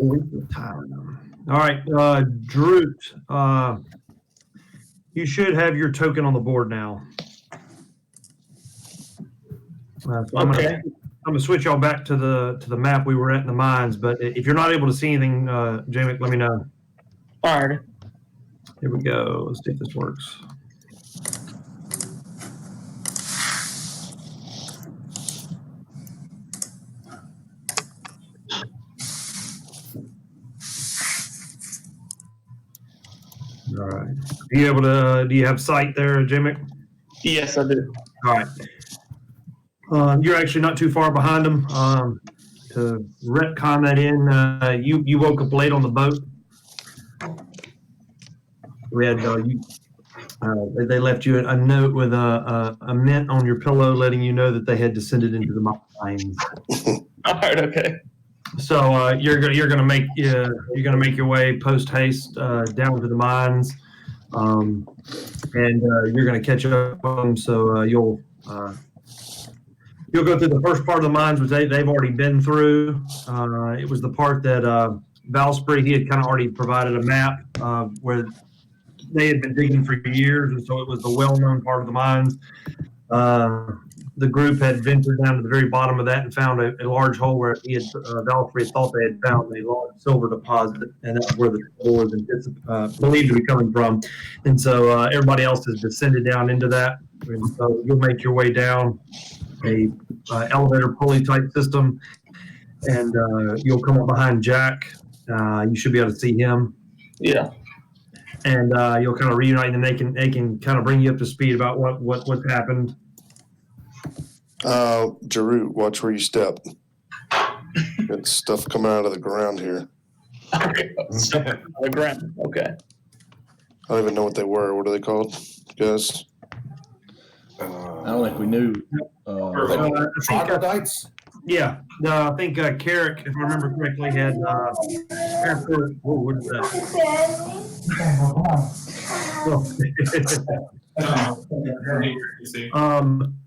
week of time. All right, Draut, you should have your token on the board now. So I'm gonna switch y'all back to the map we were at in the mines. But if you're not able to see anything, Jamick, let me know. All right. Here we go. Let's see if this works. All right. Are you able to? Do you have sight there, Jamick? Yes, I do. All right. You're actually not too far behind them. To retcon that in, you woke up late on the boat. We had they left you a note with a mint on your pillow, letting you know that they had descended into the mines. All right. Okay. So you're gonna make your way post haste down to the mines, and you're gonna catch up on them. So you'll go through the first part of the mines, which they've already been through. It was the part that Valspre, he had kind of already provided a map where they had been digging for years, and so it was the well-known part of the mines. The group had ventured down to the very bottom of that and found a large hole where Valspre thought they had found a large silver deposit, and that's where the trouble was believed to be coming from. And so everybody else has descended down into that, and so you'll make your way down a elevator pulley type system, and you'll come up behind Jack. You should be able to see him. Yeah. And you'll kind of reunite, and they can kind of bring you up to speed about what's happened. Draut, watch where you step. Got stuff coming out of the ground here. Okay. Stuff on the ground. Okay. I don't even know what they were. What are they called, guys? I don't think we knew. Troglodytes? Yeah, I think Carric, if I remember correctly, had what is that?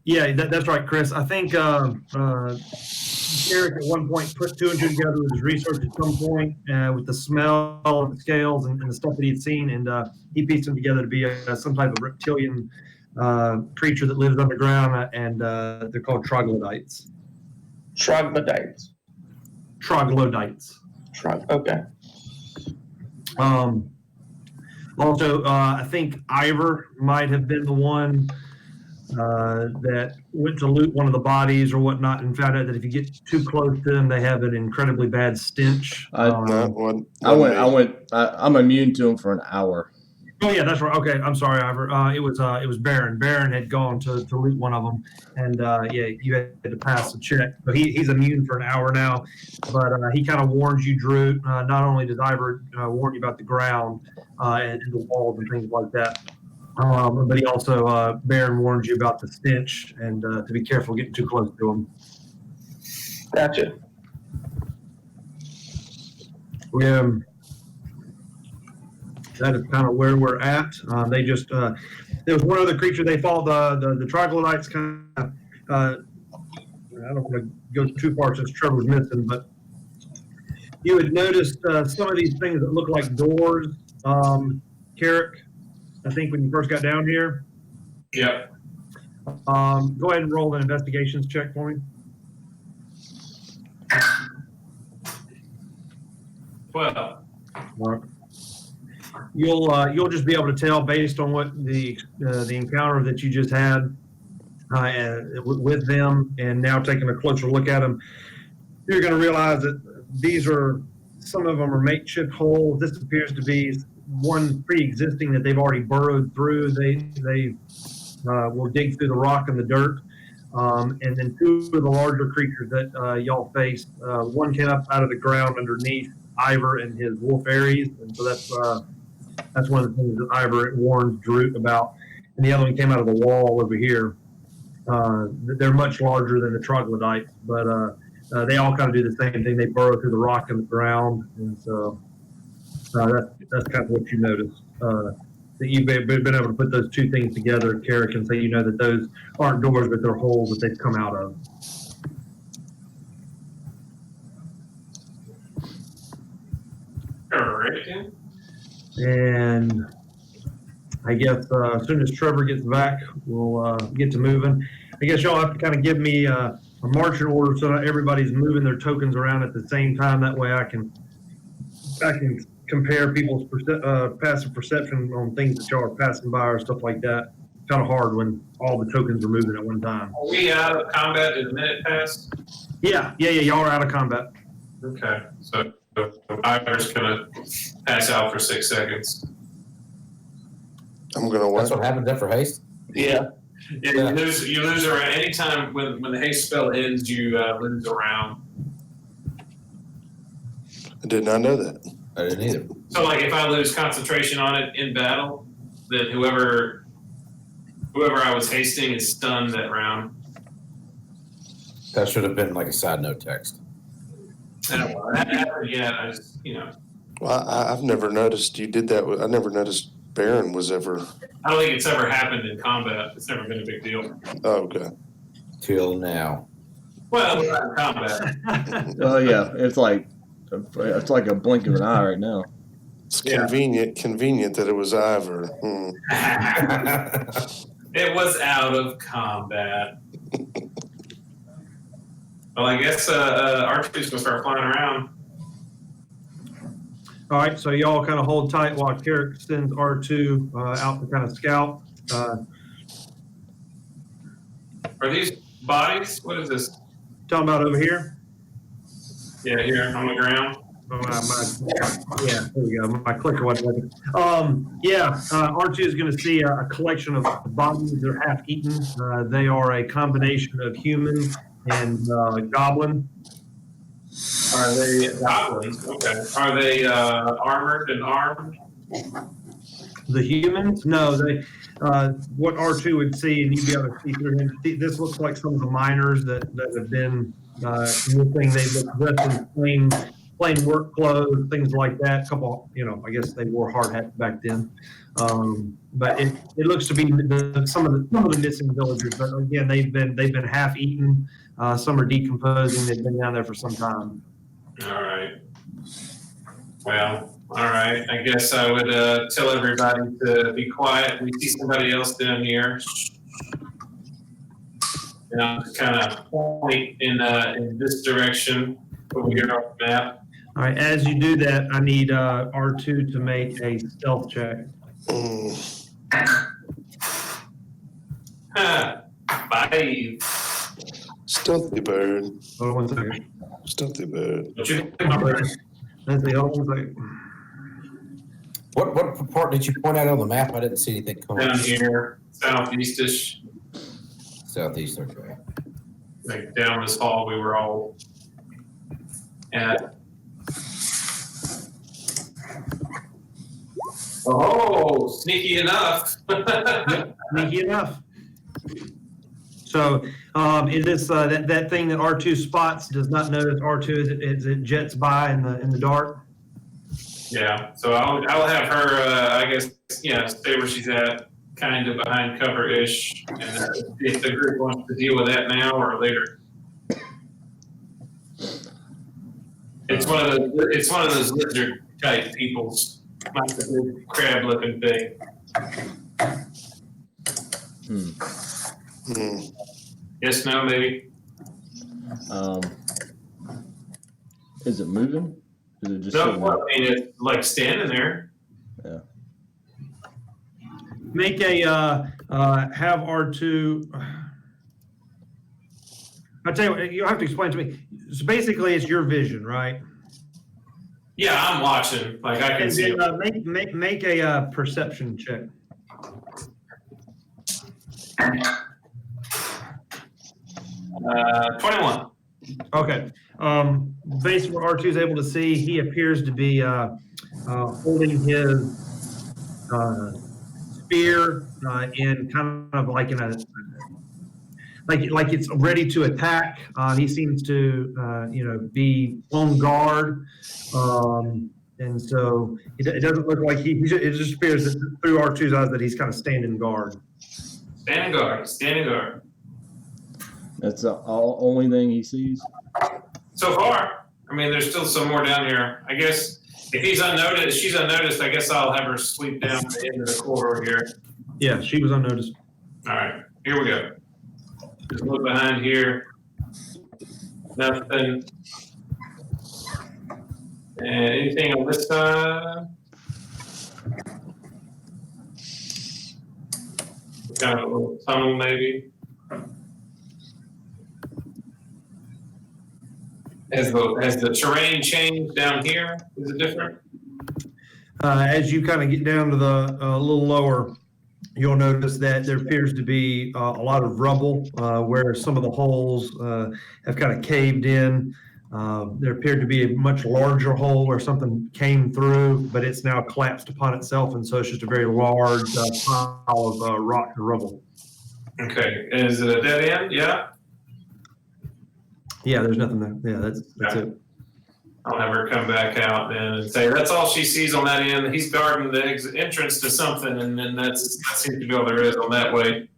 Yeah, that's right, Chris. I think Carric at one point put two and two together with his research at some point with the smell of the scales and the stuff that he'd seen, and he pieced them together to be some type of reptilian creature that lives underground, and they're called Troglodytes. Troglodytes. Okay. Also, I think Iver might have been the one that went to loot one of the bodies or whatnot and found out that if you get too close to them, they have an incredibly bad stench. I'm immune to them for an hour. Oh yeah, that's right. Okay, I'm sorry, Iver. It was Baron. Baron had gone to loot one of them, and you had to pass a check. So he's immune for an hour now, but he kind of warns you, Draut. Not only does Iver warn you about the ground and the walls and things like that, but he also Baron warns you about the stench and to be careful getting too close to him. Gotcha. That is kind of where we're at. They just there was one other creature they fought. The Troglodytes kind of. I don't want to go too far since Trevor's missing, but you had noticed some of these things that look like doors. Carric, I think when you first got down here. Yeah. Go ahead and roll an investigations check for me. 12. Mark. You'll just be able to tell based on what the encounter that you just had with them, and now taking a closer look at them, you're going to realize that some of them are makeshift holes. This appears to be one pre-existing that they've already burrowed through. They will dig through the rock and the dirt, and then two of the larger creatures that y'all faced. One came up out of the ground underneath Iver and his wolf Ares, and so that's one of the things that Iver warned Draut about. And the other one came out of the wall over here. They're much larger than the Troglodytes, but they all kind of do the same thing. They burrow through the rock and the ground, and so that's kind of what you noticed. That you've been able to put those two things together, Carric, and say you know that those aren't doors, but they're holes that they've come out of. Alright. And I guess as soon as Trevor gets back, we'll get to moving. I guess y'all have to kind of give me a marching order so that everybody's moving their tokens around at the same time. That way I can compare people's passive perception on things that y'all are passing by or stuff like that. Kind of hard when all the tokens are moving at one time. Are we out of combat? Did a minute pass? Yeah. Y'all are out of combat. Okay, so Iver's gonna pass out for 6 seconds. I'm gonna That's wait. what happens after haste. Yeah. Yeah, you lose around. Anytime when the haste spell ends, you lose a round. I did not know that. I didn't either. So, like, if I lose concentration on it in battle, then whoever I was hasting is stunned that round. That should have been like a side note text. I don't know. That happened yet. I just, Well, I've never noticed you did that. I never noticed Baron was ever. I don't think it's ever happened in combat. It's never been a big deal. Oh, okay. Till now. Well, we're not in combat. Oh yeah, it's like a blink of an eye right now. It's Yeah. convenient that it was Iver. It was out of combat. Well, I guess Artoo's gonna start flying around. All right, so y'all kind of hold tight while Carric sends R2 out to kind of scout. Are these bodies? What is this? Talking about over here. Yeah, here on the ground. Yeah, there we go. My clicker wasn't working. R2 is going to see a collection of bodies. They're half eaten. They are a combination of human and goblin. Are they goblins? Okay. Are they armored and armed? The humans? No, they. What R2 would see, and you'd be able to see through him. This looks like some of the miners that have been missing. They look dressed in plain work clothes, things like that. A couple, I guess they wore hard hats back then. But it looks to be some of the missing villagers. But again, they've been half eaten. Some are decomposing. They've been down there for some time. All right. Well, all right. I guess I would tell everybody to be quiet. We see somebody else down here. And I'll just kind of point in this direction over here on the map. All right. As you do that, I need R2 to make a stealth check. Ha! 5. Stealthy bird. Hold on one second. Stealthy bird. What you think, my brother? Let's see. Hold on one second. What part did you point out on the map? I didn't see anything coming. Down here, southeastish, Southeast, okay. like down this hall we were all at. Oh, sneaky enough. Sneaky enough. So, is this that thing that R2 spots does not notice R2 as it jets by in the dark? Yeah, so I'll have her, I guess, stay where she's at, kind of behind cover-ish, and if the group wants to deal with that now or later. It's one of those lizard type peoples, like the big crab-looking thing. Yes, no, maybe. Is it moving? Is it just No, sitting well, I mean, it's like standing there. Yeah. Make a have R2. I tell you what, you have to explain to me. So basically, it's your vision, right? Yeah, I'm watching. Like I can And see. then, make a perception check. 21. Okay. Based on what R2 is able to see, he appears to be holding his spear in kind of like like it's ready to attack. He seems to be on guard, and so it doesn't look like it just appears that through R2's eyes that he's kind of standing guard. Standing guard. Standing guard. That's the only thing he sees. So far, I mean, there's still some more down here. I guess If he's unnoticed, she's unnoticed, I guess I'll have her sweep down to the end of the corridor here. Yeah, she was unnoticed. All right, here we go. Just look behind here. Nothing. And anything on this side? Kind of a little tunnel, maybe. Has the terrain changed down here? Is it different? As you kind of get down to the a little lower, you'll notice that there appears to be a lot of rubble where some of the holes have kind of caved in. There appeared to be a much larger hole where something came through, but it's now collapsed upon itself, and so it's just a very large pile of rock and rubble. Okay, is it a dead end? Yeah. Yeah, there's nothing there. Yeah, that's it. I'll have her come back out then and say that's all she sees on that end. He's guarding the entrance to something, and then that seems to be all there is on that way.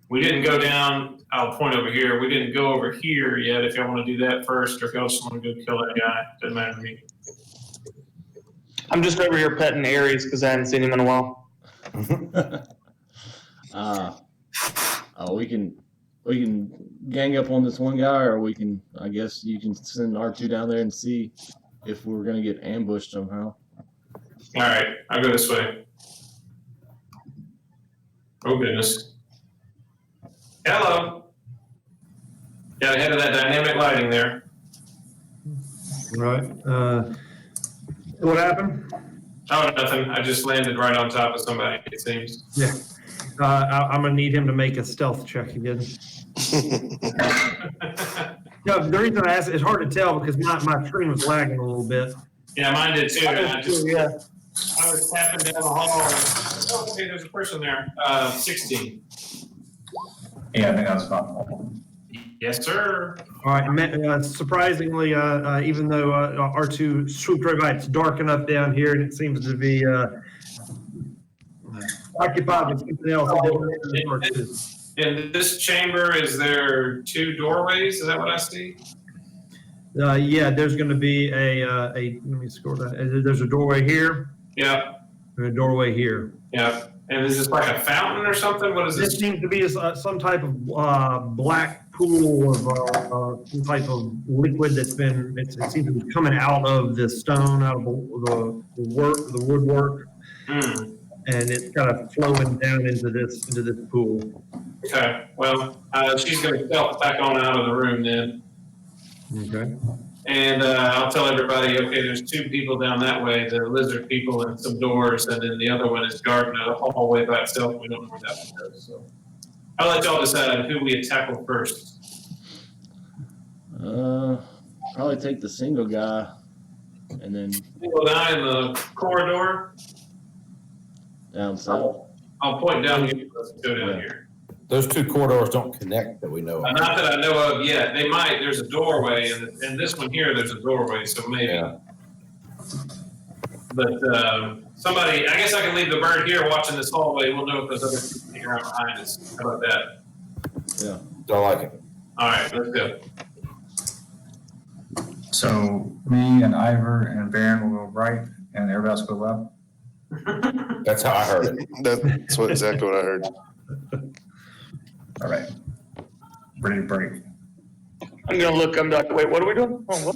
We didn't go down. I'll point over here. We didn't go over here yet. If y'all want to do that first, or if y'all just want to go kill that guy, doesn't matter to me. I'm just over here petting Aries because I haven't seen him in a while. We can gang up on this one guy, or we can, I guess you can send R2 down there and see if we're going to get ambushed somehow. All right, I'll go this way. Oh, goodness. Hello. Got ahead of that dynamic lighting there. Right. What happened? Oh, nothing. I just landed right on top of somebody, it seems. Yeah. I'm going to need him to make a stealth check again. No, the reason I asked, it's hard to tell because my screen was lagging a little bit. Yeah, mine did too. And I Yeah. was tapping down the hall. Oh, okay, there's a person there. 16. Yeah, I think that's fine. Yes, sir. All right. Surprisingly, even though R2 swooped right by, it's dark enough down here, and it seems to be occupied with something else. In this chamber, is there 2 doorways? Is that what I see? Yeah, there's going to be a. Let me score that. There's a doorway here. Yeah, And a doorway here. yeah. And is this like a fountain or something? What is This this? seems to be some type of black pool of some type of liquid that's been. It seems to be coming out of the stone, out of the woodwork, and it's kind of flowing down into this pool. Okay, well, she's going to stealth back on out of the room then. Okay. And I'll tell everybody, okay, there's 2 people down that way, the lizard people and some doors, and then the other one is guarding a hallway by itself. We don't know where that one goes. So I'll let y'all decide who we tackle first. Probably take the single guy, and then Single guy in the corridor. down south. I'll point down here. Let's go down here. Those 2 corridors don't connect that we know of. Not that I know of yet. They might. There's a doorway, and this one here, there's a doorway, so maybe. Yeah. But somebody, I guess I can leave the bird here watching this hallway. We'll know if there's other people sticking around behind us. How about that? Yeah. Don't like it. All right, let's go. So me and Iver and Baron will go right, and everybody else go left. That's how I heard it. That's exactly what I heard. All right. Ready to break. I'm gonna look. I'm like, wait, what are we doing? Oh, what?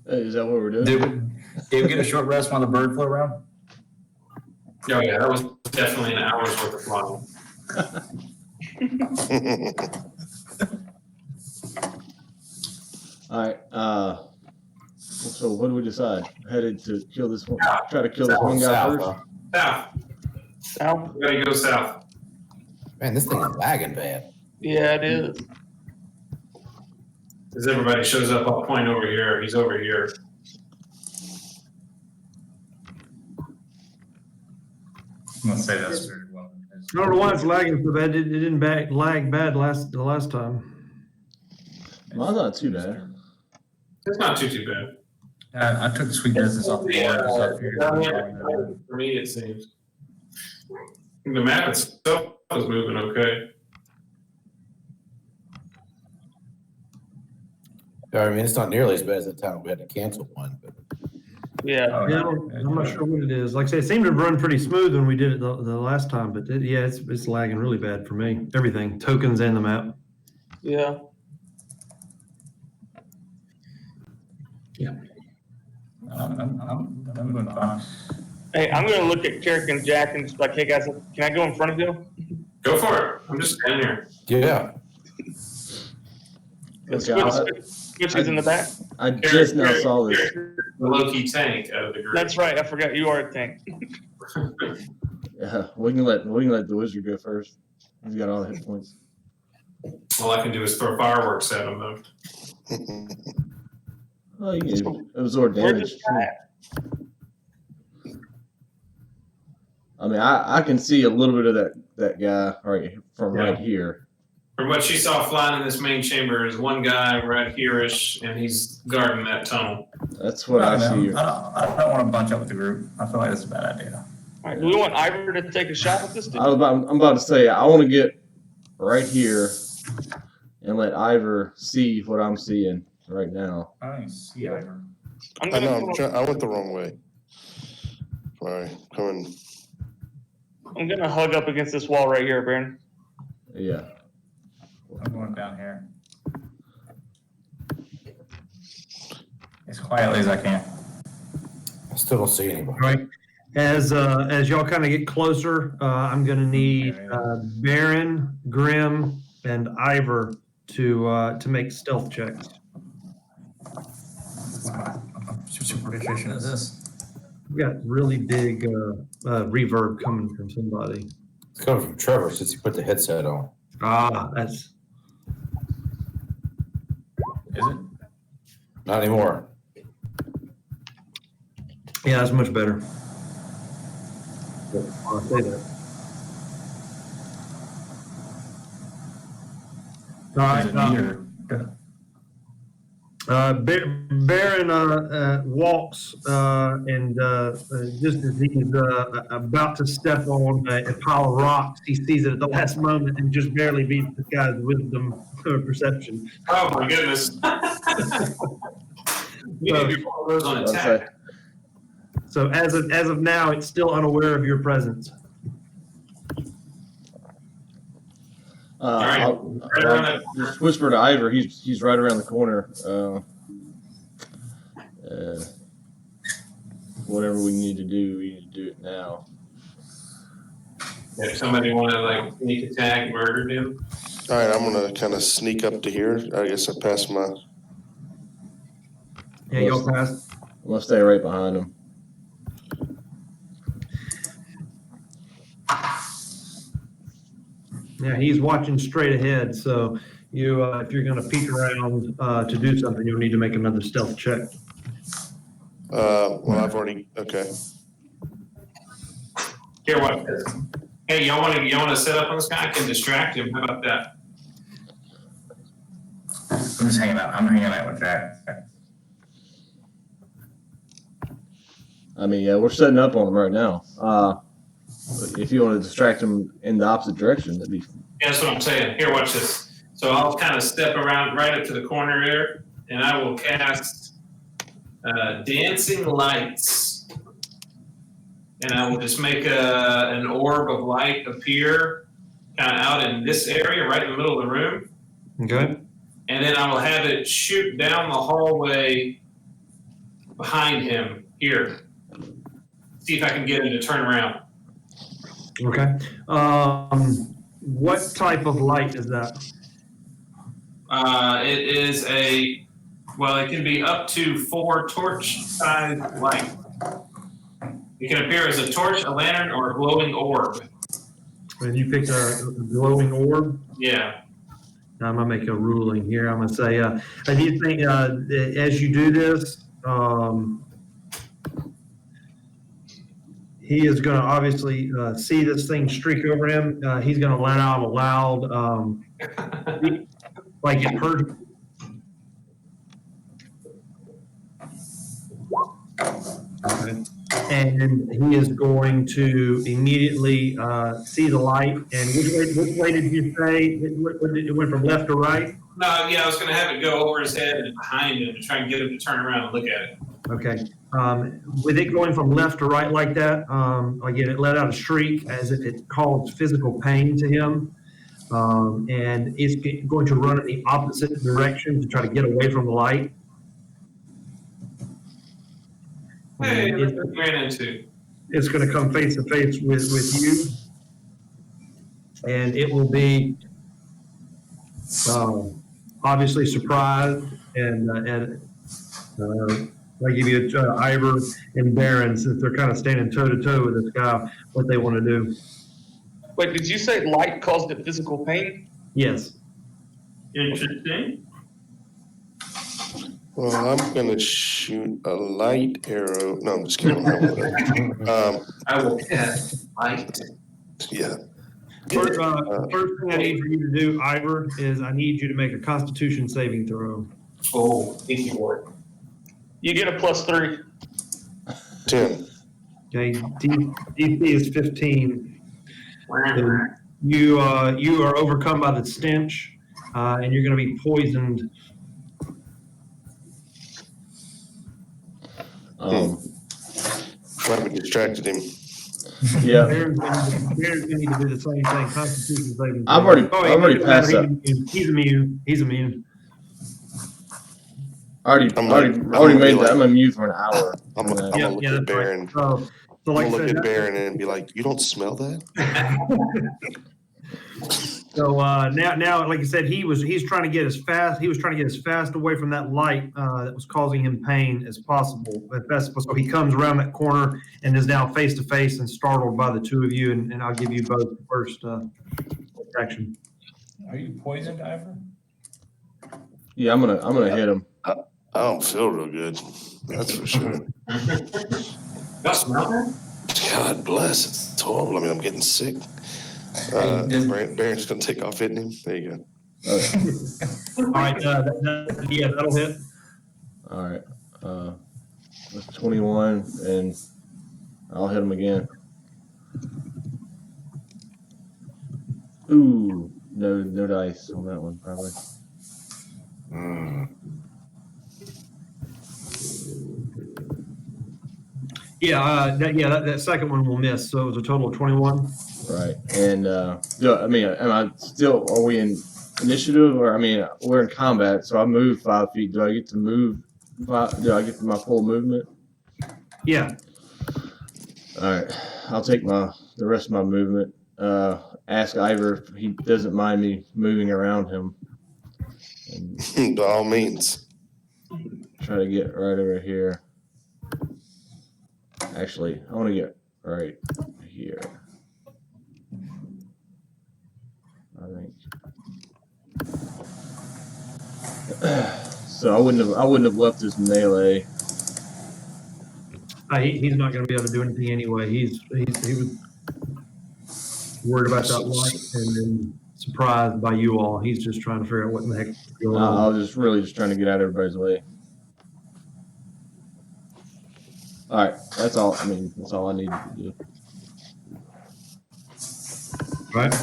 Hey, is that what we're doing? Did we get a short rest while the bird flew around? Oh yeah, that was definitely an hour's worth of flying. All right. So what do we decide? Headed to kill this one. Try to kill this one guy South, first. huh? South. South? We gotta go south. Man, this thing is lagging bad. Yeah, it is. As everybody shows up, I'll point over here. He's over here. I'm gonna say that's very well. I don't know why it's lagging so bad. It didn't lag bad the last time. Mine's not too bad. It's not too bad. I took the sweet business off the board. So I figured For me, it seems. The map itself is moving okay. I mean, it's not nearly as bad as the time we had to cancel one. But Yeah. Oh, Yeah, I'm not sure what it is. Like I say, it seemed to run pretty smooth when we did it the last time, but it's lagging really bad for me. Everything, tokens and the map. Yeah. I'm doing fine. Hey, I'm gonna look at Carric and Jack and just be like, hey guys, can I go in front of you? Go for it. I'm just standing here. yeah, Switch is in the back. I just now Carric, saw this. Carric, the low-key tank out of the group. That's right. I forgot you are a tank. Yeah, we can let the wizard go first. He's got all the hit points. All I can do is throw fireworks at him, though. Oh, you can absorb Where's damage. this guy at? I mean, I can see a little bit of that guy right here. From what she saw flying in this main chamber is one guy right here-ish, and he's guarding that tunnel. That's what I see. I don't want to bunch up with the group. I feel like that's a bad idea. All right, do we want Iver to take a shot at this dude? I'm about to say I want to get right here and let Iver see what I'm seeing right now. I don't even see Iver. I'm I gonna know, I went the wrong way. Sorry, coming. I'm gonna hug up against this wall right here, Baron. Yeah. I'm going down here. As quietly as I can. I still don't see anybody. All right. As y'all kind of get closer, I'm going to need Baron, Grim, and Iver to make stealth checks. Super efficient as this. We got really big reverb coming from somebody. It's coming from Trevor since he put the headset on. That's. Is it? Not anymore. Yeah, that's much better. I'll say that. All right. Is it me or- Baron walks and just as he's about to step on a pile of rocks, he sees it at the last moment and just barely beats the guy's wisdom perception. Oh my goodness. We need to do all those on attack. So as of now, it's still unaware of your presence. right. I'll just whisper to Iver. He's right around the corner. Whatever we need to do it now. If somebody want to like sneak attack, murder him. All right, I'm gonna kind of sneak up to here. I guess I passed my. Yeah, you'll pass. I'm gonna stay right behind him. Yeah, he's watching straight ahead. So you, if you're going to peek around to do something, you'll need to make another stealth check. Well, I've already. Okay. Here, watch this. Hey, y'all want to set up on this guy? I can distract him. How about that? I'm just hanging out. I'm hanging out with Jack. I mean, yeah, we're setting up on him right now. If you want to distract him in the opposite direction, that'd be. Yeah, that's what I'm saying. Here, watch this. So I'll kind of step around right up to the corner here, and I will cast Dancing Lights. And I will just make an orb of light appear kind of out in this area, right in the middle of the room. Okay. And then I will have it shoot down the hallway behind him here. See if I can get him to turn around. Okay. What type of light is that? It is it can be up to 4 torch-sized light. It can appear as a torch, a lantern, or a glowing orb. And you picked a glowing orb? Yeah. I'm going to make a ruling here. I'm going to say, I do think as you do this, he is going to obviously see this thing streak over him. He's going to let out a loud, like it hurt. Okay. And he is going to immediately see the light. And which way did you say? It went from left to right? No, yeah, I was going to have it go over his head and behind him to try and get him to turn around and look at it. Okay. With it going from left to right like that, again, it let out a shriek as if it caused physical pain to him. And it's going to run in the opposite direction to try to get away from the light. Hey, And look what we ran into. it's going to come face to face with you. And it will be obviously surprised. And I give you Iver and Baron, since they're kind of standing toe to toe with this guy, what they want to do. Wait, did you say light caused it physical pain? Yes. Interesting. Well, I'm gonna shoot a light arrow. No, I'm just kidding. I will cast light. Yeah. First thing I need for you to do, Iver, is I need you to make a Constitution saving throw. Oh, easy work. You get a +3. 10. Okay, DC is 15. You are overcome by the stench, and you're going to be poisoned. Probably distracted him. Yeah, Baron's going to need to do the same thing. Constitution saving. I've already passed that. He's immune. He's immune. already made that. I'm immune for an hour. I'm gonna look at Baron. So like I'm gonna I look said, at Baron and be like, "You don't smell that?" So now, like I said, he's trying to get as fast away from that light that was causing him pain as possible. So he comes around that corner and is now face to face and startled by the two of you. And I'll give you both the first action. Are you poisoned, Iver? Yeah, I'm gonna hit him. I don't feel real good. That's for sure. Y'all smell that? God bless. It's horrible. I mean, I'm getting sick. Baron's gonna take off hitting him. There you go. All right, that'll hit. All right. That's 21, and I'll hit him again. Ooh, no dice on that one, probably. That second one will miss. So it was a total of 21. Right. And I mean, are we in initiative, or I mean, we're in combat, so I moved 5 feet. Do I get to move 5? Do I get my full movement? Yeah. All right. I'll take the rest of my movement. Ask Iver if he doesn't mind me moving around him. And By all means. try to get right over here. Actually, I want to get right here. I think. So I wouldn't have left this melee. He's not going to be able to do anything anyway. He was worried about that light and then surprised by you all. He's just trying to figure out what in the heck is going on. I was just trying to get out of everybody's way. All right, that's all. I mean, that's all I needed to do. Right.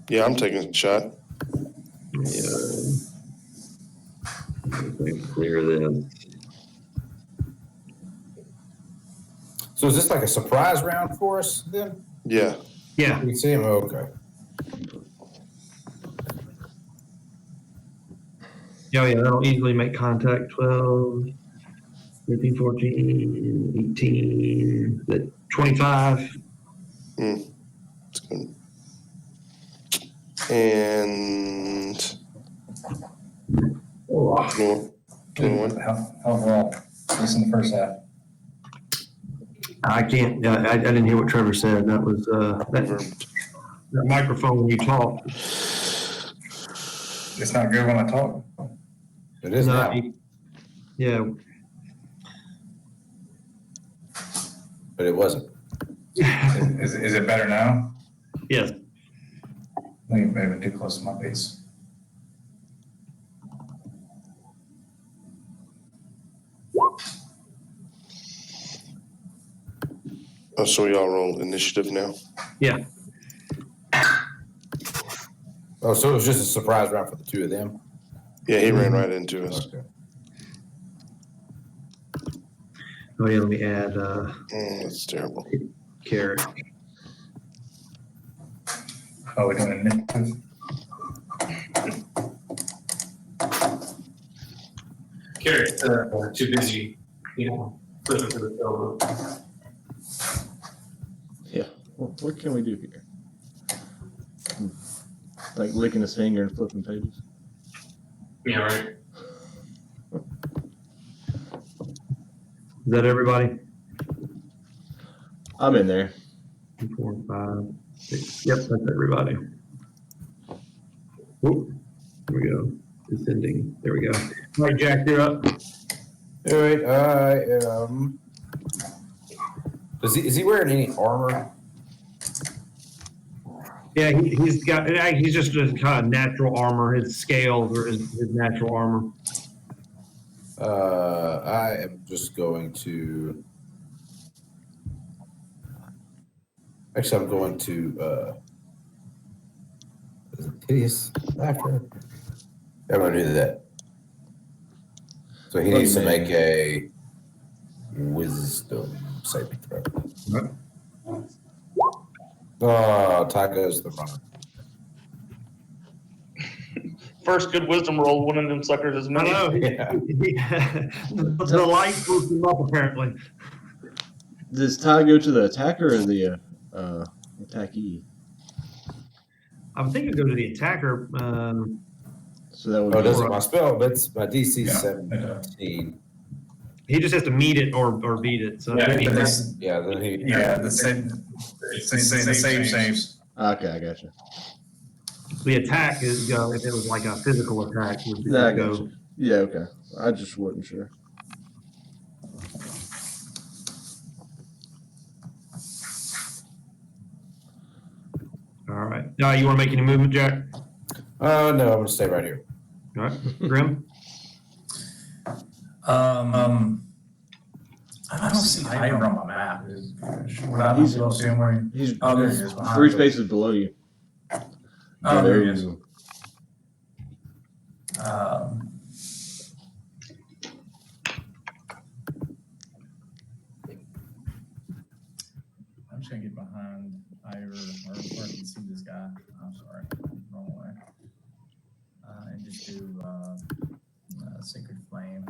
Yeah, I'm taking a shot. Clear this. So is this like a surprise round for us then? Yeah. Yeah. We see him? Oh, okay. Yeah, that'll easily make contact. 12, 13, 14, 18, 25. It's good. And 21. Overall, at least in the first half. I can't. I didn't hear what Trevor said. That was that microphone when you talk. It's not good when I talk. It is now. Yeah. But it wasn't. Is it better now? Yes. I think maybe too close to my face. Oh, so y'all roll initiative now? Yeah. Oh, so it was just a surprise round for the two of them? Yeah, he ran right into us. Okay. Oh yeah, let me add That's terrible. Carric. Oh, we're doing initiative. Carric's too busy, flipping to the elbow. Yeah. What can we do here? Like licking his finger and flipping pages. Yeah, right. Is that everybody? I'm in there. 2, 4, 5, 6. Yep, that's everybody. Whoop. Here we go. Descending. There we go. All right, Jack, you're up. All right, I am. Is he wearing any armor? Yeah, he's just a kind of natural armor. His scales or his natural armor. I am just going to. Actually, I'm going to. Is it hideous laughter? I'm going to do that. So he needs to make a wisdom saving throw. Oh, Tycho's the runner. First good wisdom roll, one of them suckers is I me. know. Yeah. The light boosts him up, apparently. Does Ty go to the attacker or the attackee? I would think it'd go to the attacker. So that would Oh, be does it my spell? That's my DC Yeah. 17. He just has to meet it or beat it. So Yeah, maybe But that's this- Yeah, then he. Yeah, the same saves. Okay, I got you. the attack is go. If it was like a physical attack, would be Yeah, I go. got you. Yeah, okay. I just wasn't sure. All right. You want to make any movement, Jack? No, I'm gonna stay right here. All right, Grim. I don't see Iver on my map. Would I be able to see him where he? He's Oh, there he is. behind 3 you. spaces below you. Oh, there he is. you I'm just gonna get behind Iver, or I can see this guy. I'm sorry, wrong way. And just do Sacred Flame.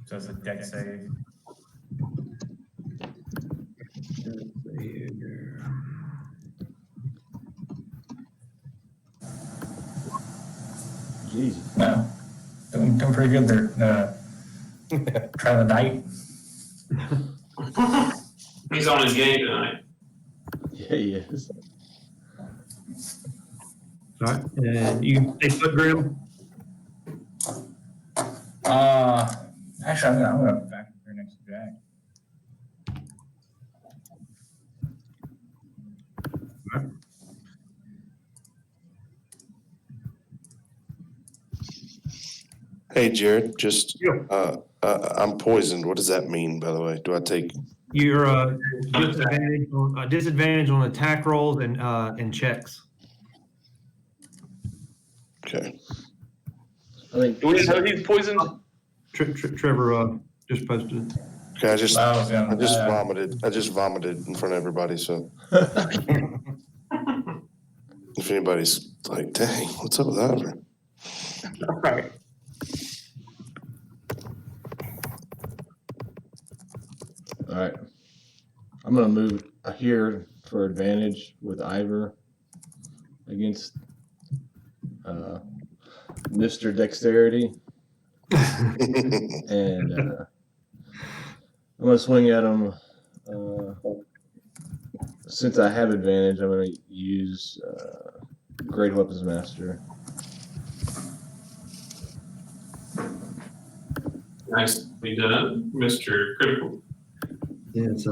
So it's a deck save. Jesus. No, doing pretty good there. Troglodyte. He's on his game tonight. Yeah, he is. All right, and you can stay put, Grim. Actually, I'm gonna back here next to Jack. Hey, Jared, just Yeah. I'm poisoned. What does that mean, by the way? Do I take? You're disadvantage on attack rolls and checks. Okay. I think Do we know he's poisoned? Trevor just posted it. Okay. I just Yeah. vomited. I just vomited in front of everybody. So if anybody's like, "Dang, what's up with Iver?" All right. all right. I'm gonna move here for advantage with Iver against Mr. Dexterity. And I'm gonna swing at him. Since I have advantage, I'm gonna use Great Weapons Master. Nicely done, Mr. Critical. It's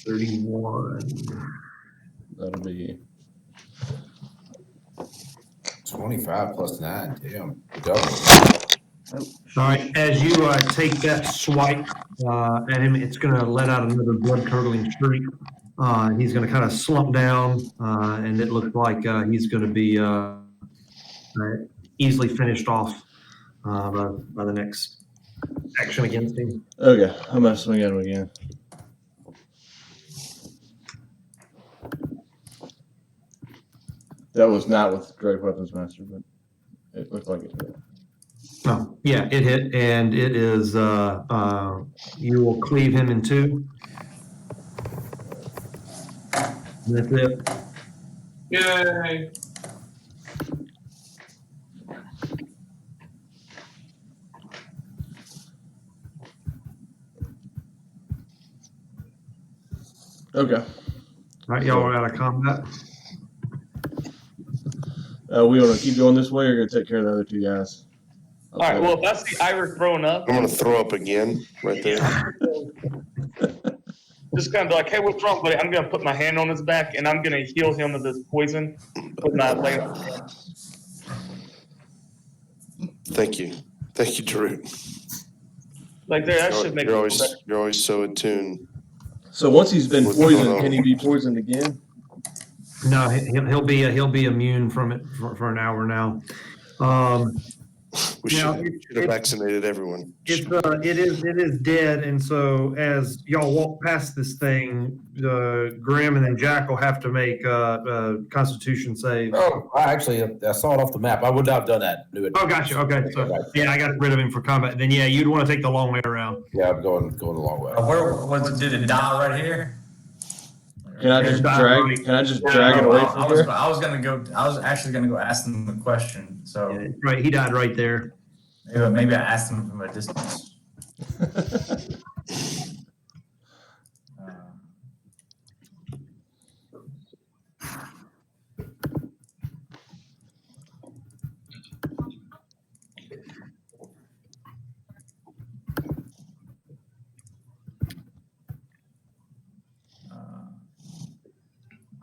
31. That'll be 25 plus 9. Damn. Double. All right, as you take that swipe at him, it's going to let out another blood-curdling shriek. He's going to kind of slump down, and it looks like he's going to be easily finished off by the next action against him. Okay, I'm gonna swing at him again. That was not with Great Weapons Master, but it looked like it hit. Oh, yeah, it hit, and it is, you will cleave him in two. And that's it. Yay! Okay. All right, y'all are out of combat. We want to keep going this way or gonna take care of the other two guys? All right. Well, if I see Iver throwing up, I'm gonna throw up again right there. just kind of like, hey, what's wrong, buddy? I'm gonna put my hand on his back and I'm gonna heal him of this poison. Put my leg on his hand. Thank you, Drew. Like there, that should make You're him always feel better. you're always so attuned. So once he's been What's going poisoned, on? can he be poisoned again? No, he'll be immune from it for an hour now. We Now, should have vaccinated everyone. It is dead, and so as y'all walk past this thing, Graham and then Jack will have to make a Constitution save. Oh, I saw it off the map. I would not have done that. Knew it. Oh, gotcha. Okay, so yeah, I got rid of him for combat. Then yeah, you'd want to take the long way around. Yeah, I'm going a long way. Did it die right here? Can I just drag it away from here? I was actually gonna go ask them the question. So Yeah, right, he died right there. maybe I asked them from a distance.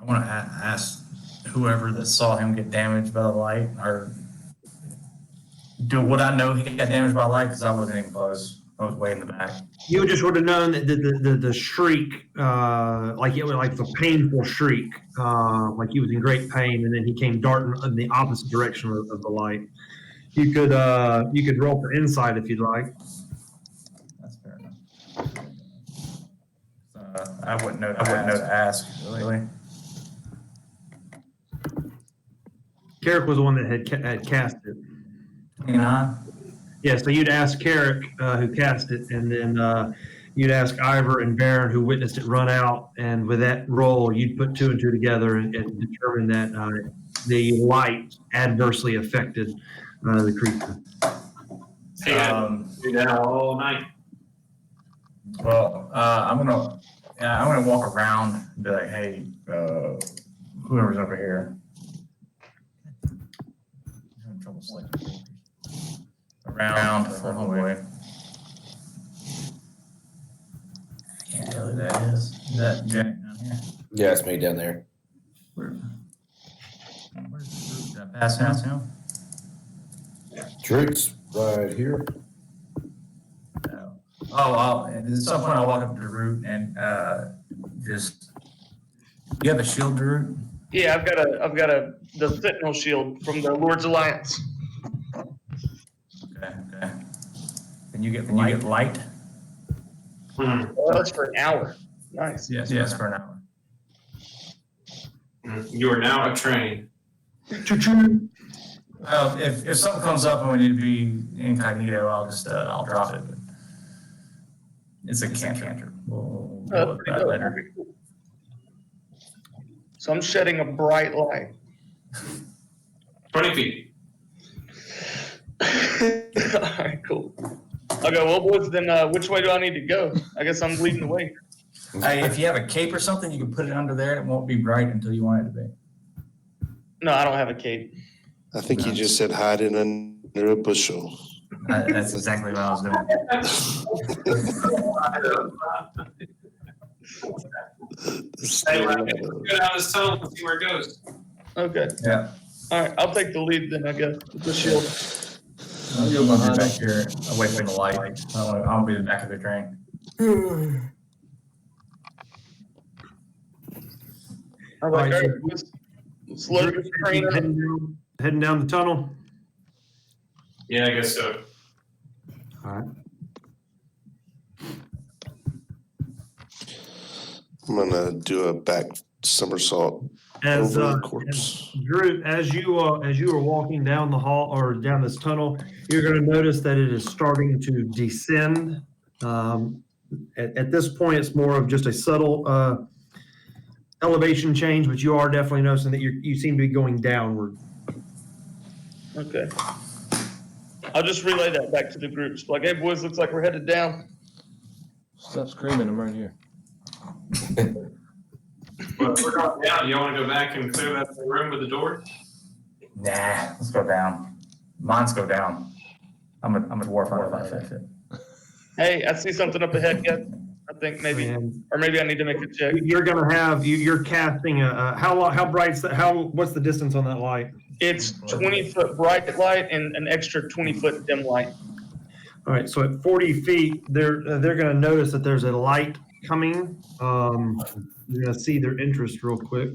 I want to ask whoever that saw him get damaged by the light, or would I know he got damaged by the light? Because I wasn't even close. I was way in the back. You just would have known that the shriek, like it was like the painful shriek, like he was in great pain, and then he came darting in the opposite direction of the light. You could roll for insight if you'd like. That's fair enough. I wouldn't know to ask, really. Carric was the one that had cast it. 29. Yeah, so you'd ask Carric who cast it, and then you'd ask Iver and Barron who witnessed it run out, and with that roll, you'd put two and two together and determine that the light adversely affected the creature. Hey, do that all night. Well, I'm gonna walk around and be like, hey, whoever's over here. I'm having trouble selecting around the hallway. I can't tell who that is. Is that Jack down here? Yeah, it's me down there. Where's the group? Did I pass him? Draut's right here. At some point I'll walk up to the root and just. You have a shield, Draut? Yeah, I've got the Sentinel shield from the Lord's Alliance. Okay. And you get light? Well, that's for an hour. Nice. Yes, for an hour. You are now a train. Well, if something comes up and we need to be incognito, I'll drop it. But it's a cantrip. We'll look at that later. So I'm shedding a bright light. 20 feet. All right, cool. Okay, well, boys, then which way do I need to go? I guess I'm leading the way. Hey, if you have a cape or something, you can put it under there. It won't be bright until you want it to be. No, I don't have a cape. I think you just said hide it under a bushel. That's exactly what I was doing. Hey, we're gonna go down this tunnel and see where it goes. Okay. Yeah. All right, I'll take the lead then, I guess, with the shield. I'll go I'm gonna behind be him. back here, away from the light. I'll be the back of the train. I'm All like, right, all so- right, let's load this train up. Heading down the tunnel. Yeah, I guess so. All right. I'm gonna do a back somersault As over the corpse. Drew, as you are walking down the hall or down this tunnel, you're going to notice that it is starting to descend. At this point, it's more of just a subtle elevation change, but you are definitely noticing that you seem to be going downward. Okay. I'll just relay that back to the groups. Like, hey boys, looks like we're headed down. Stop screaming, I'm right here. Well, if we're going down, you want to go back and clear that room with the door? Nah, let's go down. Mines go down. I'm a dwarf under 5 feet. Hey, I see something up ahead, guys. I think maybe, And or maybe I need to make a check. you're going to have you're casting how bright's that? What's the distance on that light? It's 20-foot bright light and an extra 20-foot dim light. All right, so at 40 feet, they're going to notice that there's a light coming. You're going to see their interest real quick.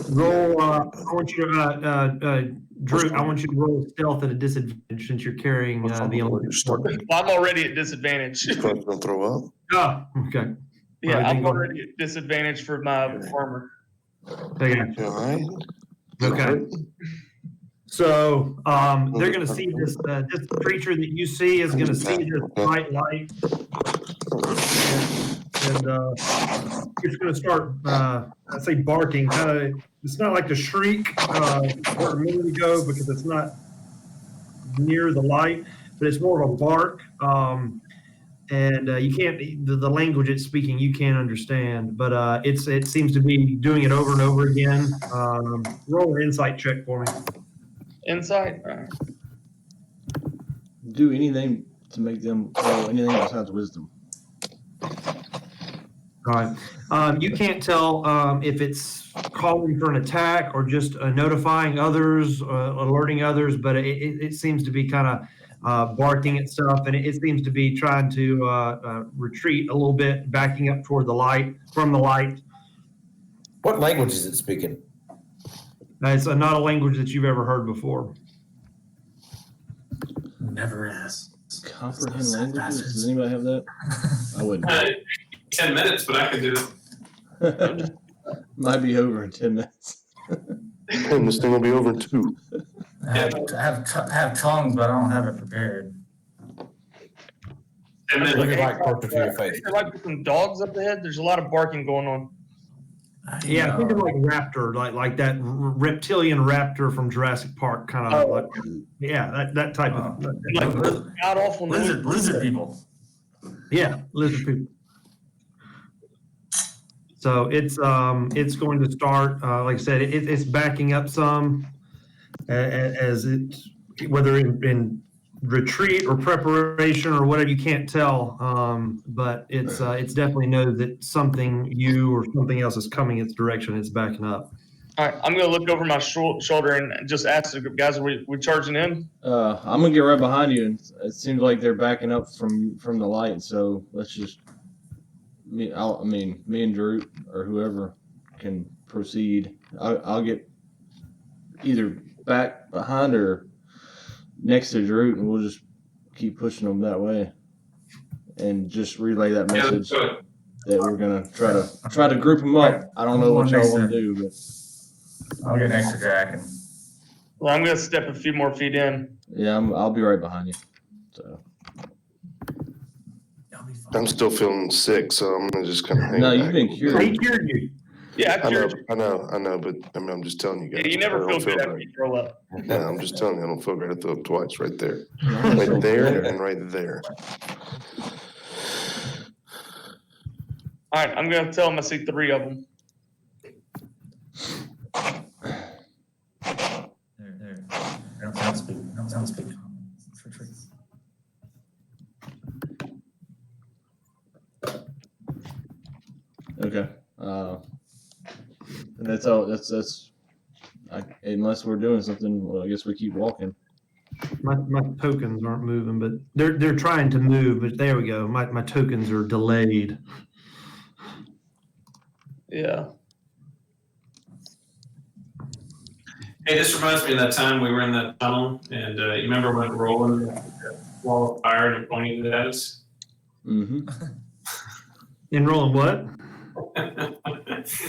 Roll. I want you to, Drew. I want you to roll stealth at a disadvantage since you're carrying the Olympic sport. Well, I'm already at disadvantage. He's probably gonna throw up. Oh, okay. Yeah, Alright, I'm then go. already at disadvantage for my armor. Take it. You all right? Okay. So they're going to see this creature that you see is going to see this bright light, and it's going to start, I'd say, barking. Kind of, it's not like the shriek a minute ago because it's not near the light, but it's more of a bark. And you can't, the language it's speaking, you can't understand, but it seems to be doing it over and over again. Roll an insight check for me. Insight? All right. Do anything to make them roll anything besides wisdom. All right. You can't tell if it's calling for an attack or just notifying others, alerting others, but it seems to be kind of barking at stuff, and it seems to be trying to retreat a little bit, backing up toward the light, from the light. What language is it speaking? It's not a language that you've ever heard before. Never is. Comprehend languages? Does anybody have that? I wouldn't. 10 minutes, but I can do it. Might be over in 10 minutes. And this thing will be over in 2. I have tongues, but I don't have it prepared. And then, Look at like portrait to your face. There might be some dogs up ahead. There's a lot of barking going on. Yeah, think of like raptor, like that reptilian raptor from Jurassic Park, kind of like, yeah, that type of, Like god awful noise. Lizard people. yeah, lizard people. So it's going to start, like I said, it's backing up some as it, whether in retreat or preparation or whatever, you can't tell, but it's definitely know that something new or something else is coming its direction. It's backing up. All right, I'm gonna look over my shoulder and just ask the guys, are we charging in? I'm gonna get right behind you, and it seems like they're backing up from the light. So let's just me and Drew or whoever can proceed. I'll get either back behind or next to Draut, and we'll just keep pushing them that way, and just relay that yeah, message so that we're gonna try to group them up. I don't know what y'all want to do, but I'll get next to Jack and Well, I'm gonna step a few more feet in. yeah, I'll be right behind you. So I'll be fine. I'm still feeling sick, so I'm gonna just kind of hang no, back. you've been He cured. cured you. Yeah, I I know, cured you. I know, but I mean, I'm just telling you guys. Yeah, you never I don't feel good after great. you throw up. Yeah, I'm just telling you, I don't feel great. I threw up twice, right there, right there, and right there. All right, I'm gonna tell them I see 3 of them. There. Don't speak. Don't speak. Retreat. Okay. And that's all. That's. Unless we're doing something, well, I guess we keep walking. My tokens aren't moving, but they're trying to move. But there we go. My tokens are delayed. Yeah. Hey, this reminds me of that time we were in that tunnel, and you remember when Roland wall of fire and pointed at us? Mm-hmm. And rolling what?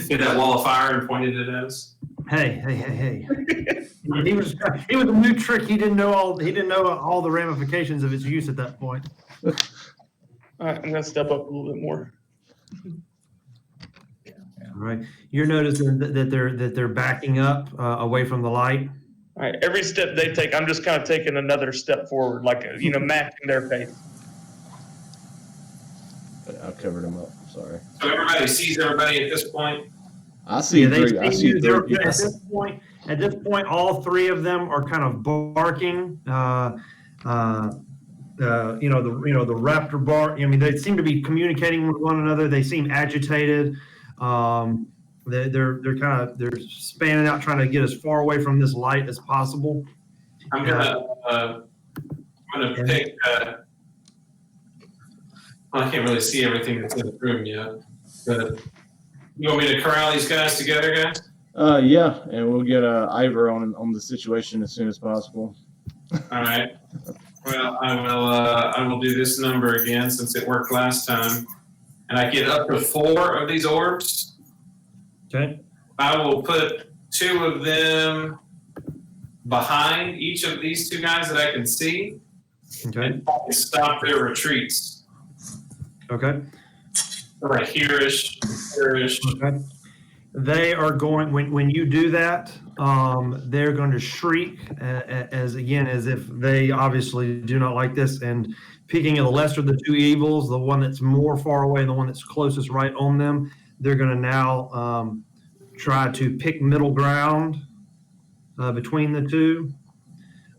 Did that wall of fire and pointed it at us? Hey. It was a new trick. He didn't know all the ramifications of its use at that point. All right, I'm gonna step up a little bit more. All right. You're noticing that they're backing up away from the light. All right, every step they take, I'm just kind of taking another step forward, like matching their pace. I covered them up. Sorry. So everybody sees everybody at this point? I see three. I see you. three. At this point, all three of them are kind of barking. The raptor bark. I mean, they seem to be communicating with one another. They seem agitated. They're spanning out, trying to get as far away from this light as possible. I'm gonna pick. I can't really see everything that's in the room yet. But you want me to corral these guys together, guys? Yeah, and we'll get Iver on the situation as soon as possible. All right. Well, I will do this number again since it worked last time, and I get up to 4 of these orbs. Okay. I will put 2 of them behind each of these 2 guys that I can see, Okay. and stop their retreats. Okay. Right here-ish. Okay. They are going when you do that. They're going to shriek as if they obviously do not like this, and picking the lesser of the 2 evils, the one that's more far away, and the one that's closest right on them. They're going to now try to pick middle ground between the 2.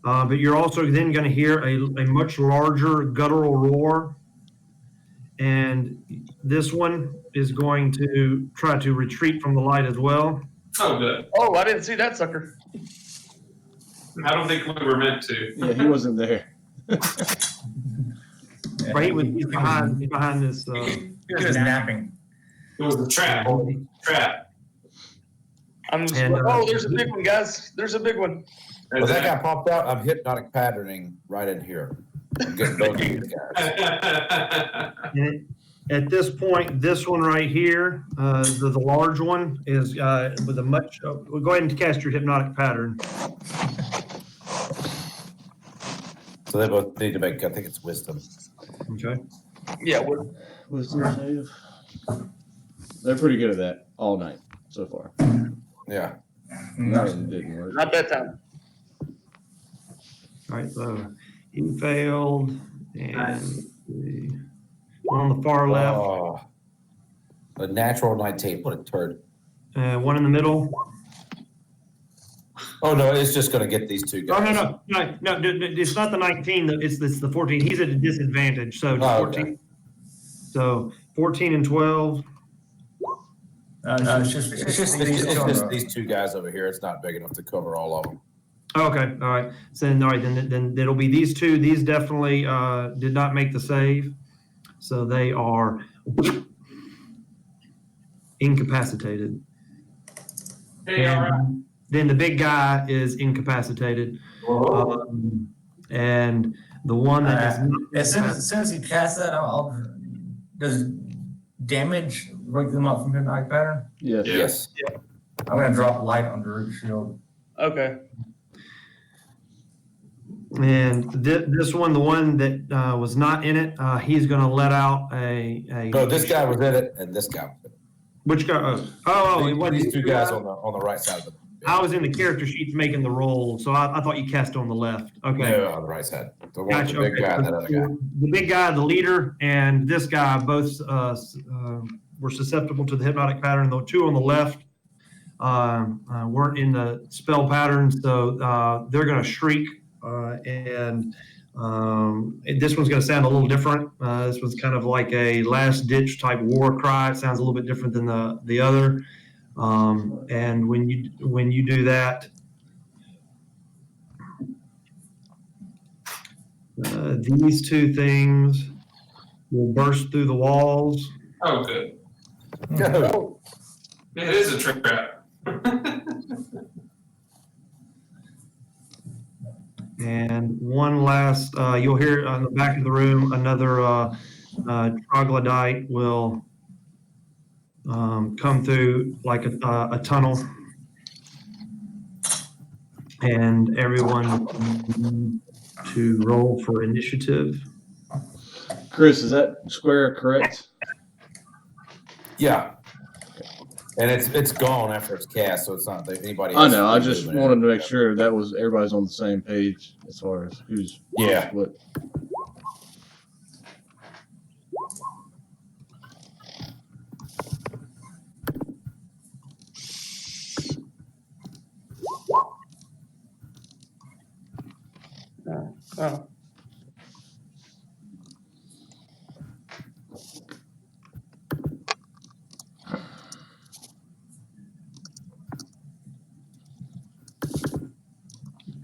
But you're also then going to hear a much larger guttural roar. And this one is going to try to retreat from the light as well. Oh, good. Oh, I didn't see that sucker. I don't think we were meant to. Yeah, he wasn't there. Right, he's behind this. He was napping. It was a trap. Trap. I'm just And, there's a big one, guys. There's a big one. Well, that got popped out. I'm hypnotic patterning right in here. I'm getting both of these guys. And at this point, this one right here, the large one, is with a much. We'll go ahead and cast your hypnotic pattern. So they both need to make. I think it's wisdom. Okay. Yeah, we're Wisdom save. They're pretty good at that all night so far. Yeah. That one didn't work. not that time. All right. So he failed, and the one on the far left, Oh, a natural 19. What a turd. one in the middle. Oh no, it's just going to get these 2 guys. Oh, no. It's not the 19. It's the 14. He's at a disadvantage. So 14. Okay. So 14 and 12. It's just these 2 guys over here. It's not big enough to cover all of them. Okay. All right. So then it'll be these 2. These definitely did not make the save. So they are incapacitated. Hey, all right. Then the big guy is incapacitated. And the one that is not as soon as he casts that, does damage break them up from hypnotic pattern? Yes. Yes. I'm gonna drop light on Draught shield. Okay. And this one, the one that was not in it, he's going to let out a. No, this guy was in it, and this guy was in it. Which guy? It wasn't These 2 guys on the right side of the. I was in the character sheets making the roll, so I thought you cast on the left. Okay. No, on the right side. The one with Gotcha. the big guy and that other guy. The big guy, the leader, and this guy both were susceptible to the hypnotic pattern. The 2 on the left weren't in the spell pattern, so they're going to shriek and This one's going to sound a little different. This one's kind of like a last ditch type war cry. It sounds a little bit different than the other. And when you do that, these two things will burst through the walls. Oh, good. Go. It is a trap. And one last, you'll hear on the back of the room, another troglodyte will come through like a tunnel. And everyone to roll for initiative. Chris, is that square correct? Yeah. And it's gone after it's cast, so it's not that anybody. I has know. I to just move it. wanted to make sure that was everybody's on the same page as far as who's Yeah. what. Oh.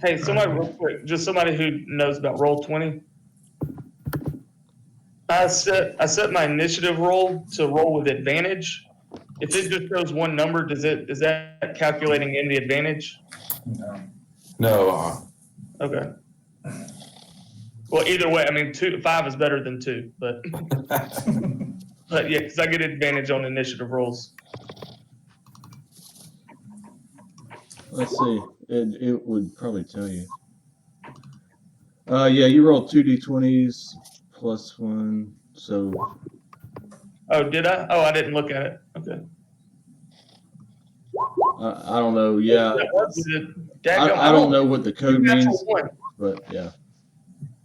Hey, somebody real quick, just somebody who knows about Roll20. I set my initiative roll to roll with advantage. If it just shows one number, is that calculating in the advantage? No. No. Okay. Well, either way, I mean, 5 is better than 2, but but yeah, because I get advantage on initiative rolls. Let's see. It would probably tell you. Yeah, you rolled 2d20s plus 1, so. Oh, did I? Oh, I didn't look at it. Okay. I don't know. Yeah. I don't know what the code means, but yeah.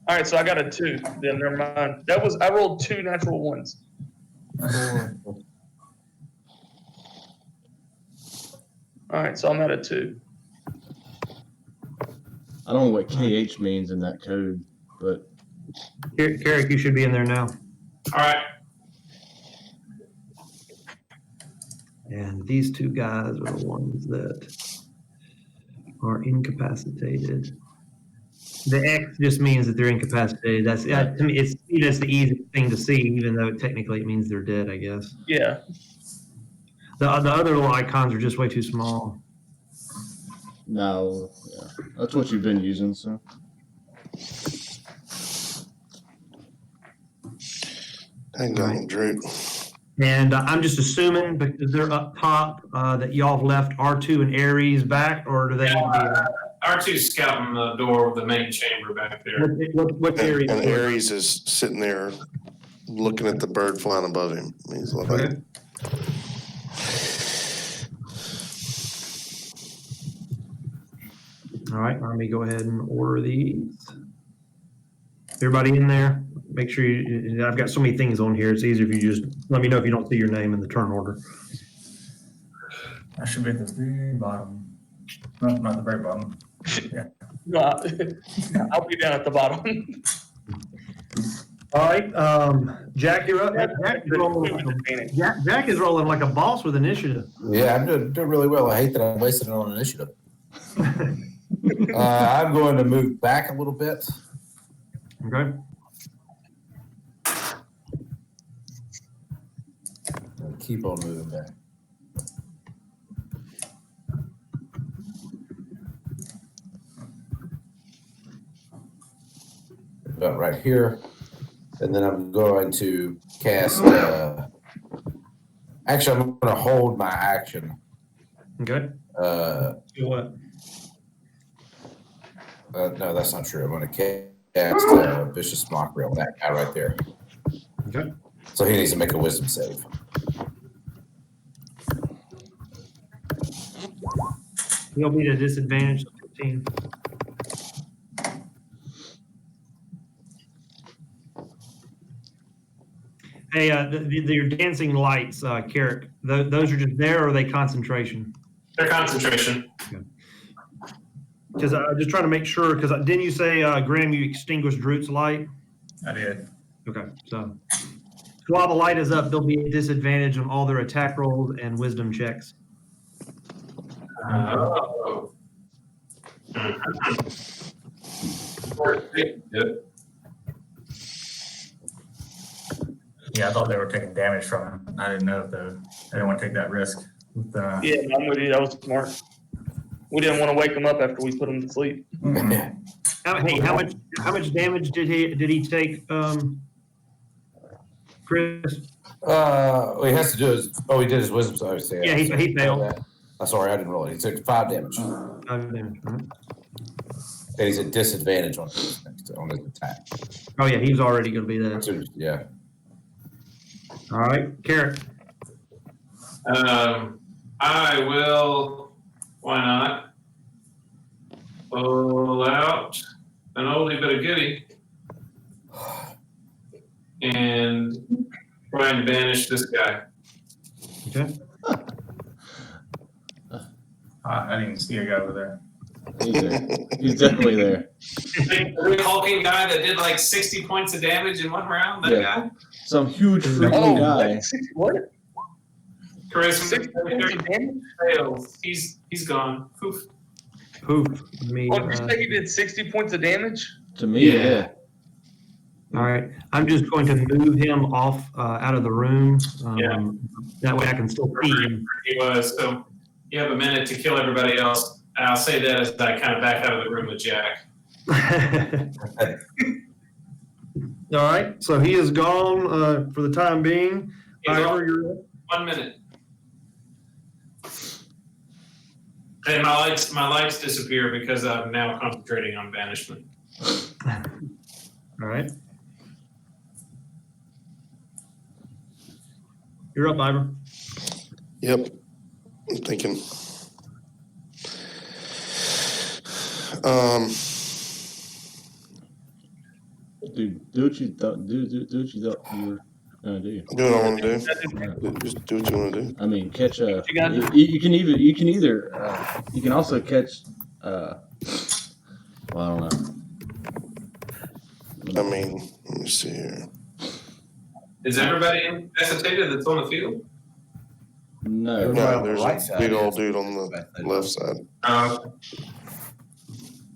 All right, so I got a 2. Then never mind. I rolled 2 natural ones. All right, so I'm at a 2. I don't know what KH means in that code, but. Carric, you should be in there now. All right. And these two guys are the ones that are incapacitated. The X just means that they're incapacitated. That's to me, it's the easiest thing to see, even though technically it means they're dead, I guess. Yeah. The other little icons are just way too small. No, yeah. That's what you've been using, so. Hang on, Drew. And I'm just assuming because they're up top that y'all have left Artoo and Ares back, or do they need to Artoo's scouting the door of the main chamber back there. be? What Ares? And Ares is sitting there looking at the bird flying above him. He's like, Okay. All right, let me go ahead and order these. Everybody in there? Make sure you, I've got so many things on here. It's easier if you just let me know if you don't see your name in the turn order. I should be at the very bottom. No, not the very bottom. Yeah. No, I'll be down at the bottom. All right, Jack, you're up. Jack is rolling like a boss with initiative. Yeah, I'm doing really well. I hate that I'm wasting it on initiative. I'm going to move back a little bit. Okay. I'll keep on moving back. About right here. And then I'm going to cast. Actually, I'm going to hold my action. Okay. Do what? No, that's not true. I'm going to cast Vicious Mockery on that guy right there. Okay. So he needs to make a wisdom save. He'll be at a disadvantage of 15. Hey, your dancing lights, Carric, those are just there, or are they concentration? Their concentration. Okay. Because I'm just trying to make sure, because didn't you say, Graham, you extinguished Draut's light? I did. Okay, so while the light is up, they'll be at disadvantage on all their attack rolls and wisdom checks. Oh. Yeah, I thought they were taking damage from him. I didn't know if I didn't want to take that risk. With, Yeah, I'm with you. That was smart. We didn't want to wake him up after we put him to sleep. mhm. How much damage did he take, Chris? Well, he has to do his. Oh, he did his wisdom. So I was saying. Yeah, he failed. I'm sorry, I didn't roll it. He took 5 damage, and 5 damage. Right. he's at disadvantage on his attack. Oh yeah, he's already going to be there. So, yeah. All right, Carric. I will. Why not? Pull out an oldie but a goodie and try and banish this guy. Okay. I didn't see a guy over there. He's there. He's definitely there. The hulking guy that did like 60 points of damage in one round. That Yeah. guy. Some huge freaking guy. What? Charisma 60 points of damage? fails. He's gone. Poof. Poof. Me. What, you say he did 60 points of damage? To me, Yeah. yeah. All right, I'm just going to move him off out of the room. Yeah. That way I can still see him. He was. So you have a minute to kill everybody else. I'll say that as I kind of back out of the room with Jack. All right, so he is gone for the time being. He's Ivor, on. you're up. 1 minute. And my lights disappear because I'm now concentrating on banishment. All right. You're up, Ivor. Yep. I'm thinking. Dude, do what you thought. Do what you thought you were gonna do. Do what I want to do. Just do what you want to do. I mean, catch a. You got it. You can either. You can also catch. Well, I don't know. I mean, let me see here. Is everybody incapacitated that's on the field? No. Everybody No, on the there's right a side big old is. dude on the left side.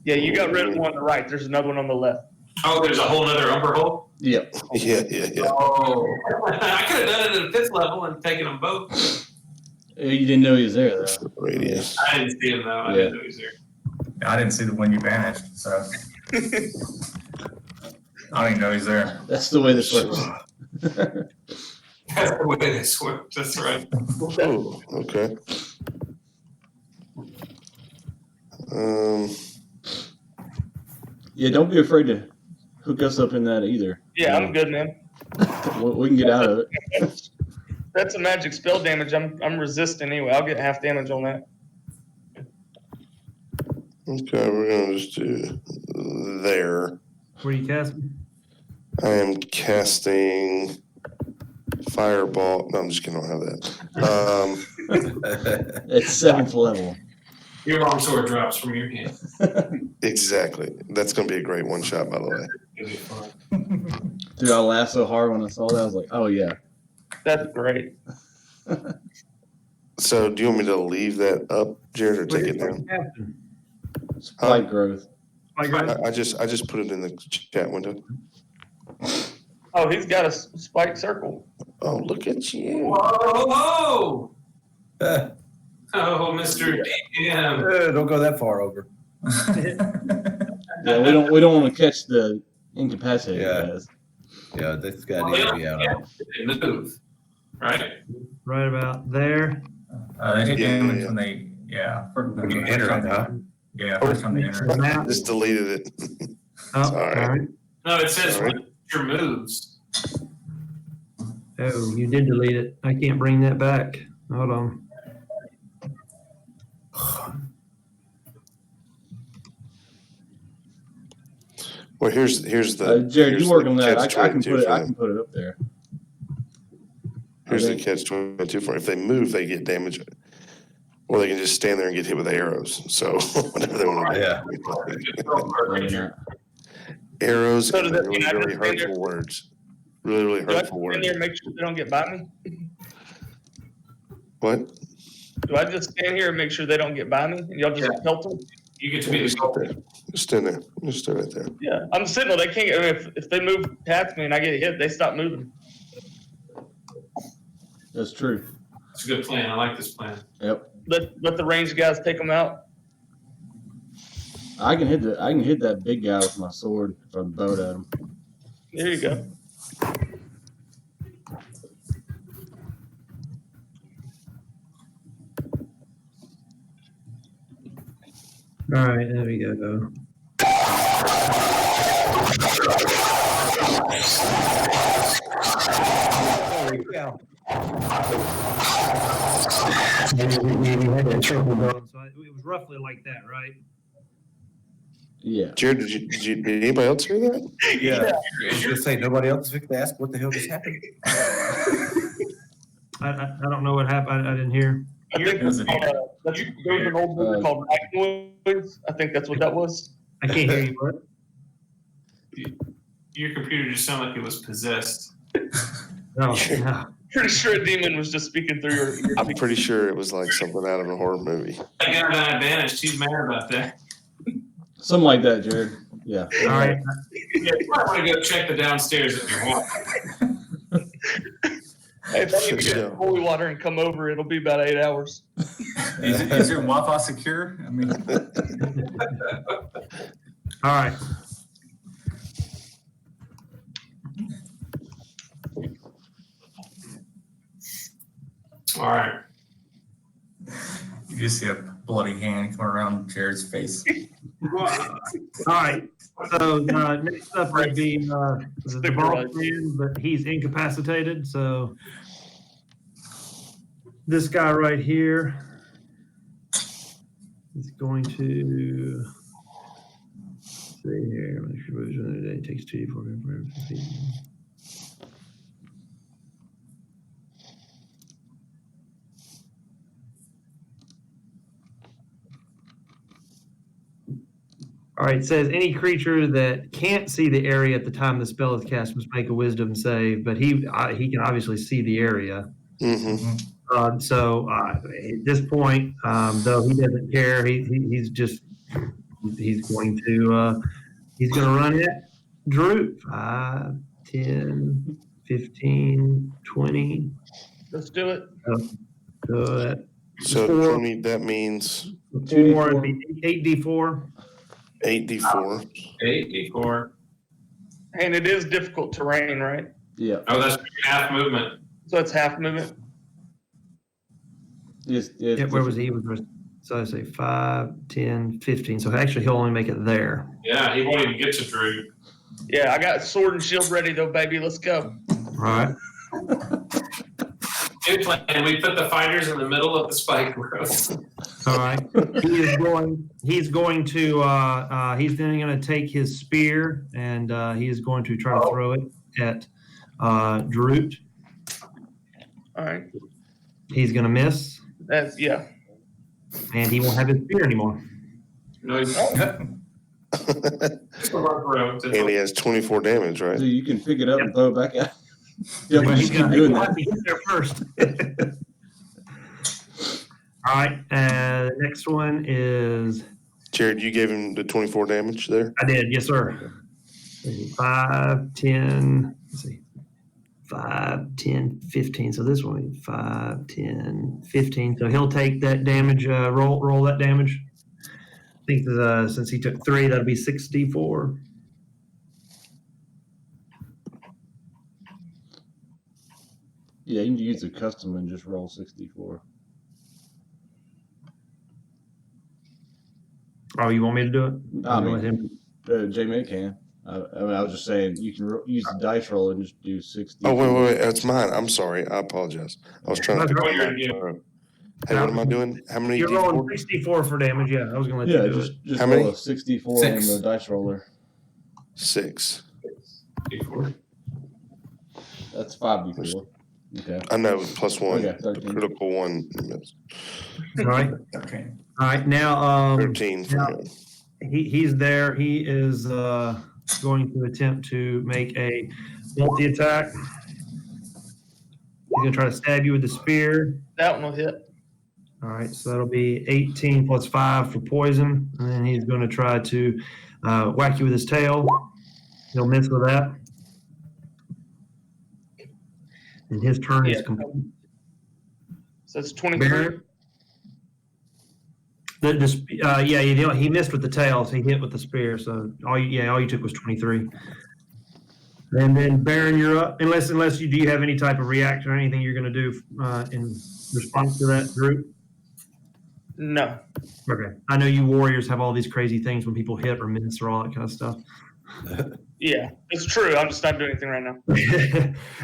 Yeah, you got rid of one on the right. There's another one on the left. Oh, there's a whole nother Umber Hulk? Yep. Yeah. Oh. I could have done it at the 5th level and taken them both. You didn't know he was there though. Radius. I didn't see him though. I didn't know he was there. I didn't see the one you banished, so I don't even know he's there. That's the way this works. That's the way this works. That's right. Oh, okay. Yeah, don't be afraid to hook us up in that either. Yeah, I'm good, man. We can get out of it. That's a magic spell damage. I'm resistant anyway. I'll get half damage on that. Okay, we're gonna just do there. Where are you casting? I am casting Fireball. No, I'm just kidding. I don't have that. It's 7th level. Your longsword drops from your hand. Exactly. That's gonna be a great one shot, by the way. It'll be fun. Dude, I laughed so hard when I saw that. I was like, oh yeah. That's great. So, do you want me to leave that up, Jared, or take it down? Casting. Spike growth. Like, I just put it in the chat window. Oh, he's got a spike circle. Oh, look at you. Whoa! Oh, Mr. DM. Don't go that far over. Yeah, we don't want to catch the incapacitated Yeah. guys. Yeah, this guy Well, needs they to be out don't of get to move, right? right about there. They take Yeah, damage yeah. when they, When you enter it, huh? Yeah, first time they enter it. Now, Just deleted it. oh, Sorry. all right. No, it says Sorry. your moves. Oh, you did delete it. I can't bring that back. Hold on. Well, here's the. Jared, here's you work the on that. I can catch-22 put it. for I them. can put it up there. Here's the Okay. catch 22 for if they move, they get damage. Or they can just stand there and get hit with arrows. So whatever they want to do. Yeah. Maybe not. Arrows So and does that really, mean I really just stand there- hurtful words. Really, really Do I hurtful stand words. there and make sure they don't get by me? What? Do I just stand here and make sure they don't get by me, and y'all just Yeah. pelt them? You get to be the Just culprit. there. Just stand there. Just stay right there. Yeah, I'm sitting there. They can't. I mean, if they move past me and I get hit, they stop moving. That's true. It's a good plan. I like this plan. Yep. Let the ranged guys take them out. I can hit that big guy with my sword if I bowed at him. There you go. All right, there we go. Holy cow. We had that triple going, so it was roughly like that, right? Yeah. Jared, did anybody else hear that? Yeah. I was gonna say, nobody else is to ask what the hell just happened? I don't know what happened. I didn't hear. I think was an- there was an old movie called Wagons. I think that's what that was. I can't hear you, what? Your computer just sounded like it was possessed. No, no. Pretty sure a demon was just speaking through your I'm pretty sure it was like something out of a horror movie. I got an advantage. He's mad about that. Something like that, Jared. Yeah. All right. Yeah, you might want to go check the downstairs if you want. Hey, if you get holy water and come over, it'll be about 8 hours. Is your Wi-Fi secure? I mean, All right. All right. you just see a bloody hand come around Jared's face. All right. So next up would be the bald man, but he's incapacitated. So this guy right here is going to see here. Make sure it takes 2 for him. All right, it says any creature that can't see the area at the time the spell is cast must make a wisdom save, but he can obviously see the area. Mm-hmm. So at this point, though he doesn't care, he's going to run it. Droop 5, 10, 15, 20. Let's do it. So 4, 20, that means 4 would be 8d4. 8d4. 8d4. And it is difficult terrain, right? Yeah. Oh, that's half movement. So it's half movement. Yes. Yeah, where was he? So I say 5, 10, 15. So actually, he'll only make it there. Yeah, he won't even get to Drew. Yeah, I got sword and shield ready though, baby. Let's go. All right. Good plan. We put the fighters in the middle of the spike growth. All right. He's then going to take his spear and he is going to try to throw it at Draut. All right. He's going to miss, Yeah. and he won't have his spear anymore. No, he's And he has 24 damage, right? So you can pick it up and throw it back out. Yeah, Well, we he's just keep going doing to that. get there first. All right. The next one is Jared, you gave him the 24 damage there? I did, yes, sir. 5, 10. Let's see. 5, 10, 15. So this one, 5, 10, 15. So he'll take that damage, roll that damage. I think since he took 3, that'll be 64. Yeah, you can use a custom and just roll 64. Oh, you want me to do it? I Go mean, with him. J-May can. I was just saying you can use the dice roll and just do 60. Oh, wait. That's mine. I'm sorry. I apologize. I was trying to That's figure right. it out. Hey, what am I doing? How many You're rolling D4? 64 for damage. Yeah, I was going to let Yeah, you do just How roll many? a 64 6. on the dice roller. 6. That's 5d4. Okay. I know, +1. Okay, The 13. critical one, All right. Okay. All right. Now, 13 for now- him. he's there. He is going to attempt to make a multi-attack. He's going to try to stab you with the spear. That one will hit. All right, so that'll be 18 plus 5 for poison. And then he's going to try to whack you with his tail. He'll miss with that. And his turn is Yeah. complete. So it's 23. Barrett? He missed with the tail, so he hit with the spear. So all you took was 23. And then Baron, you're up. Unless you do you have any type of reaction or anything you're going to do in response to that group? No. Okay. I know you warriors have all these crazy things when people hit or miss or all that kind of stuff. Yeah, it's true. I'm just not doing anything right now.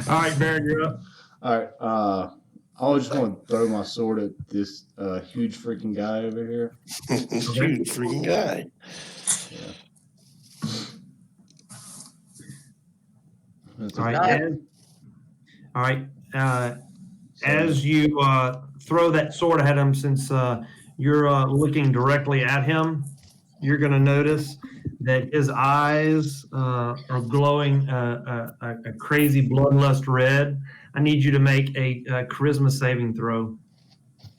All right, Baron, you're up. All right. I just want to throw my sword at this huge freaking guy over here. Huge freaking guy. That's All a- right. All right. As you throw that sword at him, since you're looking directly at him, you're going to notice that his eyes are glowing a crazy bloodlust red. I need you to make a charisma saving throw.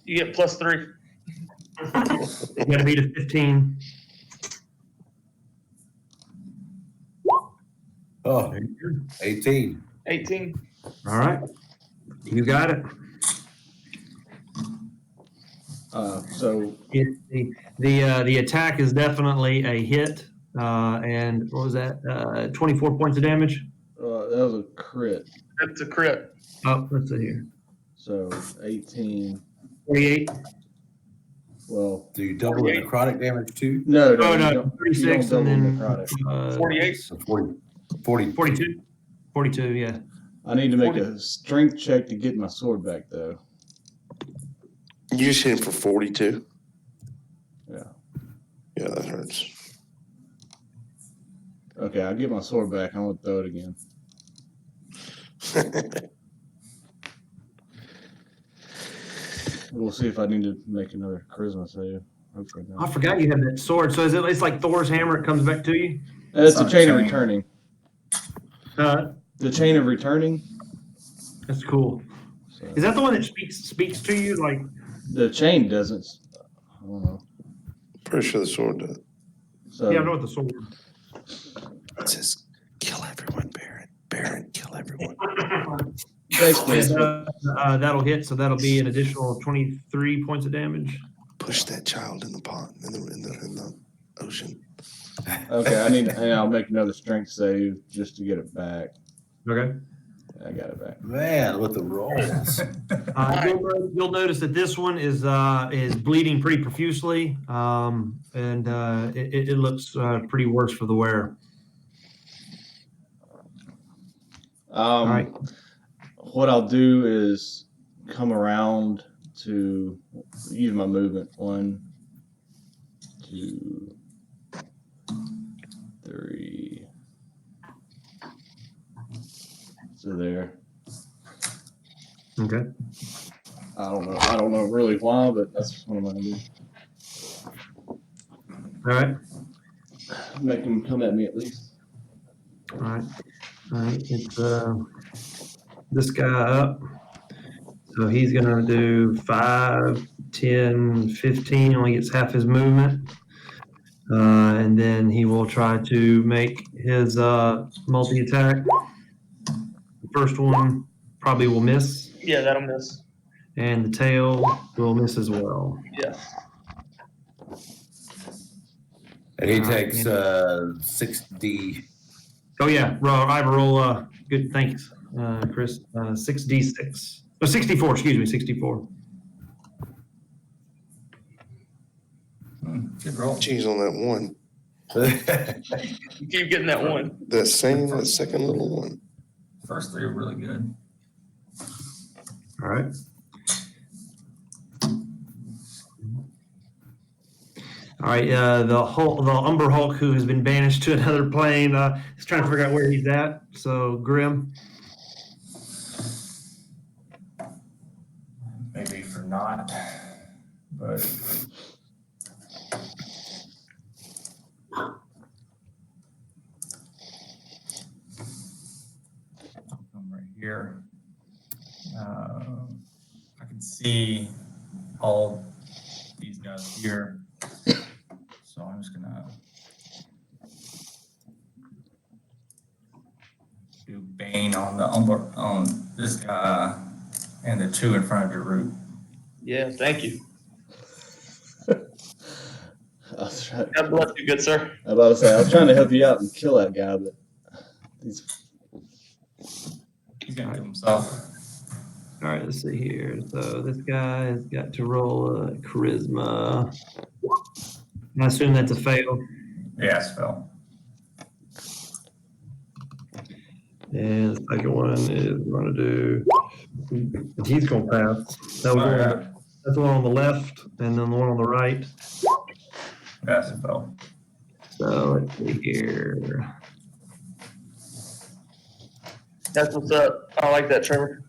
You get +3. You got to beat a 15. Oh, 18. 18. All right. You got it. So The attack is definitely a hit. And what was that? 24 points of damage. that was a crit. That's a crit. Oh, let's see here. So 18. 48. Well, Do you double the necrotic damage too? no, Oh, you no. don't- 36 you and don't then double necrotic. 48. So 40. 42. 42, yeah. I need to make a strength check to get my sword back, though. You just hit him for 42? Yeah. Yeah, that hurts. Okay, I'll get my sword back. I want to throw it again. We'll see if I need to make another charisma save. Hopefully I not. forgot you had that sword. So it's like Thor's hammer. It comes back to you. It's a Not chain of chain. returning. Uh, The chain of returning. that's cool. So Is that the one that speaks to you? Like, the chain doesn't. I don't know. Pretty sure the sword does. So yeah, I know what the sword. It says, kill everyone, Baron. Baron, kill everyone. basically, it's That'll hit. So that'll be an additional 23 points of damage. Push that child in the pond, in the ocean. okay. I'll make another strength save just to get it back. Okay. I got it back. Man, with the rolls. You'll notice that this one is bleeding pretty profusely, and it looks pretty worse for the wearer. All right. What I'll do is come around to use my movement. 1, 2, 3. So there. Okay. I don't know really why, but that's what I'm gonna do. All right. Make him come at me at least. All right. All right. It's this guy up. So he's going to do 5, 10, 15. Only gets half his movement. And then he will try to make his multi-attack. The first one probably will miss. Yeah, that'll miss. And the tail will miss as well. Yeah. And he takes 6D. Oh, yeah. Iver, roll. Good. Thanks, Chris. 6d6. Oh, 64. Excuse me. 64. Good roll. Jeez, on that one. You keep getting that one. That second little one. First three are really good. All right. All right. The Umber Hulk, who has been banished to another plane, is trying to figure out where he's at. So, Grim. quick. I'll come right here. I can see all these guys here. So I'm just gonna do Bane on the on this guy and the two in front of your root. Yeah, thank you. I was trying, God bless you, good sir. I was trying to help you out and kill that guy, but he's Gonna kill himself. All right, let's see here. So this guy has got to roll a charisma. I assume that's a fail. Yes, Phil. And the second one is going to do. He's going to pass. That was that's the one on the left, and then the one on the right. Yes, Phil. So let's see here. That's what's up. I like that, Trevor.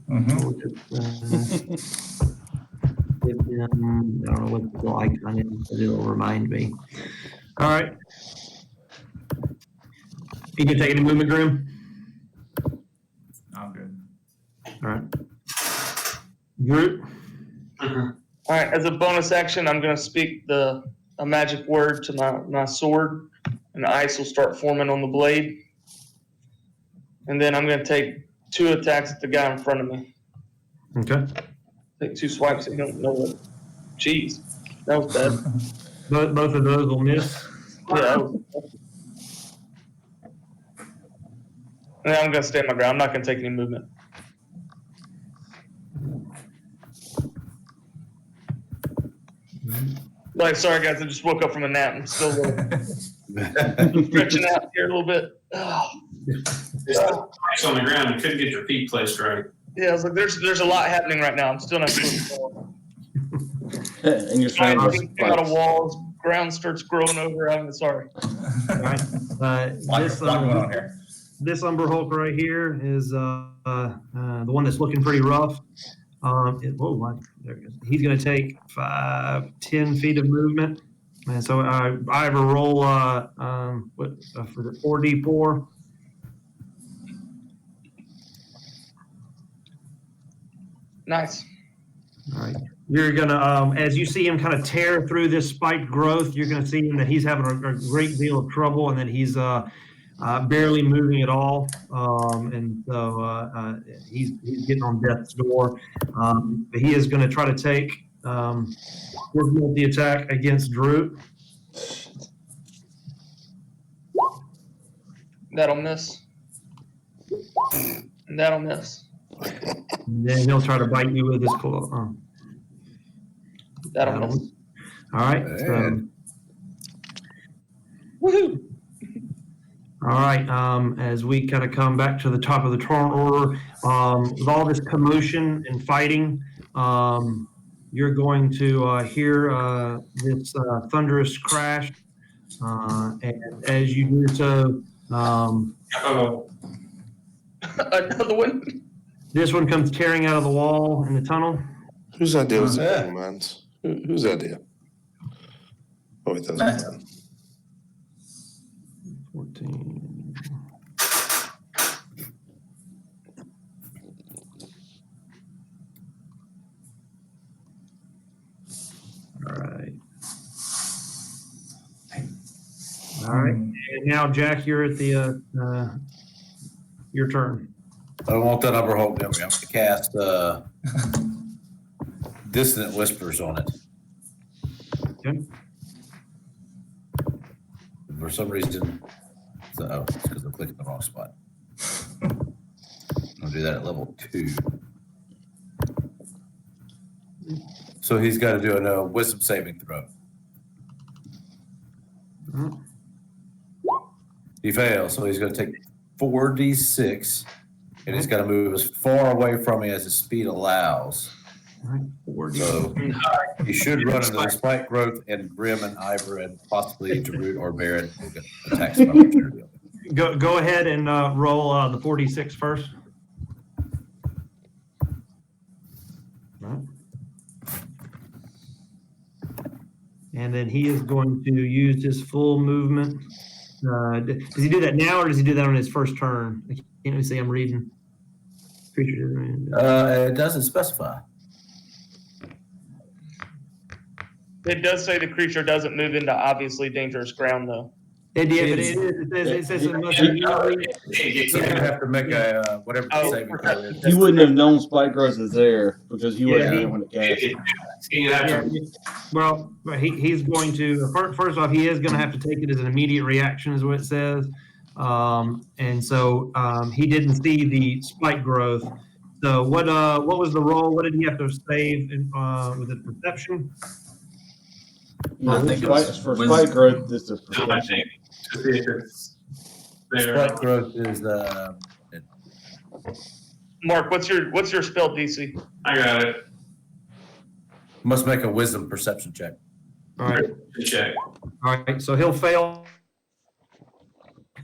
Mm-hmm. Give him, I don't know what the little icon is, but it'll remind me. All right. You can take any movement, Grim? I'm good. All right. Groot? All right, as a bonus action, I'm going to speak a magic word to my sword, and ice will start forming on the blade. And then I'm going to take 2 attacks at the guy in front of me. Okay. Take 2 swipes. I don't know what. Jeez, that was bad. Both of those will miss. Yeah. That was, and I'm going to stay my ground. I'm not going to take any movement. Like, sorry guys, I just woke up from a nap. I'm still stretching out here a little bit. Oh. Just ice on the ground. You couldn't get your feet placed right. Yeah, I was like, there's a lot happening right now. I'm still not sure. and you're Trying trying to get out of walls, ground starts growing over. I'm sorry. All right. What's going on here? This Umber Hulk right here is the one that's looking pretty rough. There it is. He's going to take 10 feet of movement. And so Iver roll for the 4d4. Nice. All right. You're going to, as you see him kind of tear through this spiked growth, you're going to see him that he's having a great deal of trouble and that he's barely moving at all. And so he's getting on death's door. But he is going to try to take the attack against Draut. That'll miss. And that'll miss. And then he'll try to bite you with his claw. That'll miss. All right. So, Woohoo! all right. As we kind of come back to the top of the turn order, with all this commotion and fighting, you're going to hear this thunderous crash. And as you do so, Another one. this one comes tearing out of the wall in the tunnel. Whose idea was it? Mine's. Whose idea? Oh, wait, that was mine. 14. All right. All right. And now, Jack, you're at the your turn. I don't want that Umber Hulk memory. I'm going to cast Dissident Whispers on it. Okay. For some reason, it's because I'm clicking the wrong spot. I'll do that at level 2. So he's got to do a wisdom saving throw. Mhm. He fails, so he's going to take 4d6, and he's got to move as far away from me as his speed allows. All right. 4D. So he should run into the spike growth and Grim and Iver and possibly Draut or Baron will get attacks of opportunity. Go ahead and roll the 4d6 first. All right. And then he is going to use his full movement. Does he do that now, or does he do that on his first turn? I can't even see. I'm reading. It doesn't specify. It does say the creature doesn't move into obviously dangerous ground, though. It says it must immediately. So you have to make a whatever the Oh, saving throw is. He wouldn't have known Spike Growth is there because he wasn't Yeah, there when it cast. You have Yeah, to, well, he's going to first off, he is going to have to take it as an immediate reaction, is what it says, and so he didn't see the spike growth. So what was the roll? What did he have to save? Was it perception? No, I think it was for wisdom. Spike Growth, it's a I perception. think, to see if it's there. Spike growth is Mark, what's your spell DC? I got it. must make a wisdom perception check. All right, Good check. all right. So he'll fail.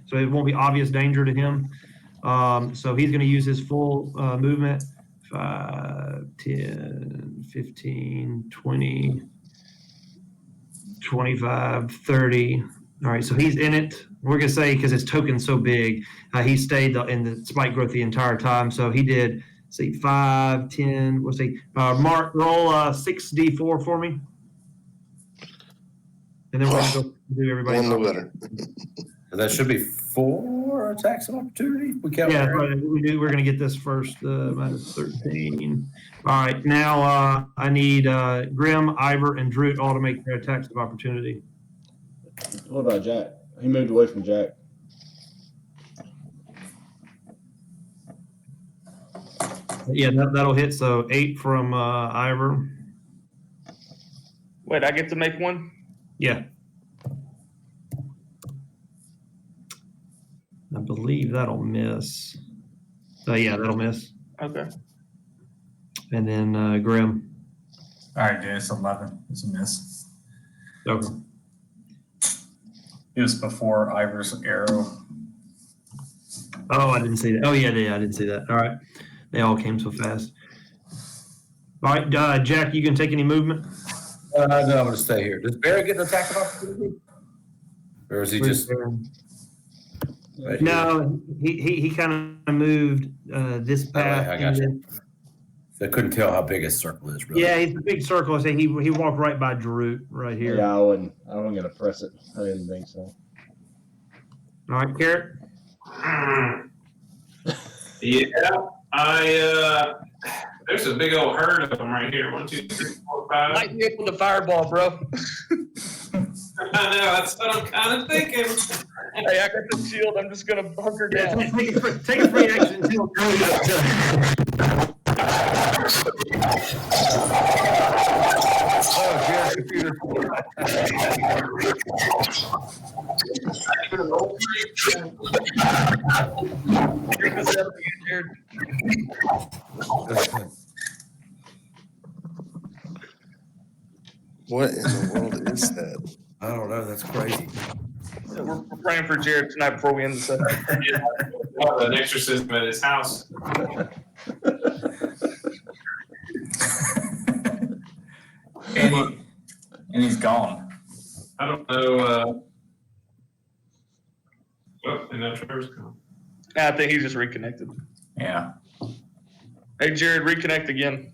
So it won't be obvious danger to him. So he's going to use his full movement. 5, 10, 15, 20, 25, 30. All right, so he's in it. We're going to say, because his token's so big, he stayed in the spike growth the entire time. So he did, see, 5, 10, we'll see. Mark, roll 6d4 for me. And then we're going to go do everybody. One the better. That should be 4 attacks of opportunity. We count. Yeah, right, we're going to get this first, minus 13. All right, now I need Grim, Iver, and Draut all to make their attacks of opportunity. What about Jack? He moved away from Jack. Yeah, that'll hit. So 8 from Iver. Wait, I get to make one? Yeah. I believe that'll miss. Yeah, that'll miss. Okay. And then Grim. All right, dude, it's 11. It's a miss. Okay. It was before Iver's arrow. Oh, I didn't see that. Oh, yeah, I didn't see that. All right. They all came so fast. All right, Jack, you can take any movement? No, I'm going to stay here. Does Barry get an attack of opportunity? Or is he just? Right here? No, he kind of moved this path. I got you. I couldn't tell how big his circle is, really. Yeah, he's a big circle. I say he walked right by Draut right here. Yeah, I wasn't gonna press it. I didn't think so. All right, Carric. Yeah, there's a big old herd of them right here. 1, 2, 3, 4, 5. Light me up with the fireball, bro. I know, that's what I'm kind of thinking. Hey, I got the shield. I'm just gonna hunker down. Take a free action until Bring this up again, Jared. What in the world is that? I don't know. That's crazy. We're praying for Jared tonight before we end the session. An exorcism at his house. And he's gone. I don't know. And now Trevor's gone. I think he's just reconnected. Yeah. Hey, Jared, reconnect again.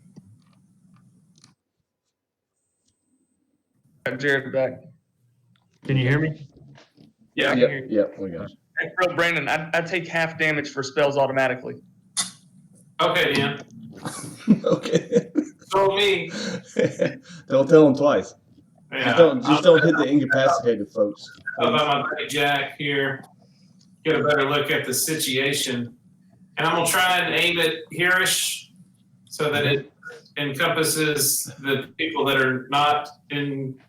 Got Jared back. Can you hear me? Yeah, I can hear you. Yep, we got you. Hey, bro, Brandon, I take half damage for spells automatically. Okay, Dan. Okay. So me. Don't tell him twice. Yeah. Just don't hit the incapacitated folks. How about my buddy Jack here? Get a better look at the situation. And I'm going to try and aim it here-ish so that it encompasses the people that are not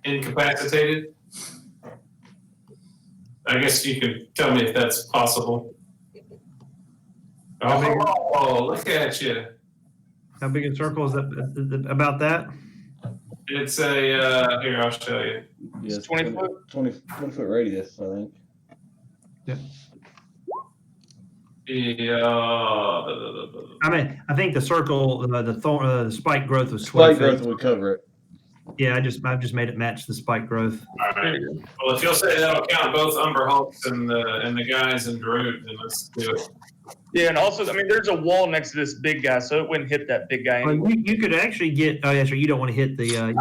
incapacitated. I guess you could tell me if that's possible. Oh, look at you. How big a circle is that? About that? It's a, here, I'll show you. Yeah, It's 20 foot? 20 foot radius, I think. Yeah. Yeah. I mean, I think the circle, the spike growth was 20 Spike growth feet. would cover it. Yeah, I've just made it match the spike growth. All right. Well, if you'll say that'll count both Umber Hulks and the guys in Draut, then let's do it. Yeah, and also, I mean, there's a wall next to this big guy, so it wouldn't hit that big guy Well, anyway. you could actually get. Oh, yeah, sure. You don't want to hit the.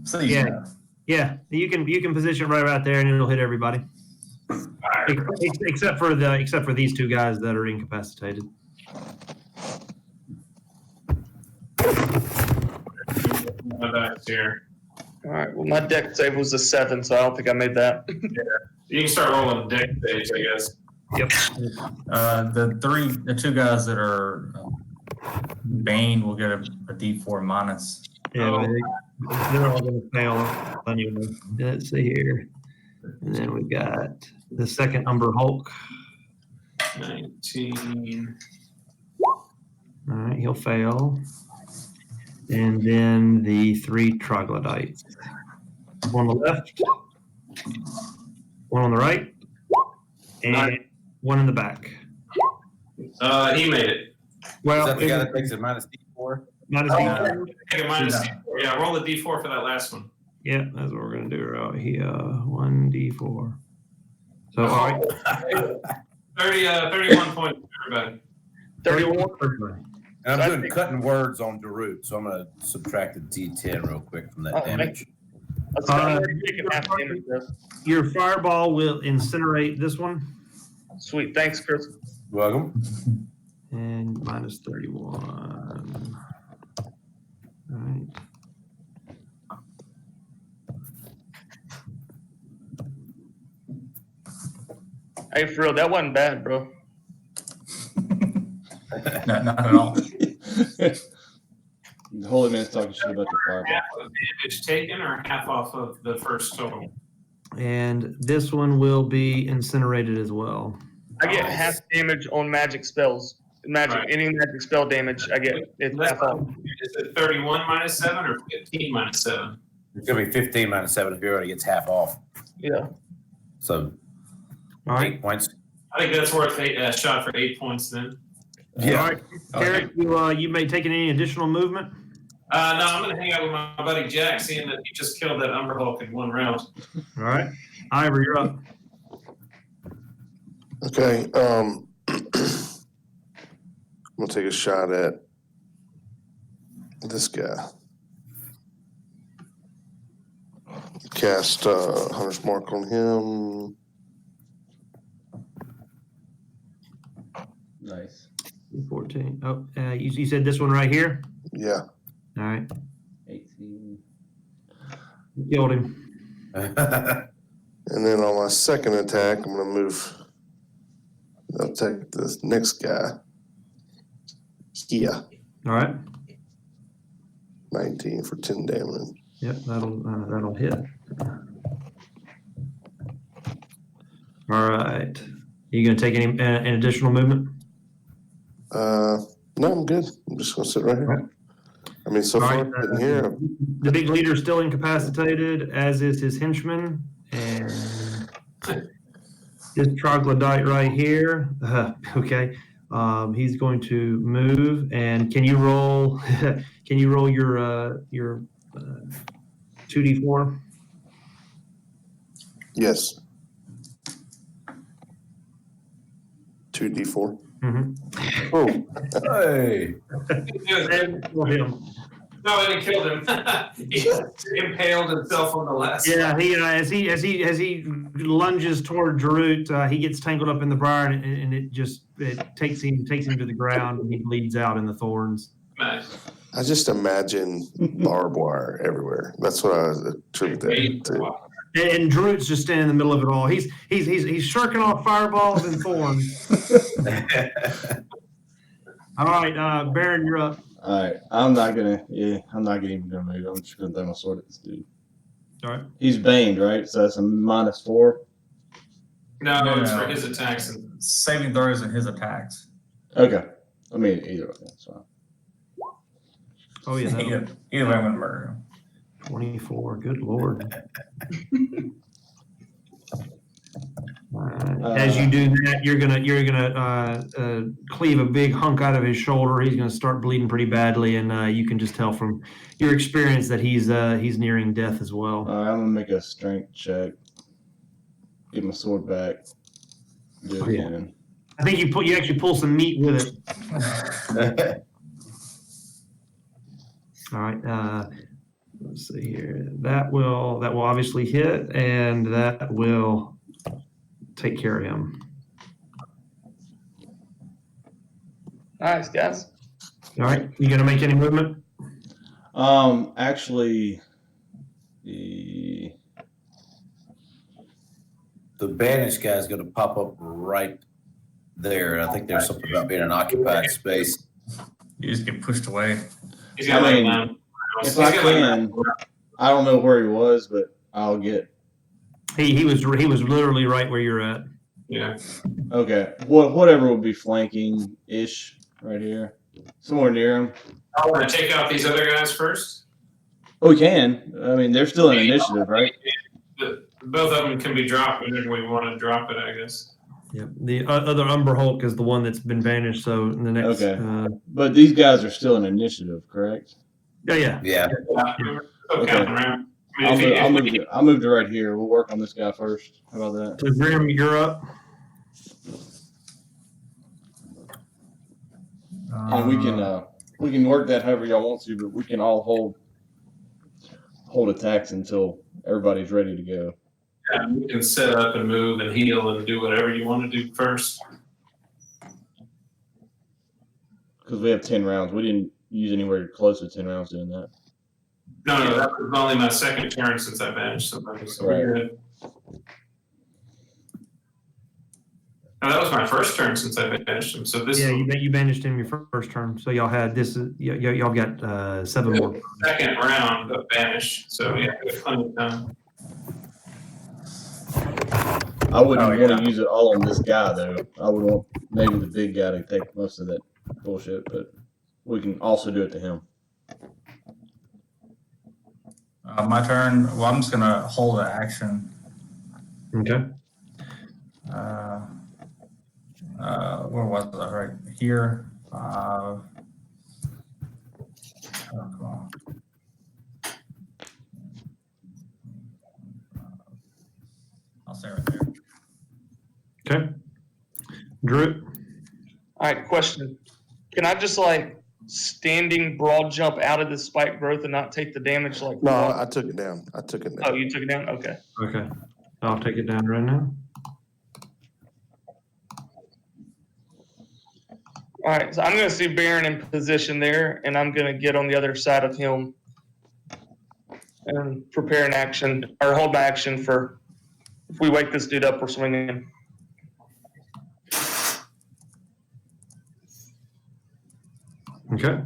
Please, Yeah. Yeah, you can position it right there, and it'll hit everybody, All right. except for these two guys that are incapacitated. My dice here. All right, well, my deck save was a 7, so I don't think I made that. You can start rolling the deck stage, I guess. Yep. the two guys that are Bane will get a D4 minus. Yeah, but they're all going to fail anyway. Let's see here, and then we got the second Umber Hulk. 19. All right, he'll fail. And then the 3 Troglodytes. One on the left, one on the right, and one in the back. He made it. Well, Is that the guy that takes a minus D4? minus D4. Take a minus D4. Yeah, roll the D4 for that last one. Yeah, that's what we're going to do right here. 1d4. So, all right. 31 points for everybody. 31. And So I I'm doing think- cutting words on Draut, so I'm going to subtract a D10 real quick from that Oh, damage. Let's go. I'm already taking half damage, bro. Your fireball will incinerate this one. Sweet, thanks, Chris. Welcome. And minus 31. All right. Hey, for real, that wasn't bad, bro. Not at all. The Holy Man's talking shit about the fireball. Half of damage taken or half off of the first total? And this one will be incinerated as well. I get half damage on magic spells. Magic, Right. any magic spell damage, I get it's half off. Is it 31 minus 7 or 15 minus 7? It's going to be 15 minus 7 if he already gets half off. Yeah. So All right. 8 points. I think that's worth a shot for 8 points then. All right. Carric, you may take any additional movement. No, I'm going to hang out with my buddy Jack, seeing that he just killed that Umber Hulk in one round. All right. Iver, you're up. Okay, I'm gonna take a shot at this guy. Cast Hunter's Mark on him. Nice. 14. Oh, you said this one right here? Yeah. All right. 18. You killed him. And then on my second attack, I'm gonna move. I'll take this next guy. Yeah, All right. 19 for 10 damage. Yep, that'll hit. All right. You gonna take any additional movement? No, I'm good. I'm just gonna sit right here. I mean, so All far, right, sitting here, The big leader is still incapacitated, as is his henchman, and this troglodyte right here. Okay, he's going to move, and can you roll? Can you roll your 2d4? yes. 2d4. Mm-hmm. Oh, Hey. And roll him. No, I didn't kill him. He impaled himself on the last. Yeah, he as he lunges toward Draut, he gets tangled up in the briar, and it takes him to the ground, and he bleeds out in the thorns. Nice. I just imagine barbed wire everywhere. That's what I attribute that to. And Draut's just standing in the middle of it all. He's shirking off fireballs and thorns. All right, Baron, you're up. All right. I'm not even gonna move. I'm just gonna throw my sword at this dude. All right. He's baned, right? So that's a -4. No, it's for his attacks. And Saving throws and his attacks. Okay. I mean, either way, that's fine. Oh yeah, that'll- Either way, I'm gonna murder him. 24. Good lord. As you do that, you're gonna cleave a big hunk out of his shoulder. He's gonna start bleeding pretty badly, and you can just tell from your experience that he's nearing death as well. All right, I'm gonna make a strength check. Get my sword back. Do it again. I think you actually pull some meat with it. All right. Let's see here. That will obviously hit, and that will take care of him. Nice, guys. All right. You gonna make any movement? Actually, The Banish guy's going to pop up right there. I think there's something about being an occupied space. You just get pushed away. He's got I mean, like if I can, I don't know where he was, but I'll get. He was literally right where you're at. Yeah. Okay, whatever would be flanking ish right here, somewhere near him. I want to take out these other guys first. Oh, we can. I mean, they're still in initiative, right? Both of them can be dropped whenever we want to drop it, I guess. Yep. The other Umber Hulk is the one that's been banished. So in the next. Okay. But these guys are still in initiative, correct? Yeah. Yeah. Okay. I'll move to right here. We'll work on this guy first. How about that? So Grim, you're up. And we can work that however y'all want to, but we can all hold attacks until everybody's ready to go. Yeah, we can set up and move and heal and do whatever you want to do first. Because we have 10 rounds. We didn't use anywhere close to 10 rounds doing that. No, that was only my second turn since I banished somebody, so we're good. No, that was my first turn since I banished him. So this you banished him your first turn. So y'all had this. Y'all got 7 more. Second round of banish. So yeah, there's plenty of time. I wouldn't want to use it all on this guy, though. I would want maybe the big guy to take most of that bullshit, but we can also do it to him. My turn. Well, I'm just gonna hold an action. Okay. Where was I? Right here. Oh, come on. I'll stay right there. Okay. Drew. All right, question. Can I just like standing broad jump out of this spike growth and not take the damage? Like No, I took it down. Oh, you took it down? Okay. Okay. I'll take it down right now. All right, so I'm going to see Baron in position there, and I'm going to get on the other side of him and prepare an action or hold my action for if we wake this dude up, we're swinging. Okay.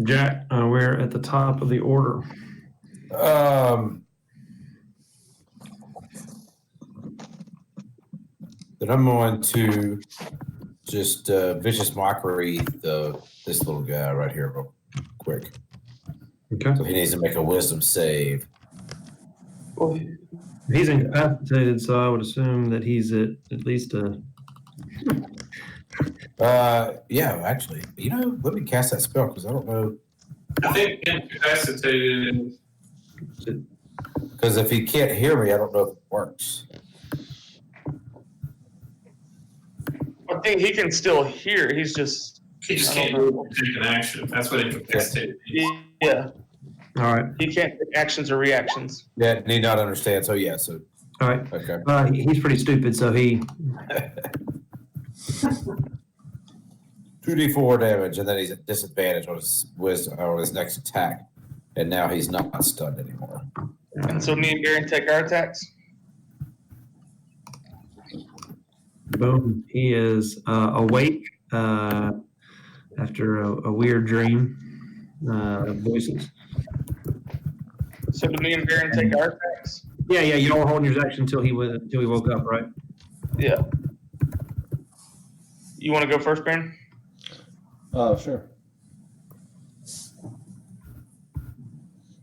Jack, we're at the top of the order. Then I'm going to just vicious mockery this little guy right here real quick. Okay. So he needs to make a wisdom save. Well, He's incapacitated, so I would assume that he's at least a. Yeah, actually, let me cast that spell because I don't know. I think incapacitated. Because if he can't hear me, I don't know if it works. I think he can still hear. He just can't take an action. That's what incapacitated means. Yeah. All right. He can't take actions or reactions. Yeah, need not understand. So yeah, so All right. okay. He's pretty stupid, so he. 2d4 damage, and then he's at disadvantage on his next attack, and now he's not stunned anymore. And so me and Baron take our attacks. Boom. He is awake after a weird dream of voices. So do me and Baron take our attacks? Yeah. You don't hold your action until he woke up, right? Yeah. You want to go first, Baron? Sure.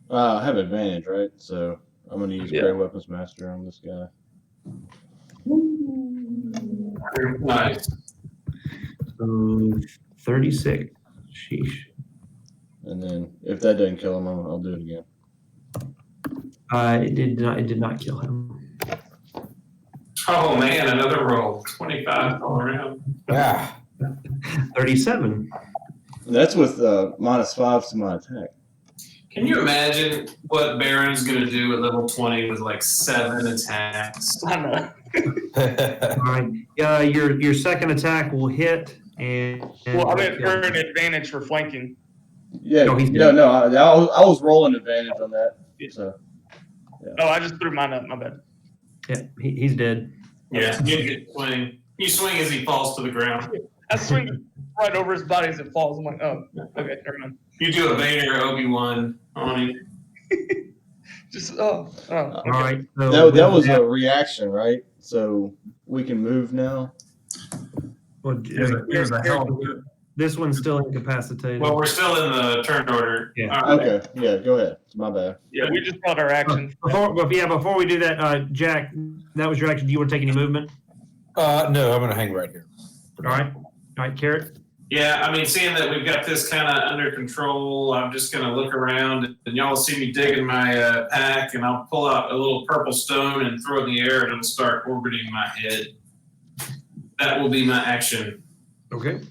I have advantage, right? So I'm going to use Great Weapons Master on this guy. Nice. So 36. Sheesh. And then if that doesn't kill him, I'll do it again. It did not kill him. Oh man, another roll. 25 all around. Yeah. 37. That's with -5 to my attack. Can you imagine what Baron's gonna do at level 20 with like 7 attacks? I know. All right. Your second attack will hit and Well, I mean, for an advantage for flanking. Yeah, No, he's no, dead. no. I was rolling advantage on that. So Oh, I just threw mine up. My bad. Yeah, he's dead. Yeah, you get swing. You swing as he falls to the ground. I swing right over his body as it falls. I'm like, oh, okay, never mind. You do a Vader Obi-Wan on him. Just okay. All right. So that was a reaction, right? So we can move now. well, Here's a hell of a this one's still incapacitated. Well, we're still in the turn order. Yeah. All right. Okay, yeah, go ahead. It's my bad. Yeah, we just got our action. Before we do that, Jack, that was your action. Do you want to take any movement? No, I'm gonna hang right here. All right, Carric. Yeah, I mean, seeing that we've got this kind of under control, I'm just going to look around and y'all see me digging my pack, and I'll pull out a little purple stone and throw it in the air, and it'll start orbiting my head. That will be my action. Okay.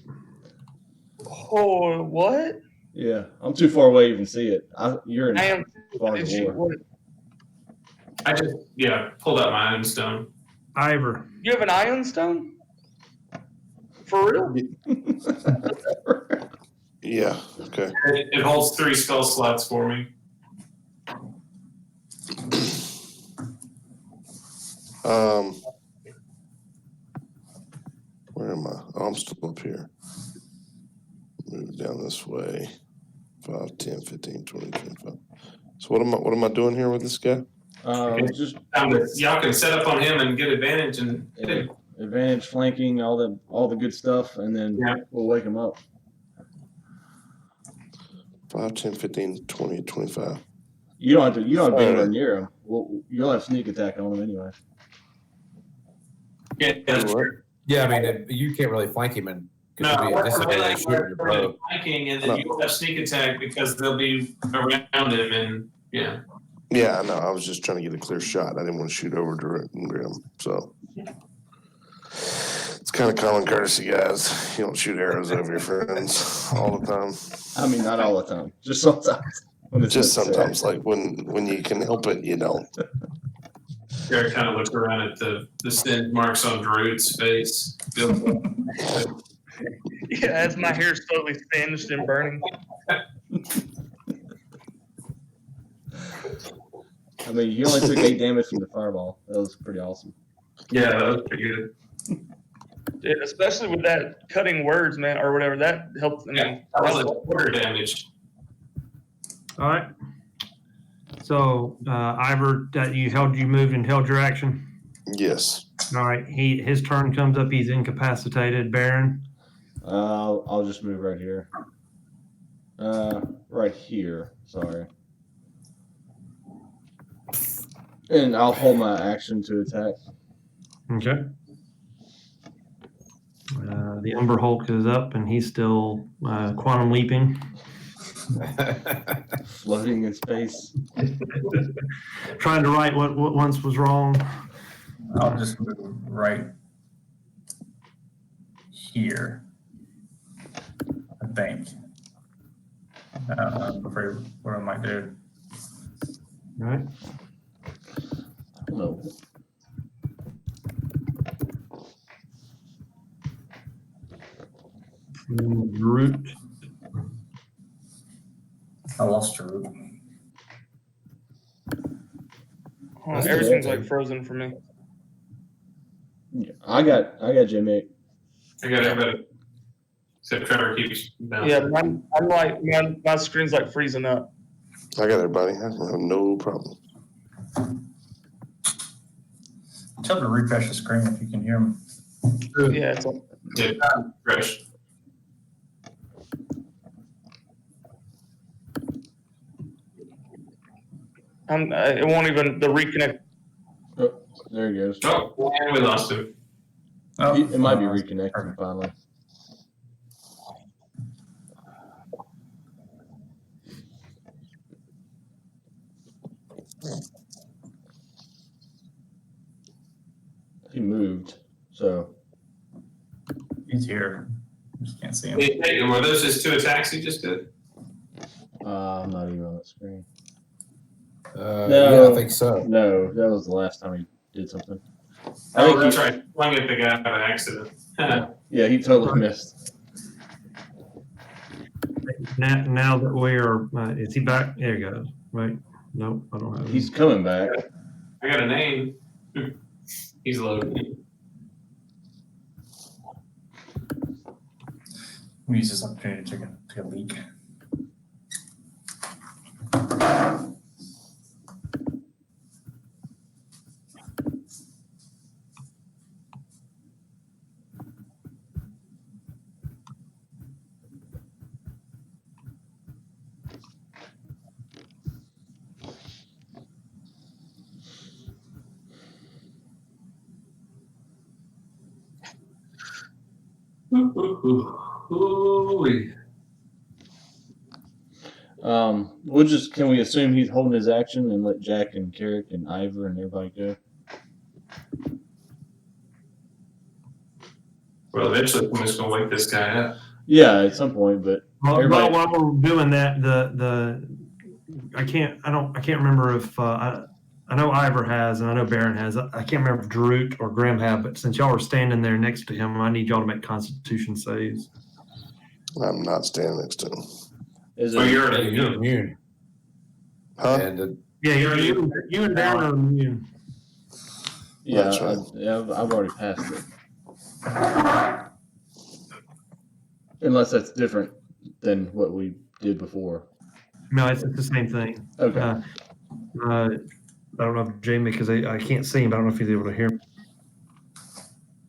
Oh, what? Yeah, I'm too far away to even see it. You're in I am. far Did of you, war. what, I just, pulled out my own stone. Ivor. you have an ion stone? For real? Yeah, okay. It holds 3 spell slots for me. Where am I? Oh, I'm still up here. Move down this way. 5, 10, 15, 20, 25. So what am I doing here with this guy? Just Y'all can set up on him and get advantage and advantage, flanking, all the good stuff, and then we'll wake him up. 5, 10, 15, 20, 25. You don't have to be anywhere near him. You'll have sneak attack on him anyway. yeah, that's true. Yeah, I mean, you can't really flank him and No, it'll be a disadvantage to shoot your bow. flanking, and then you'll have sneak attack because they'll be around him, and yeah. Yeah, I know. I was just trying to get a clear shot. I didn't want to shoot over to Grim. So it's kind of common courtesy, guys. You don't shoot arrows over your friends all the time. I mean, not all the time, just sometimes. When it's Just necessary. sometimes, like when you can help it, you don't. Garrett kind of looked around at the sin marks on Draut's face. Yeah, as my hair's totally singed and burning. I mean, you only took 8 damage from the fireball. That was pretty awesome. Yeah, that was pretty good. Dude, especially with that cutting words, man, or whatever, that helps. I mean, Yeah, that was a quarter damage. All right. So, Ivor, you moved and held your action. Yes. All right. His turn comes up. He's incapacitated. Baron. I'll just move right here. Right here. Sorry. And I'll hold my action to attack. Okay. The Umber Hulk is up, and he's still quantum leaping. Floating in space. Trying to right what once was wrong. I'll just move right here, I think. I'm afraid what I might do. All right. No. Root. I lost your root. everything's like frozen for me. Yeah, I got Jimmy. I got everybody. Except Trevor keeps bouncing. Yeah, I'm like, my screen's like freezing up. I got everybody. I have no problem. Tell them to refresh the screen if you can hear them. Yeah, it's like, Yeah, fresh. it won't even the reconnect. Oh, there he goes. Oh, and we lost him. Oh, It might be uh, reconnecting perfect. finally. He moved, so He's here. Just can't see him. Hey, were those his 2 attacks he just did? I'm not even on the screen. Yeah, I think so. No, that was the last time he did something. Oh, that's right. Flung at the guy by accident. Yeah, he totally missed. Now that we are, is he back? There he goes. Right? Nope, I don't have him. He's coming back. I got a name. He's loading. We use this opportunity to take a leak. Can we assume he's holding his action and let Jack and Carric and Iver and everybody go? Well, eventually we're just gonna wake this guy up. Yeah, at some point, but everybody. While we're doing that, I can't remember if I know Iver has and I know Baron has. I can't remember if Draut or Graham have, but since y'all are standing there next to him, I need y'all to make Constitution saves. I'm not standing next to him. Is Oh, it, you're You're immune. Huh? And Yeah, you and Baron are immune. yeah, That's right. I've already passed it. Unless that's different than what we did before. No, it's the same thing. Okay. I don't know if Jamie, because I can't see him, but I don't know if he's able to hear me.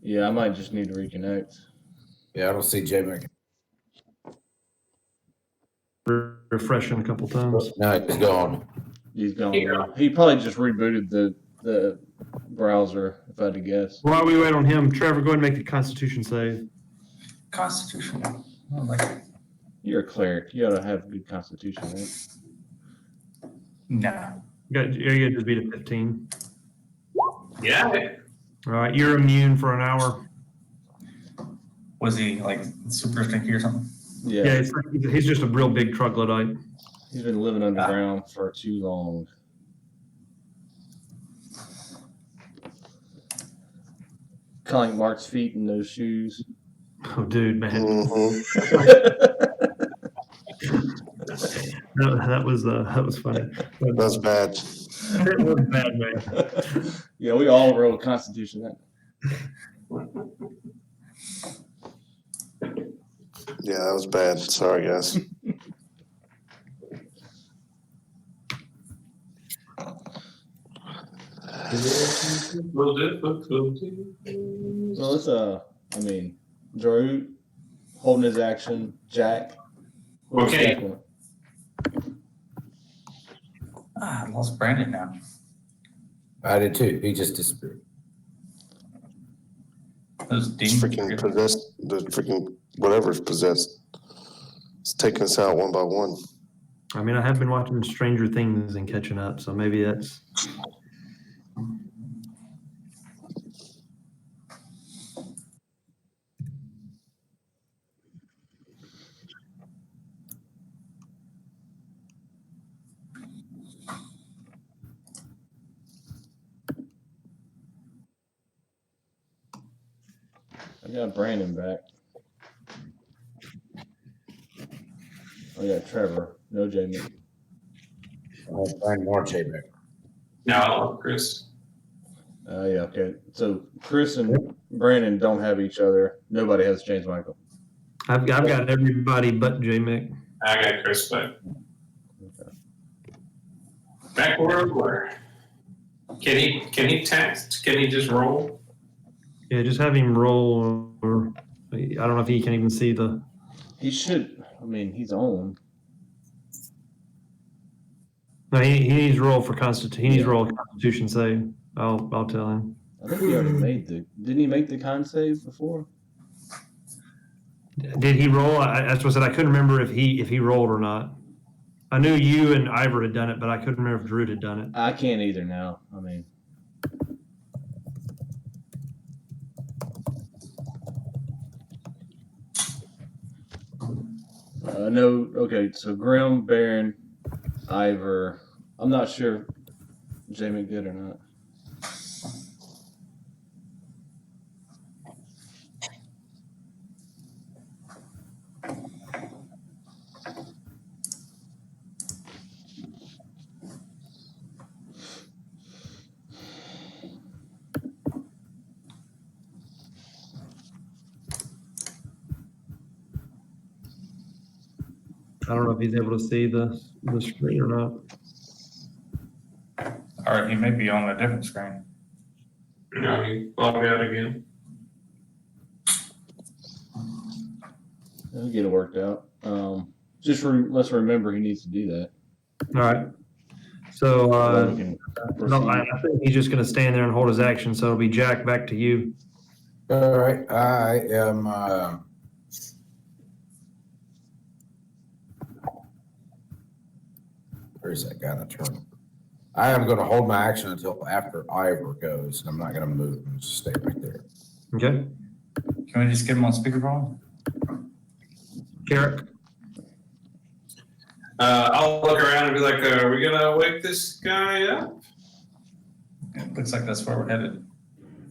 Yeah, I might just need to reconnect. yeah, I don't see J-Mac. Refreshing a couple times. No, he's gone. He's gone. He probably just rebooted the browser, if I had to guess. While we wait on him, Trevor, go ahead and make the Constitution save. Constitution. Oh, like You're a cleric. You ought to have a good constitution, right? no. You just beat a 15. Yeah. All right, you're immune for an hour. Was he like super sticky or something? Yeah, Yeah. he's just a real big troglodyte. He's been living underground for too long. Kind of like Mark's feet in those shoes. Oh, dude, man, Mhm. that was funny. That's bad. It was bad, man. Yeah, we all roll Constitution. Yeah, that was bad. Sorry, guys. So let's Draut holding his action, Jack. Where's Okay. Jack going? I lost Brandon now. I did too. He just disappeared. Those It's demons. freaking possessed. The freaking whatever's possessed. It's taking us out one by one. I mean, I have been watching Stranger Things and catching up, so maybe that's. I got Brandon back. I got Trevor. No Jamie. Find more J-Mac. No, Chris. Yeah, okay. So Chris and Brandon don't have each other. Nobody has James Michael. I've got everybody but J Mick. I got Chris back. Back where we were. Can he text? Can he just roll? Yeah, just have him roll, or I don't know if he can even see the. He should. I mean, he's on. No, he needs to roll for Constitution. He needs to roll a Constitution save. I'll tell him. I think he already made the. Didn't he make the con save before? Did he roll? That's what I said. I couldn't remember if he rolled or not. I knew you and Iver had done it, but I couldn't remember if Drew had done it. I can't either now. I mean. No, okay, so Grim, Baron, Iver. I'm not sure if Jamie did or not. I don't know if he's able to see the screen or not. All right, he may be on a different screen. No, he logged out again. He'll get it worked out. Let's remember he needs to do that. All right. So We can no, I proceed. think he's just going to stand there and hold his action. So it'll be Jack, back to you. All right, I am. Where's that guy in the turn? I am going to hold my action until after Iver goes, and I'm not going to move. I'm just stay right there. Okay. Can we just get him on speakerphone? Carric. I'll look around and be like, are we gonna wake this guy up? It looks like that's where we're headed.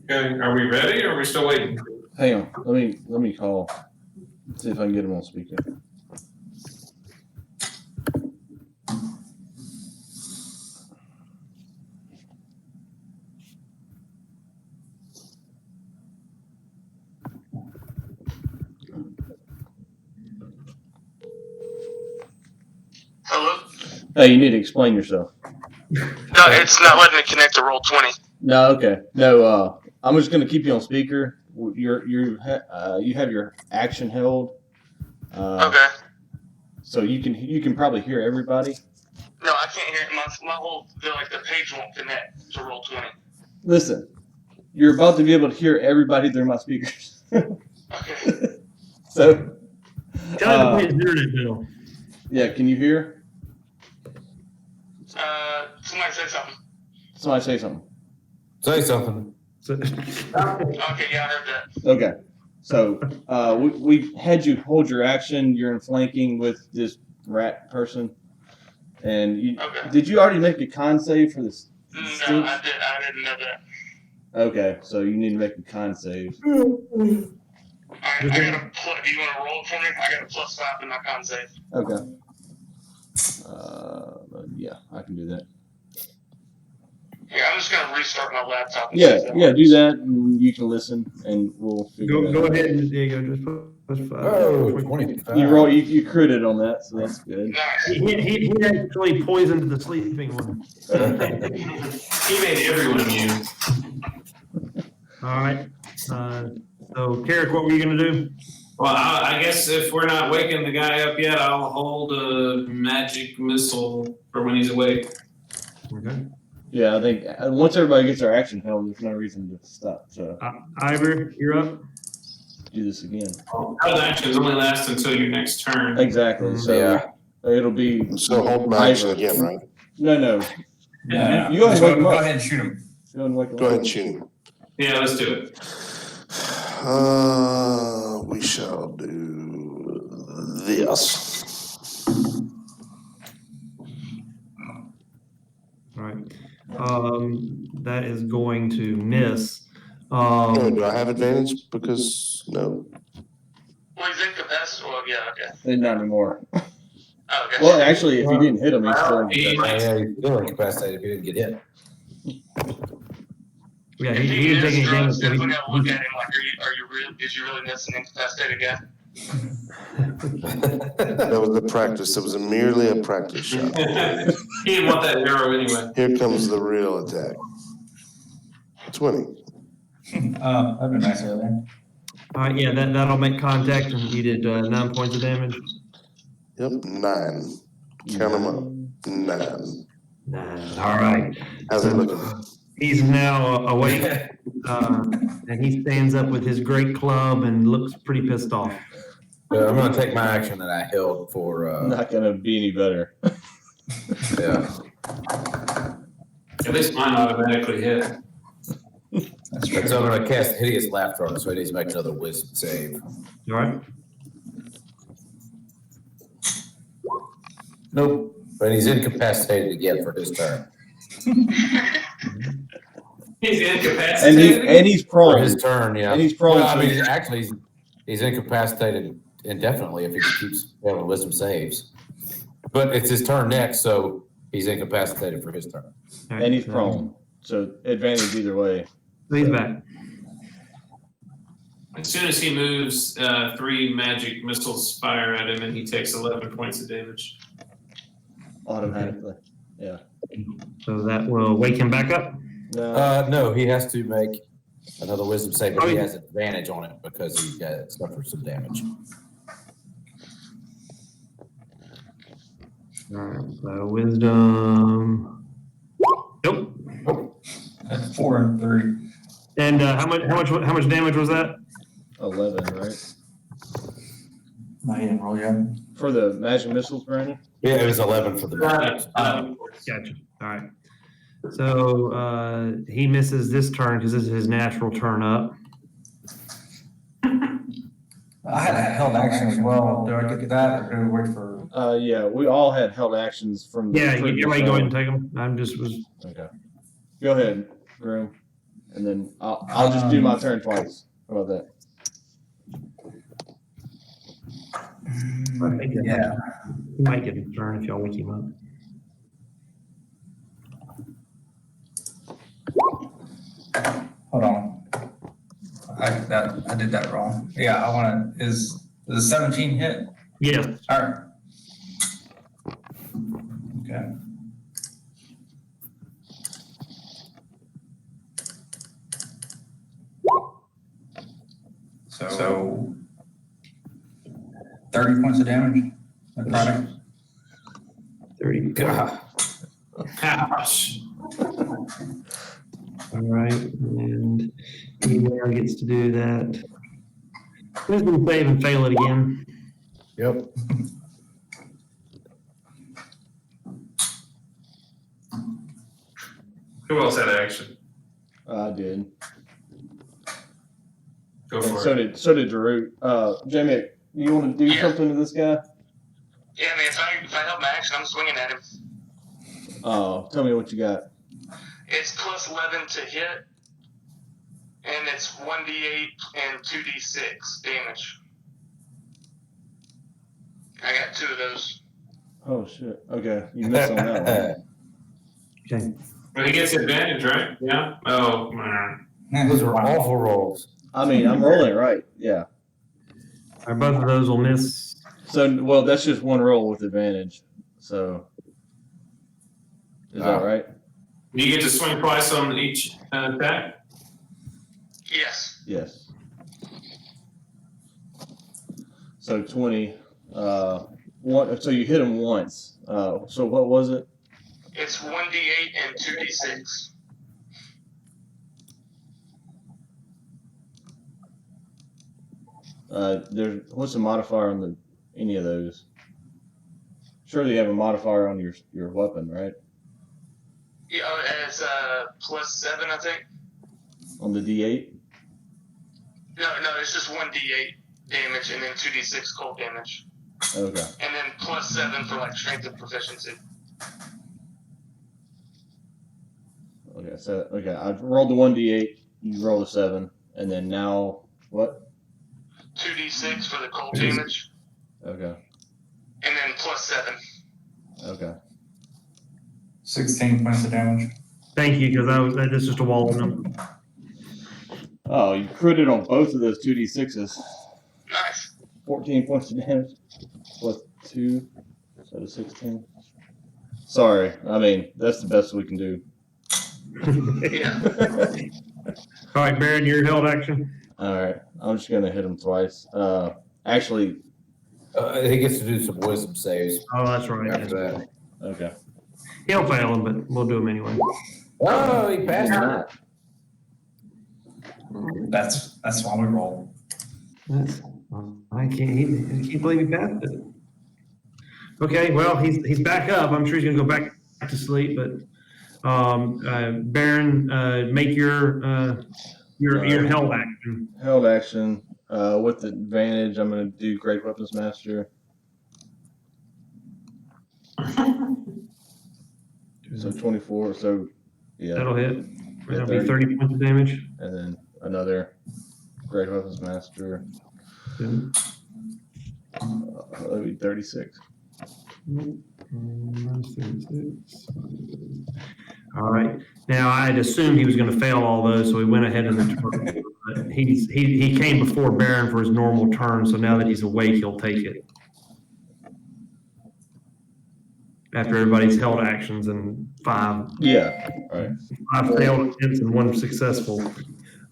Okay, are we ready or are we still waiting? Hang on. Let me call. See if I can get him on speaker. Hello? Hey, you need to explain yourself. No, it's not letting me connect to roll 20. No, okay. No, I'm just gonna keep you on speaker. You have your action held. Okay. So you can probably hear everybody. No, I can't hear it. My whole, the page won't connect to roll 20. Listen, you're about to be able to hear everybody through my speakers. Okay. So, Tell him to pay his internet bill. yeah, can you hear? Somebody say something. Somebody say something. Say something. So, Okay, yeah, I heard that. Okay. So we had you hold your action. You're in flanking with this rat person, and Okay. did you already make a con save for this? No, I didn't know that. Okay, so you need to make a con save. Alright, I got a do you want to roll it for me? I got a +5 in my con save. Okay. Yeah, I can do that. Yeah, I'm just gonna restart my laptop. And Yeah, see if that yeah, works. do that, and you can listen, and we'll figure it go out. ahead and there you go. Just put +5. Oh, 25. You critted on that, so that's good. Nice. He actually poisoned the sleeping one. He made everyone immune. All right. So, Carric, what were you going to do? Well, I guess if we're not waking the guy up yet, I'll hold a magic missile for when he's awake. Okay. Yeah, I think once everybody gets their action held, there's no reason to stop. So Iver, you're up. do this again. Held actions only last until your next turn. Exactly. So Yeah. it'll be So hold my action again, right? no. Yeah. You go ahead and wake him Go up. ahead and shoot him. Go ahead and wake him Go ahead up. and shoot him. Yeah, let's do it. We shall do this. All right. That is going to miss. Do I have advantage? Because, no. Well, he's incapacitated. Well, yeah, okay. Not anymore. Oh, okay. Well, actually, if you didn't hit him, he's still. He might- Yeah, he's still incapacitated if he didn't get hit. Yeah, If he he didn't take any is damage. drugs, So definitely gotta look he, at him like, did you really miss an incapacitated guy? That was a practice. It was merely a practice shot. He didn't want that arrow anyway. Here comes the real attack. 20. That'd be nice over there. all right, yeah, that'll make contact, and you did 9 points of damage. Yep, 9. Count them up. 9. All right. How's it looking? He's now awake, and he stands up with his great club and looks pretty pissed off. I'm going to take my action that I held for. Not gonna be any better. Yeah. At least mine automatically hit. That's true. So I'm going to cast Hideous Laughter on him, so he needs to make another wisdom save. All right. Nope. But he's incapacitated again for his turn. He's incapacitated. And he's For prone. his turn, yeah. And he's prone. Well, I mean, actually, he's incapacitated indefinitely if he keeps failing wisdom saves. But it's his turn next, so he's incapacitated for his turn. All right, And he's so prone. So advantage either way. He's back. As soon as he moves, 3 magic missiles fire at him, and he takes 11 points of damage. Automatically. So that will wake him back up. No, he has to make another wisdom save, but he Oh, has advantage on it because he suffered some damage. All right, so wisdom. Nope. That's 4 and 3. And how much damage was that? 11, right? No, he didn't roll yet. For the magic missiles, Brandon? Yeah, it was 11 for the match. Gotcha. All right. So he misses this turn because this is his natural turn up. I had a held action as well. Do I get that, or do we wait for? Yeah, we all had held actions from the Yeah, previous everybody go ahead and round. take them. Okay. Go ahead, Groom. And then I'll just do my turn twice. How about that? Yeah. He might get a turn if y'all wake him up. Hold on. I did that wrong. Yeah, I want to. Is the 17 hit? Yes. All right. Okay. So 30 points of damage. Necrotic. 30. God. Ouch. All right. And he now gets to do that. Wisdom save and fail it again. Yep. Who else had action? I did. Go And for it. so did Draut. Jamie, you want to do something to this guy? Yeah, man, if I help my action, I'm swinging at him. Tell me what you got. It's plus 11 to hit, and it's 1d8 and 2d6 damage. I got 2 of those. Oh shit. Okay, you missed on that one. Okay. Well, he gets advantage, right? Yeah. Oh, man. Those are awful rolls. I mean, I'm rolling right. Yeah. All right, both of those will miss. So, well, that's just one roll with advantage. So, is that right? You get to swing twice on each attack. Yes. Yes. So 20. One. So you hit him once. So what was it? It's 1d8 and 2d6. What's the modifier on any of those? Surely you have a modifier on your weapon, right? Yeah, it's plus 7, I think. On the D8? No, it's just 1d8 damage and then 2d6 cold damage. Okay. And then plus 7 for like strength and proficiency. Okay. So I rolled the 1D8. You rolled a 7, and then now what? 2d6 for the cold damage, Okay. and then plus 7. Okay. 16 points of damage. Thank you, because that's just a wall of them. Oh, you critted on both of those 2D6s. Nice. 14 points of damage. Plus 2, so to 16. Sorry, I mean that's the best we can do. Yeah. All right, Baron, your held action. All right, I'm just gonna hit him twice. Actually, He gets to do some wisdom saves Oh, that's right. after that. okay. He'll fail him, but we'll do him anyway. Oh, he passed it. Not. That's why we roll. I can't believe he passed it. Okay, well, he's back up. I'm sure he's gonna go back to sleep, but Baron, make your held action. Held action. With advantage, I'm going to do Great Weapons Master. So 24. So yeah, That'll hit. That'll be 30. 30 points of damage. And then another Great Weapons Master. That'll be 36. All right. Now I'd assumed he was going to fail all those, so he went ahead and but he came before Baron for his normal turn. So now that he's awake, he'll take it. After everybody's held actions and 5 Yeah. All right. 5 failed attempts and 1 successful.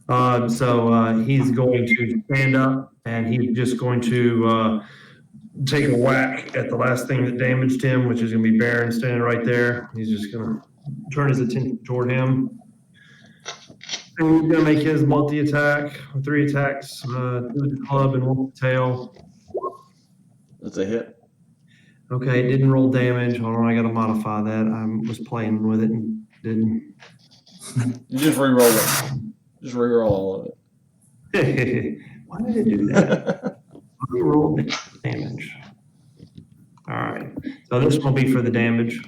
So he's going to stand up and he's just going to take a whack at the last thing that damaged him, which is going to be Baron standing right there. He's just going to turn his attention toward him. And he's going to make his multi-attack, 3 attacks, 2 with the club and 1 with the tail. That's a hit. Okay, it didn't roll damage. Hold on, I got to modify that. I was playing with it and didn't. You just re-roll it. Just re-roll all of Why did it do that? Roll damage. All right. So this will be for the damage.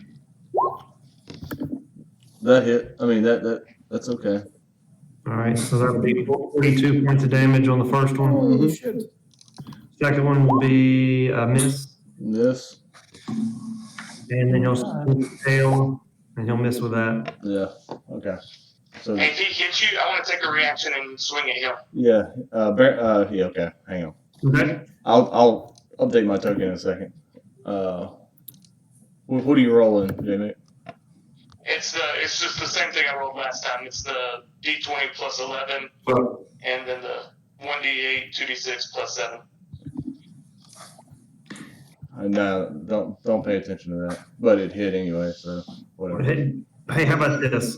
That hit. I mean that's okay. All right. So that'll be 42 points of damage on the first one. Oh, shit. Second one will be a miss, This. and then he'll swing the tail, and he'll miss with that. Yeah. Okay. So Hey, if he hits you, I want to take a reaction and swing at him. yeah. Yeah. Okay. Hang on. Okay. I'll update my token in a second. What are you rolling, Jamie? It's just the same thing I rolled last time. It's the D20 plus 11, and then the 1D8, 2D6 plus 7. No, don't pay attention to that. But it hit anyway, so whatever. Hey, how about this?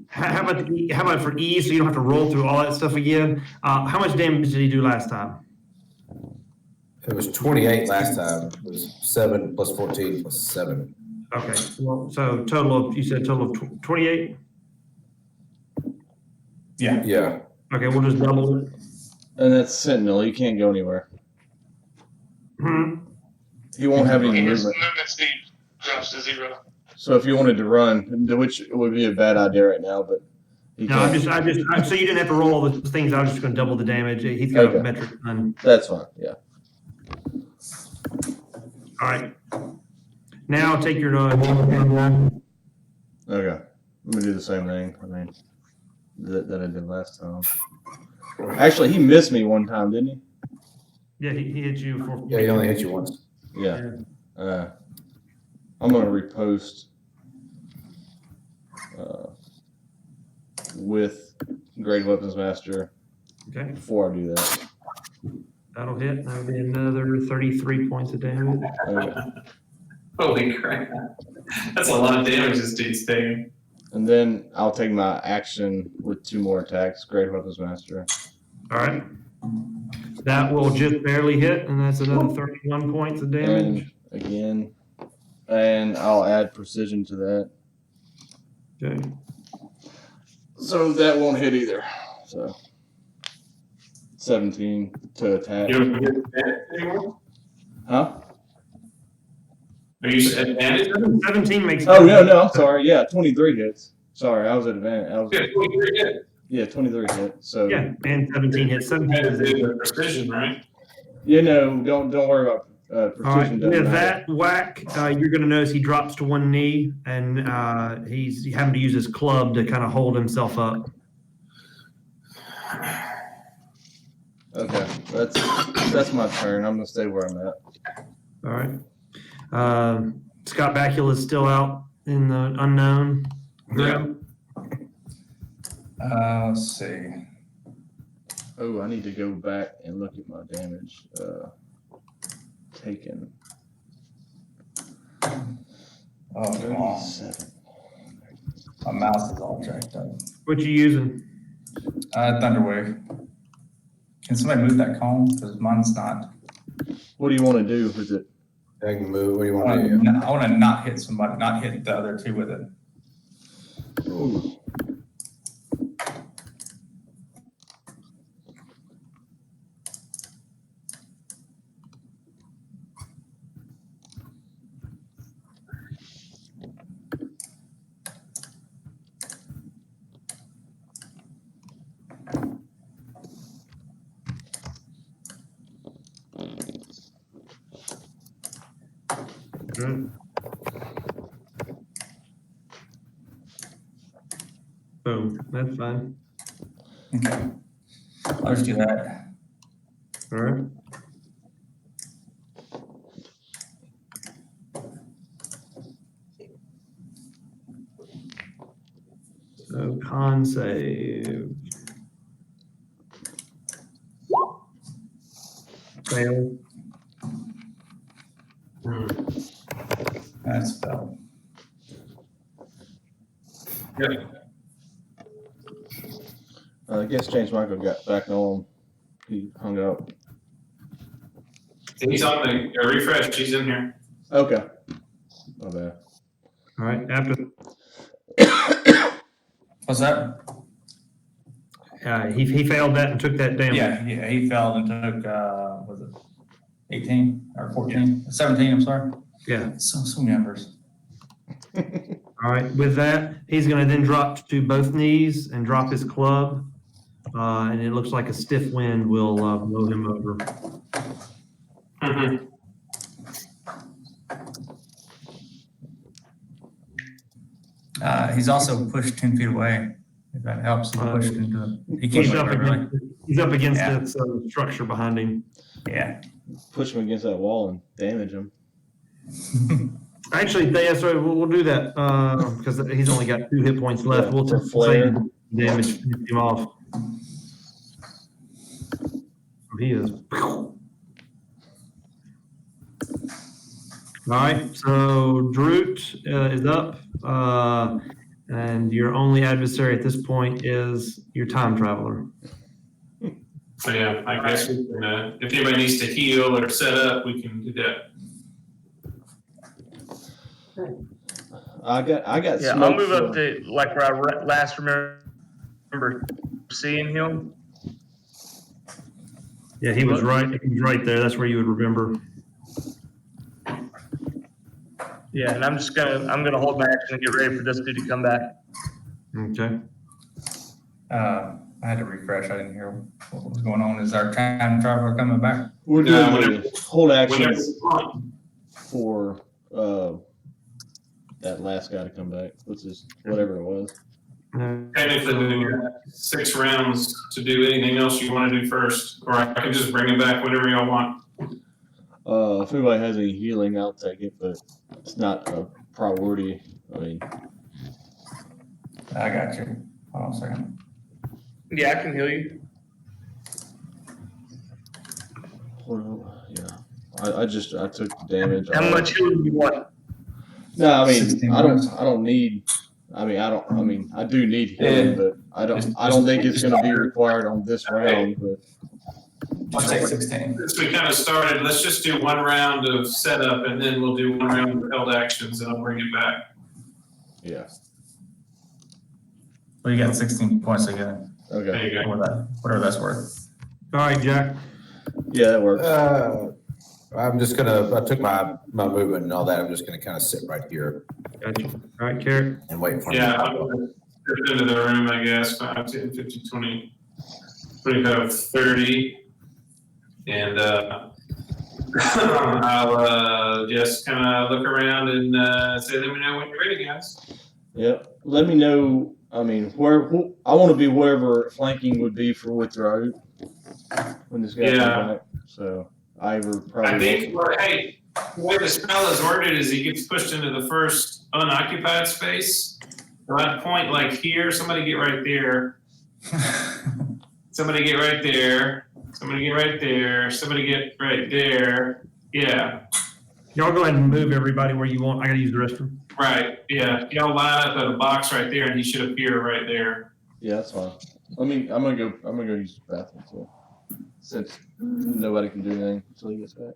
How about for ease, so you don't have to roll through all that stuff again? How much damage did he do last time? It was 28 last time. It was 7 plus 14 plus 7. Okay. Well, so you said total of 28? Yeah. Yeah. Okay, we'll just double it. And that's Sentinel. He can't go anywhere. Hmm. He won't have any His movement. movement speed drops to 0. So if you wanted to run, which would be a bad idea right now, but he No, can't. so you didn't have to roll all the things. I was just going to double the damage. He's got Okay. a metric gun. That's fine. Yeah. All right. Now take your Okay. I'm gonna do the same thing. I mean, that I did last time. Actually, he missed me one time, didn't he? Yeah, he hit you for. Yeah, he only hit you once. Yeah. I'm gonna repost with Great Weapons Master Okay, before I do that. that'll hit. That'll be another 33 points of damage. Okay. Holy crap. That's a lot of damage this dude's taking. And then I'll take my action with 2 more attacks. Great Weapons Master. All right. That will just barely hit, and that's another 31 points of damage. And again, and I'll add precision to that. Okay. So that won't hit either. So 17 to attack. You don't get advantage anymore? Huh? Are you advantage? 17 makes. Oh no, I'm sorry. Yeah, 23 hits. Sorry, I was at advantage. Yeah, 23 hit. Yeah, 23 hits. So Yeah, and 17 hits. 17 is it. The precision, right? you know, don't worry about All right. precision. Doesn't With matter. that whack, you're going to notice he drops to one knee, and he's having to use his club to kind of hold himself up. Okay, that's my turn. I'm gonna stay where I'm at. All right. Scott Bakula is still out in the unknown. Yeah. Let's see. Oh, I need to go back and look at my damage taken. Oh, come on. 37. My mouse is all jacked up. What you using? Thunderwave. Can somebody move that cone? Because mine's not. What do you want to do with it? I can move. What do you want to do? I want to not hit somebody, not hit the other two with it. Ooh. Boom. That's fine. Okay. I'll just do that. All right. So con save. Fail. That's spell. I guess James Michael got back on. He hung up. He's on the refresh. He's in here. Okay. My bad. All right. After What's that? he failed that and took that damage. Yeah, he failed and took, was it 18 or 14? 17, I'm sorry. Yeah. So many numbers. All right. With that, he's going to then drop to both knees and drop his club. And it looks like a stiff wind will blow him over. Mhm. He's also pushed 10 feet away. If that helps, he pushed into. He He's can't up move, really. against, he's up against Yeah. this structure behind him. Yeah. Push him against that wall and damage him. Actually, yeah, sorry, we'll do that because he's only got 2 hit points left. Yeah, We'll for take flare. damage to finish him off. He is. All right, so Draut is up, and your only adversary at this point is your time traveler. So yeah, I guess we can, if anybody needs to heal or set up, we can do that. I got. Yeah, I'll move up to like where I last remember seeing him. Yeah, he was right. He was right there. That's where you would remember. Yeah, and I'm gonna hold my action and get ready for this dude to come back. Okay. I had to refresh. I didn't hear what was going on. Is our time traveler coming back? We're No, doing the hold Whenever actions you want. for that last guy to come back. What's his whatever it was. Technically, we got 6 rounds to do anything else you want to do first, or I can just bring him back whenever y'all want. If anybody has any healing, I'll take it, but it's not a priority. I mean, I got you. Hold on a second. Yeah, I can heal you. yeah. I took damage. How much healing do you want? No, I mean, 16 I minutes. don't need. I do need healing, but I don't think it's going to be required on this round. But I'll take 16. Since we kind of started, let's just do 1 round of setup, and then we'll do 1 round of held actions, and I'll bring it back. yeah, Well, you got 16 points again. okay, There you go. Whatever that's worth. All right, Jack. yeah, that works. I'm just gonna. I took my movement and all that. I'm just gonna kind of sit right here Gotcha. All right, Carric. and wait for him. Yeah, I'm gonna step into the room, I guess, 5, 10, 15, 20, 25, 30. And I'll just kind of look around and say, let me know when you're ready, guys. Yeah, let me know. I mean, I want to be wherever flanking would be for with Draut when this guy Yeah. comes back. So Iver probably. I think, hey, the way the spell is worded is he gets pushed into the first unoccupied space. So I'd point like here, somebody get right there. Somebody get right there. Somebody get right there. Somebody get right there. Yeah. Y'all go ahead and move everybody where you want. I gotta use the restroom. Right, yeah. Y'all line up at a box right there and he should appear right there. Yeah, that's fine. I'm gonna go use the bathroom too. Since nobody can do anything until he gets back.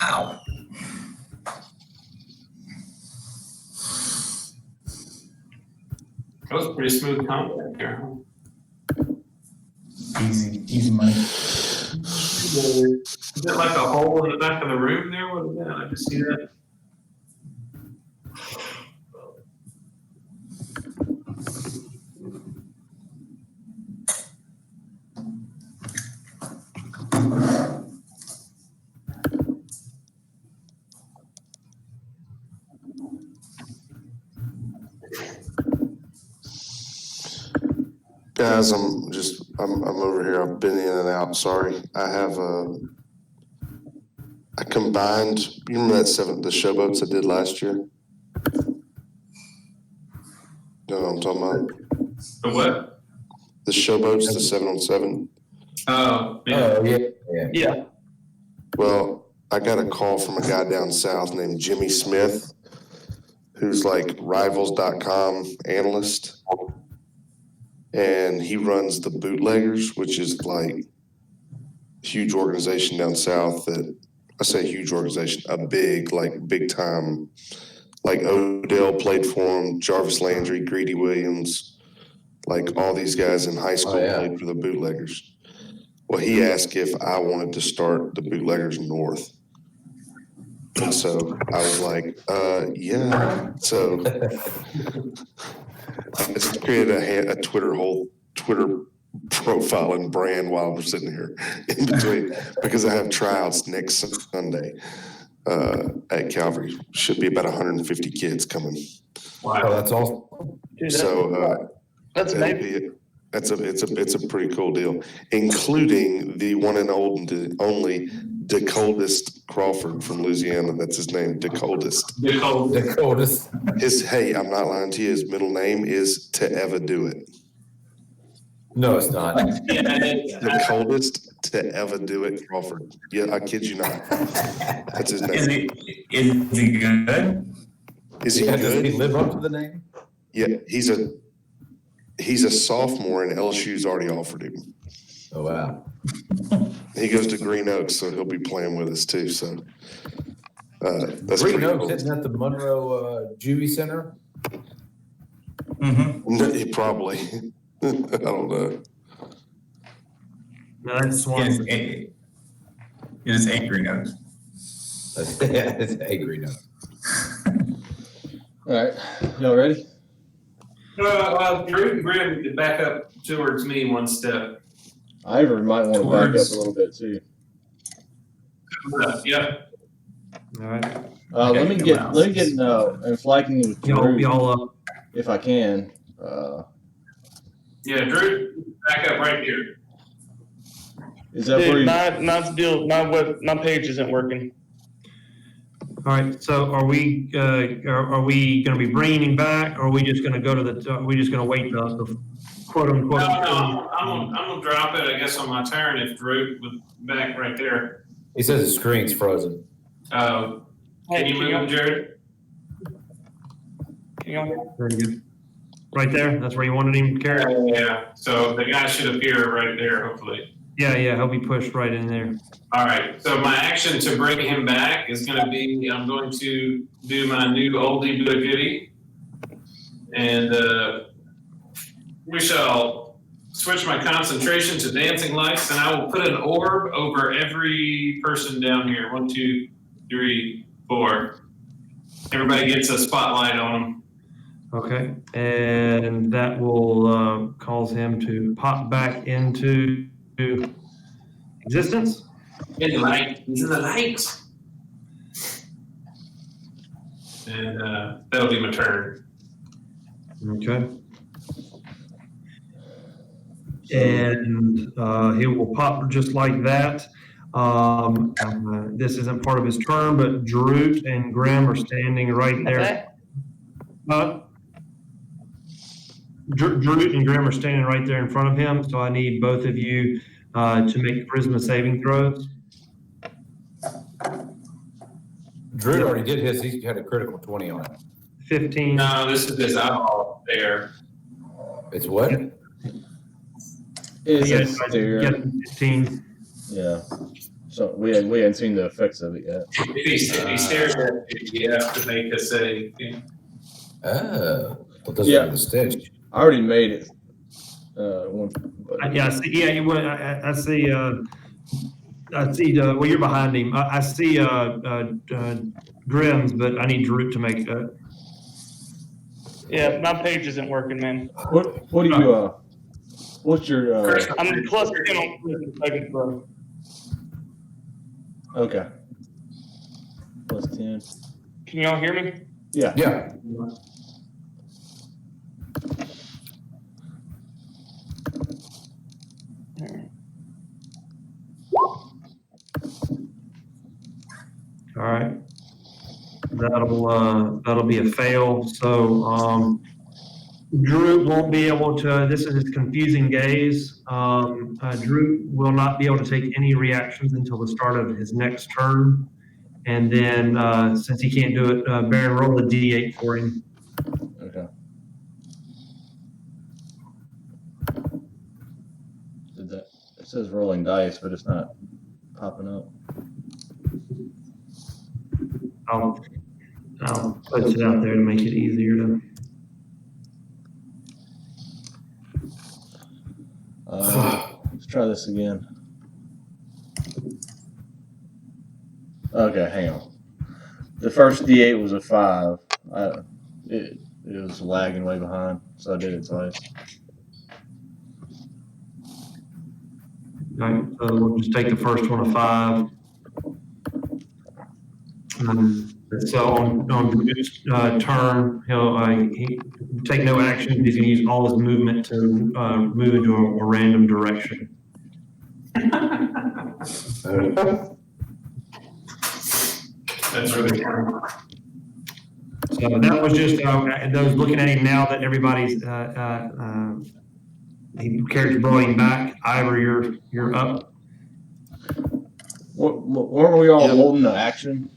Ow. That was pretty smooth combat there, huh? Easy money. Is it like a hole in the back of the room there? What is that? I just see that. Guys, I'm over here. I've been in and out. Sorry. I combined, you remember the showboats I did last year? You know what I'm talking about? The what? The showboats, the 7-on-7. Oh, yeah. Oh, yeah. Yeah. Well, I got a call from a guy down south named Jimmy Smith, who's like rivals.com analyst. And he runs the Bootleggers, which is like a huge organization down south that, I say huge organization, a big time, like Odell played for him, Jarvis Landry, Greedy Williams, like all these guys in high school played for the Bootleggers. Well, he asked if I wanted to start the Bootleggers North. And so I was like, yeah. So I just created a Twitter profile and brand while we're sitting here in between because I have tryouts next Sunday at Calvary. Should be about 150 kids coming. Wow, that's awesome. Dude, So that's amazing. it's a pretty cool deal, including the one and only DeColdest Crawford from Louisiana. That's his name, DeColdest. The coldest. I'm not lying to you. His middle name is To Ever Do It. No, it's not. The coldest to ever do it, Crawford. Yeah, I kid you not. That's his name. Is he good? Is he Does good? he live up to the name? Yeah, he's a sophomore, and LSU's already offered him. Oh, wow. He goes to Green Oaks, so he'll be playing with us too. So that's Green pretty Oaks cool. isn't that the Monroe Juvie Center? Mm-hmm. No, he probably. I don't know. No, that's Swan. It is angry note. Yeah, it's a Green Oaks. All right, y'all ready? Well, Drew and Grim back up towards me one step. Iver might want to back up Towards- a little bit too. Yep. All right. Let me get and flanking with Drew Y'all if I can. Yeah, Drew, back up right here. Is that where Dude, you? my page isn't working. all right. So are we going to be bringing him back, or are we just going to go to the? Are we just going to wait the quote unquote? No, I'm gonna drop it, I guess, on my turn if Drew was back right there. He says the screen's frozen. Can you move him, Jared? Very good. Right there. That's where you wanted him to carry. Yeah, so the guy should appear right there, hopefully. Yeah, he'll be pushed right in there. All right, so my action to bring him back is gonna be, I'm going to do my new oldie but a goodie. And we shall switch my concentration to dancing lights, and I will put an orb over every person down here. 1, 2, 3, 4. Everybody gets a spotlight on them. Okay, and that will cause him to pop back into existence. In the light. He's in the light. And that'll be my turn. Okay. And he will pop just like that. This isn't part of his turn, but Draut and Grim are standing right there. Draut and Grim are standing right there in front of him, so I need both of you to make charisma saving throws. Drew already did his. He had a critical 20 on it. 15. No, this is his eyeball there. It's what? Is Yeah, it there? 15. Yeah. So we hadn't seen the effects of it yet. If he stares at you, you have to make a save. Oh. Well, those Yeah. are the stitch. I already made it. One, but Yeah, I see. Yeah, you would. I see. I see. Well, you're behind him. I see Grim's, but I need Draut to make that. Yeah, my page isn't working, man. what do you what's your I'm plus 10 on charisma saving throw. okay. Plus 10. Can y'all hear me? Yeah. Yeah. All right. That'll be a fail. So Draut won't be able to. This is his confusing gaze. Draut will not be able to take any reactions until the start of his next turn. And then since he can't do it, Baron, roll a d8 for him. Okay. Did that? It says rolling dice, but it's not popping up. I'll post it out there to make it easier to. Let's try this again. Okay, hang on. The first D8 was a 5. It was lagging way behind, so I did it twice. All right, so we'll just take the first one, a 5. So on Draut's turn, he take no action. He's going to use all his movement to move into a random direction. That's really funny. So that was just those looking at him now that everybody's Carric's blowing back. Iver, you're up. Weren't we all holding the action?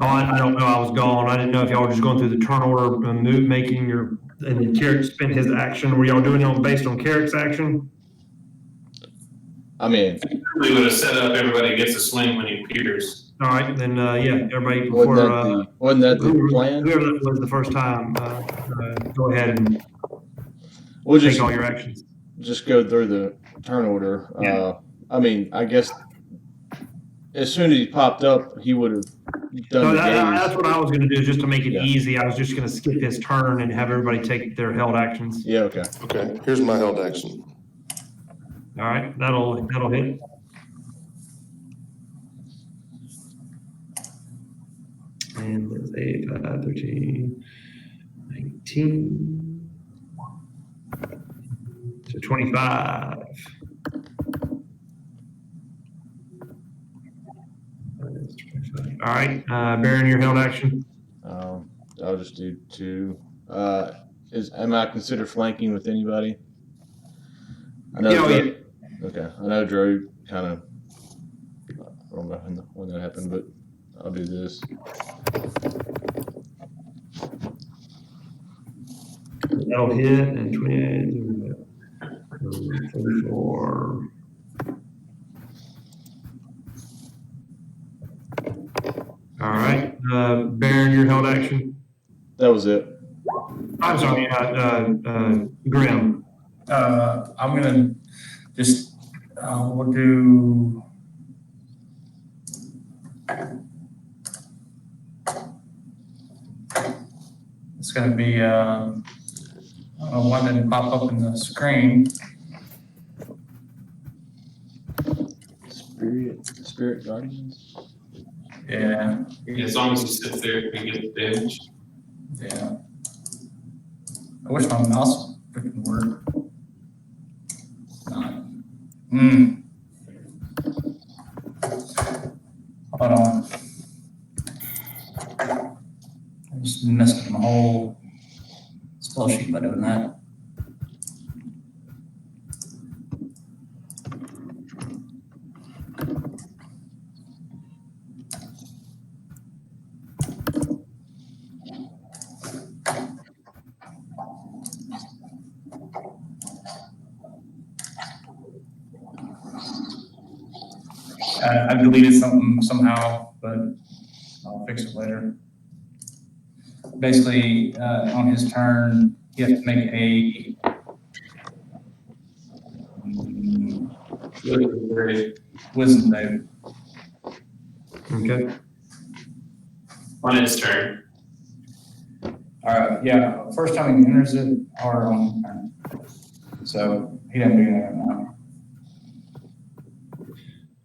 Oh, I don't know. I was gone. I didn't know if y'all were just going through the turn order move making and then Carric spent his action. Were y'all doing it based on Carric's action? I mean, We would have set up everybody gets a swing when he appears. All right, then yeah, everybody wasn't before that the plan? whoever that was the first time, go ahead and We'll take all your actions. just go through the turn order. Yeah. I mean, I guess as soon as he popped up, he would have done So the gaze. that's what I was going to do, just to make it Yeah. easy. I was just going to skip his turn and have everybody take their held actions. Yeah, okay. Okay, here's my held action. All right, that'll hit. And there's 8, 13, 19, so 25. All right, Baron, your held action. I'll just do 2. Am I considered flanking with anybody? I know. Yeah. Okay, I know Drew kind of. I don't know when that happened, but I'll do this. That'll hit, and 28, 34. All right, Baron, your held action. That was it. I'm sorry, Grim. I'm gonna just, we'll do. It's gonna be, one that didn't pop up in the screen. Spirit Guardians. Yeah, As long as he sits there, he gets damaged. yeah. I wish my mouse freaking worked. Hold on. I just messed up my whole spell sheet by doing that. I deleted something somehow, but I'll fix it later. Basically, on his turn, he has to make a wisdom save. Okay. On its turn. Yeah, first time he enters it, or on his turn. So he doesn't do that now.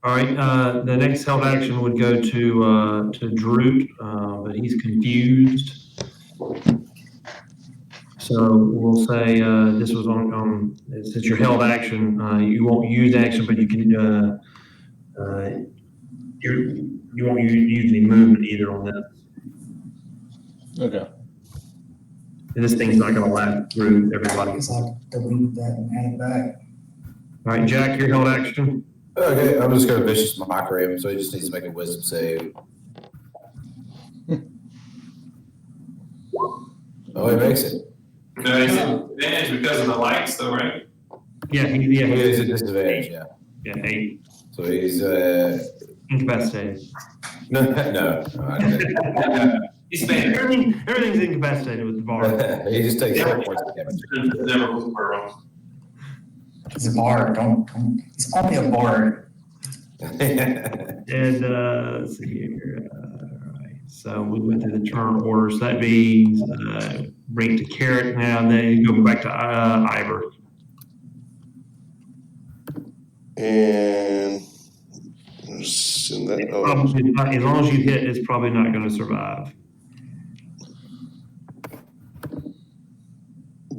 All right, the next held action would go to Draut, but he's confused. So we'll say this was on since your held action, you won't use action, but you can you won't use any movement either on this. Okay. And this thing's not going to last through everybody. I guess I'll delete that and add it back. All right, Jack, your held action. Okay, I'm just gonna vicious mockery him, so he just needs to make a wisdom save. Oh, he makes it. No, he's at advantage because of the lights, though, right? Yeah, He's at disadvantage, yeah. Yeah, 8. So he's Incapacitated. no. He's banned. Everything's incapacitated with the bar. He just takes 4 points of damage. Never was wrong. He's a bard, don't. He's only a bard. And let's see here. All right. So we went through the turn orders. That means bring it to Carric now, and then you go back to Iver. And send that. Oh, Probably not, as long as you hit, it's probably not going to survive.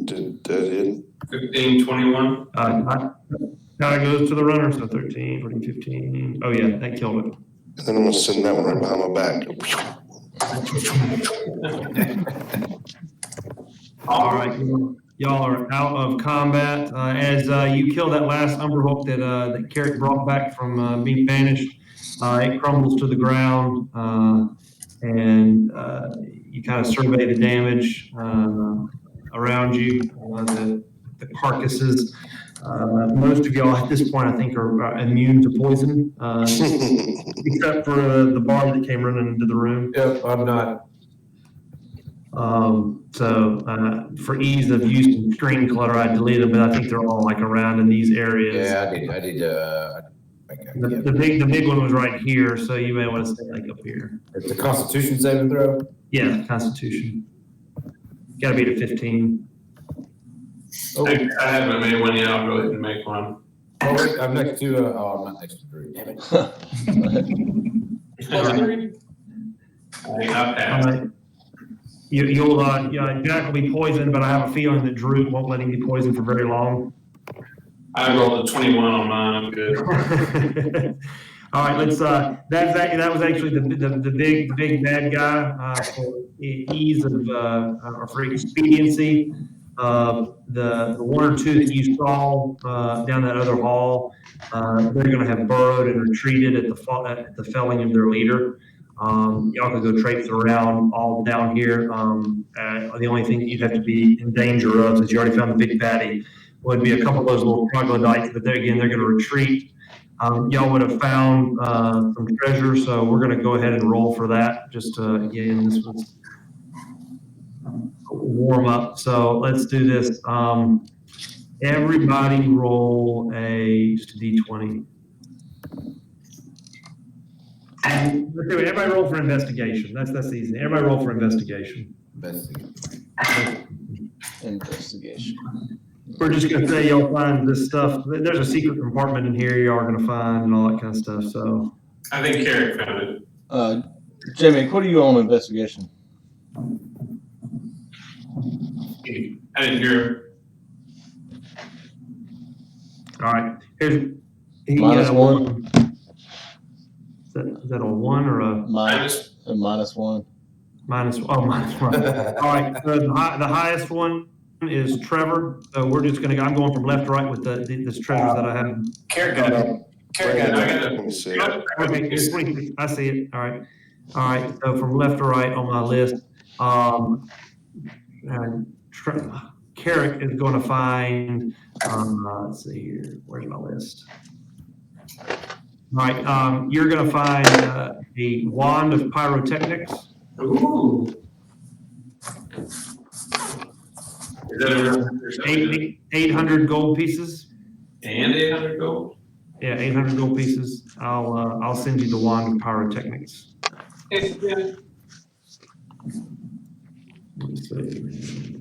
did that hit? 15, 21. Now it goes to the runner, so 13, 14, 15. Oh, yeah, that killed it. And then I'm gonna send that one right behind my back. All right, y'all are out of combat. As you kill that last Umber Hulk that Carric brought back from being banished, it crumbles to the ground, and you kind of survey the damage around you, the carcasses. Most of y'all at this point, I think, are immune to poison, except for the bard that came running into the room. Yep, I'm not. So for ease of use and screen clutter, I deleted them, but I think they're all like around in these areas. Yeah, I did. The big one was right here, so you may want to stay like up here. It's a Constitution saving throw. Yeah, Constitution. Got to be to 15. Oh, I haven't made one yet. I'll go ahead and make one. oh wait, I'm next to. I'm not next to Drew. Damn it. I passed. Jack will be poisoned, but I have a feeling that Drew won't let him be poisoned for very long. I rolled a 21 on mine. I'm good. All right, let's. That was actually the big bad guy for ease of or for expediency. The one or two that you saw down that other hall, they're going to have burrowed and retreated at the felling of their leader. Y'all can go traipse around all down here. The only thing that you'd have to be in danger of, since you already found the big baddie, would be a couple of those little troglodytes, but they're going to retreat. Y'all would have found some treasure, so we're going to go ahead and roll for that. Just again, this was warm up. So let's do this. Everybody roll just a d20. And let's do it. Everybody roll for investigation. That's easy. Everybody roll for investigation. Investigation. We're just going to say y'all find this stuff. There's a secret compartment in here you are going to find and all that kind of stuff. So I think Carric found it. Jamie, what are you on investigation? I didn't hear. all right. Here's Minus one. Is that a 1 or a? Minus 1. Minus one. All right, the highest one is Trevor. So we're just gonna go, I'm going from left to right with this treasures that I have. Carric got it. Carric got it. Let me see. Okay, it's 26. I see it. All right. So from left to right on my list, and Carric is going to find. Let's see here. Where's my list? All right. You're going to find a wand of pyrotechnics. Ooh. Is that 800 gold pieces. and 800 gold? Yeah, 800 gold pieces. I'll send you the wand of pyrotechnics. Yeah. Let's see.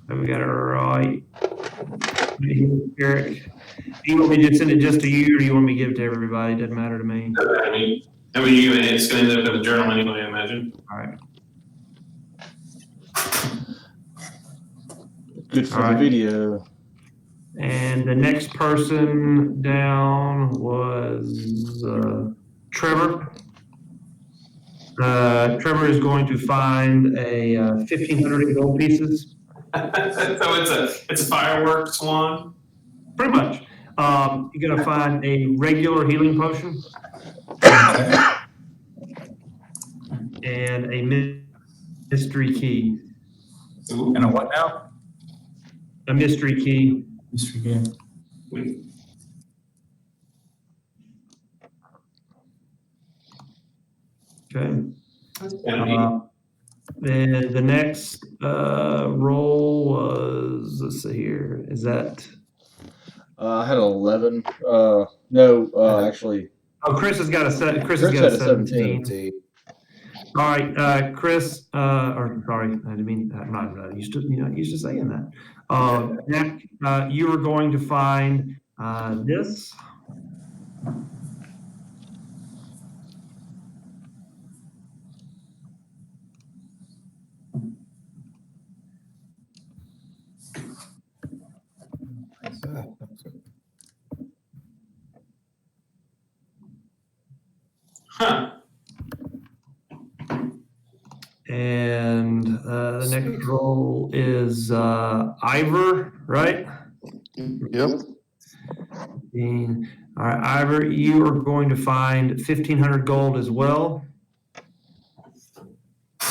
So we got it right. Eric, do you want me to send it just to you, or do you want me to give it to everybody? Doesn't matter to me. I mean, it's going to end up in the journal anyway, I imagine. All right. Good for All the right. video. And the next person down was Trevor. Trevor is going to find a 1,500 gold pieces. So it's a fireworks wand. Pretty much. You're going to find a regular healing potion and a mystery key. Ooh. And a what now? A mystery key. Mystery game. Okay. And Then the next roll was, let's see here, is that? I had 11. Actually, Oh, Chris has got a set. Chris Chris has got had a a 17. 17. All right, Chris. Or sorry, I didn't mean. I'm not used to saying that. Jack, you are going to find this. huh. And the next roll is Iver, right? Yep. All right, Iver, you are going to find 1,500 gold as well. God,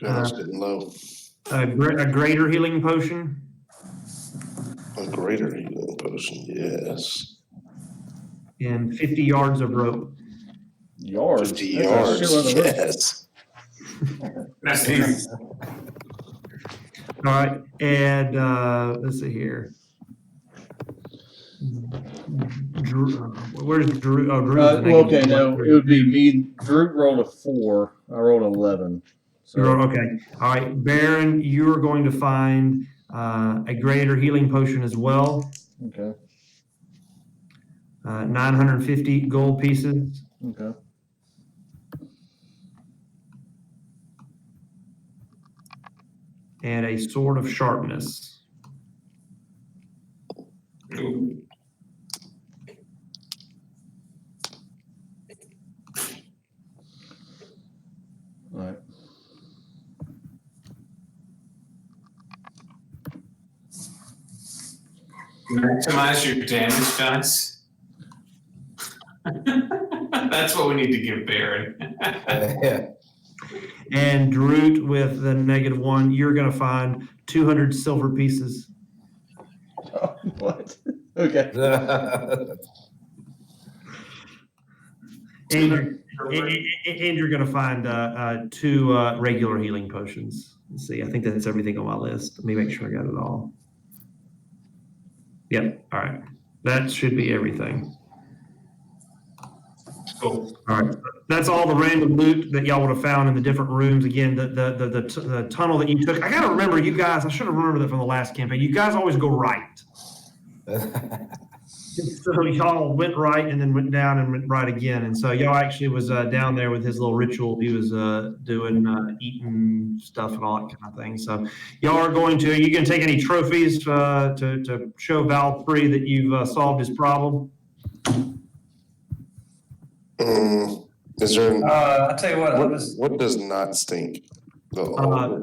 that's getting low. A greater healing potion. A greater healing potion, yes. And 50 yards of rope. yards. 50 That's a yards, shitload of rope. yes. That's nice. All right, and let's see here. Drew, where's Drew? Oh, Drew's the Well, negative okay, no, one. it would be me. Drew rolled a 4. I rolled 11. So Okay. All right, Baron, you are going to find a greater healing potion as well. okay, 950 gold pieces. okay. And a sword of sharpness. Ooh. All right. Maximize your damage dice. That's what we need to give Baron. Yeah. And Draut with the -1, you're going to find 200 silver pieces. What? Okay. And you're going to find 2 regular healing potions. Let's see, I think that's everything on my list. Let me make sure I got it all. Yep, all right. That should be everything. Cool. All right. That's all the random loot that y'all would have found in the different rooms. Again, the tunnel that you took. I got to remember, you guys, I should have remembered that from the last campaign. You guys always go right. So y'all went right and then went down and went right again. And so y'all actually was down there with his little ritual. He was doing eating stuff and all that kind of thing. So y'all are going to, you going to take any trophies to show Val3 that you've solved his problem? Is there, I'll tell you what, I'll just, what does not stink? The Umber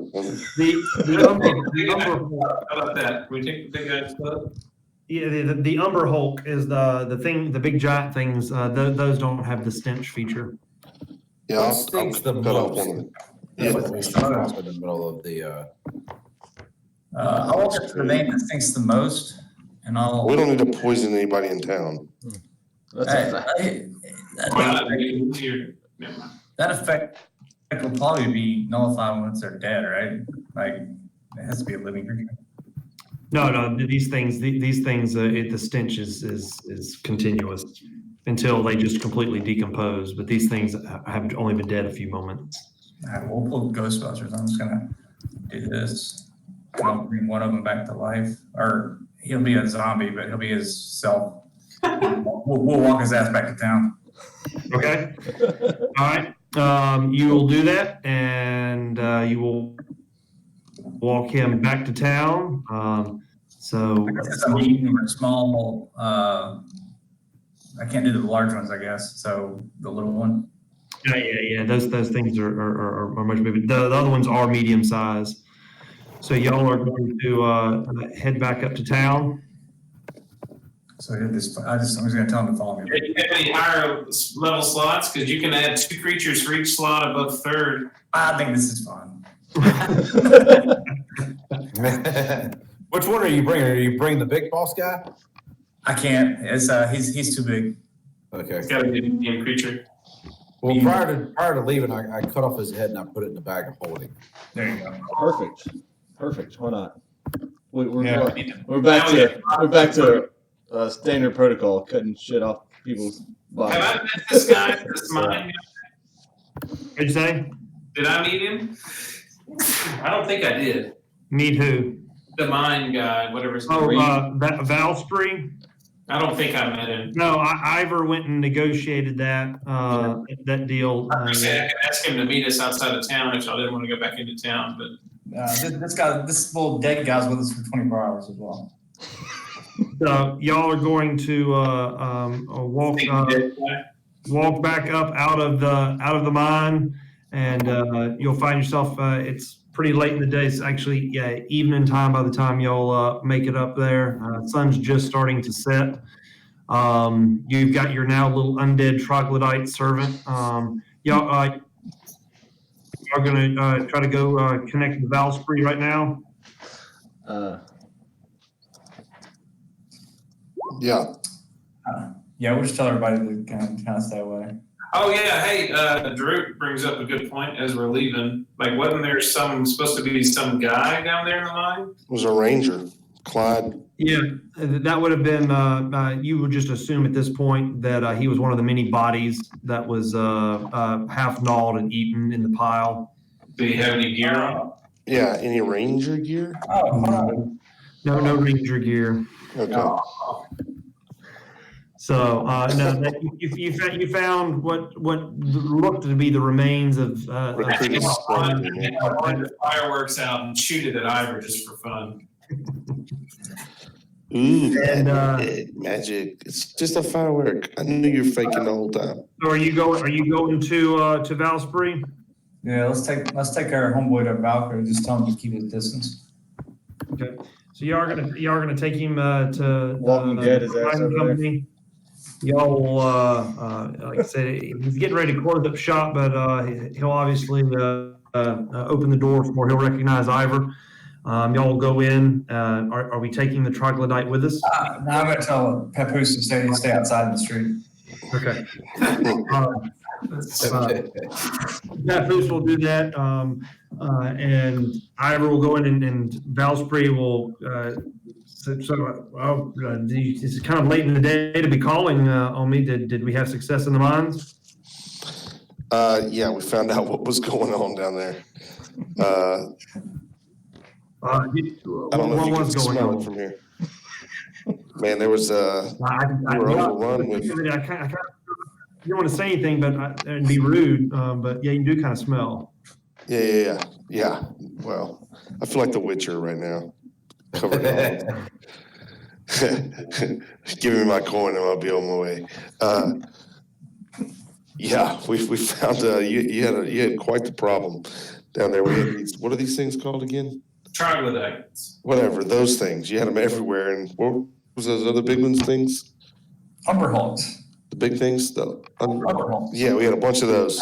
How about that? We take the big guy's foot? Yeah, the Umber Hulk is the thing, the big giant things. Those don't have the stench feature. Yeah, What I'll stinks the cut off most? one of them. Yeah, in the middle of the. I'll walk up to the vein that stinks the most, and I'll. We don't need to poison anybody in town. Hey, Why not? We can move your- never mind. that effect will probably be nullified once they're dead, right? Like, it has to be a living creature. No, these things, the stench is continuous until they just completely decompose. But these things have only been dead a few moments. All right, we'll pull Ghostbusters. I'm just gonna do this. And I'll bring one of them back to life. Or he'll be a zombie, but he'll be his self. We'll walk his ass back to town. Okay. All right. You will do that, and you will walk him back to town. So I guess it's a medium or small. I can't do the large ones, I guess. So the little one. yeah. Those things are much bigger. The other ones are medium size. So y'all are going to head back up to town. So I'm just gonna tell him to follow me. Do you have any higher level slots? Because you can add 2 creatures for each slot above third. I think this is fun. Which one are you bringing? Are you bringing the big boss guy? I can't. It's he's too big. Okay. It's got to be a medium creature. Well, prior to leaving, I cut off his head and I put it in the bag of holding. There you go. Perfect. Why not? We're Yeah, back to standard protocol, cutting shit off people's bodies. Have I met this guy? This mine? What'd you say? Did I meet him? I don't think I did. Meet who? The mine guy, whatever his Oh, name. Valspree? I don't think I met him. No, Ivor went and negotiated that deal. I could ask him to meet us outside of town if I didn't want to go back into town, but This little dead guy's with us for 24 hours as well. So y'all are going to walk back up out of the mine, and you'll find yourself. It's pretty late in the day. It's actually evening time by the time y'all make it up there. Sun's just starting to set. You've got your now little undead troglodyte servant. Y'all are going to try to go connect with Valspree right now. Yeah. Yeah, we'll just tell everybody to kind of stay away. oh yeah, hey, Draut brings up a good point as we're leaving. Like, wasn't there supposed to be some guy down there in the mine? It was a ranger, Clyde. Yeah, that would have been, you would just assume at this point that he was one of the many bodies that was half gnawed and eaten in the pile. Did he have any gear on? Yeah, any ranger gear? Oh, hold on. No ranger gear. Okay. So, no, you found what looked to be the remains of. Retreating I wanted the fireworks out and shoot it at Ivor just for fun. Ooh, And, magic. It's just a firework. I knew you were faking the whole time. So are you going to Valspree? Yeah, let's take our homeboy to Valkyrie. Just tell him to keep his distance. Okay. So you are gonna take him to Walking Dead, his ass mining over there. company. Y'all will, like I said, he's getting ready to close up shop, but he'll obviously open the door for. He'll recognize Ivor. Y'all will go in. Are we taking the troglodyte with us? Now I'm going to tell Papoose to stay outside in the street. Okay. Papoose will do that, and Ivor will go in, and Valspree will. It's kind of late in the day to be calling on me. Did we have success in the mines? Yeah, we found out what was going on down there. I don't know if you can smell it from here. Man, there was we were overrun with. You don't want to say anything, but and be rude. But yeah, you do kind of smell. Yeah. Well, I feel like the Witcher right now. Covered in all. Give me my coin and I'll be on my way. Yeah, we found you had quite the problem down there. We had these, what are these things called again? Troglodytes. Whatever, those things. You had them everywhere. And what was those other big ones things? Umber Hulks. The big things? Umber Hulks. Yeah, we had a bunch of those.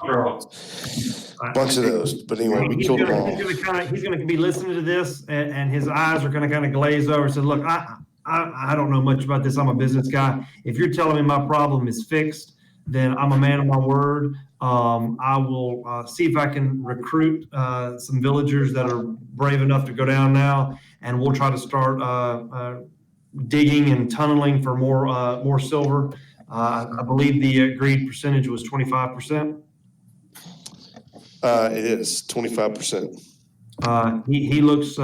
Drauts. Bunch of those. But anyway, we killed them all. He's going to be listening to this, and his eyes are going to kind of glaze over. So, look, I don't know much about this. I'm a business guy. If you're telling me my problem is fixed, then I'm a man of my word. I will see if I can recruit some villagers that are brave enough to go down now, and we'll try to start digging and tunneling for more silver. I believe the agreed percentage was 25%. It is 25%. He looks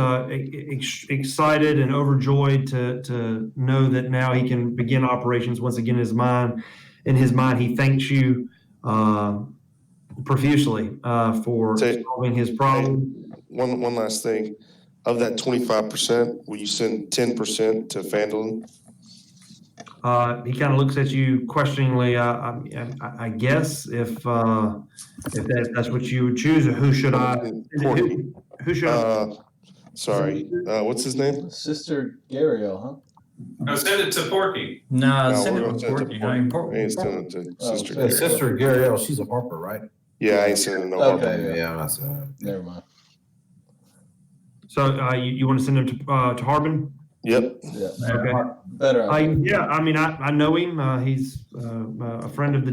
excited and overjoyed to know that now he can begin operations once again in his mind. In his mind, he thanks you profusely for solving his problem. One last thing. Of that 25%, will you send 10% to Phandlin? He kind of looks at you questioningly. I guess if that's what you would choose, or who should I? Who should I? Sorry. What's his name? Sister Gariel, huh? No, send it to Porky. No, No, send we're it gonna to send it Porky. to I mean, Porky. Ain't sending it to Oh, Sister. sorry. Gariel. Sister Gariel, she's a harper, right? Yeah, I ain't sending no Okay. harper. Yeah, that's Never mind. So you want to send him to Harbin? Yep. Yeah. Okay. Better. Yeah, I mean, I know him. He's a friend of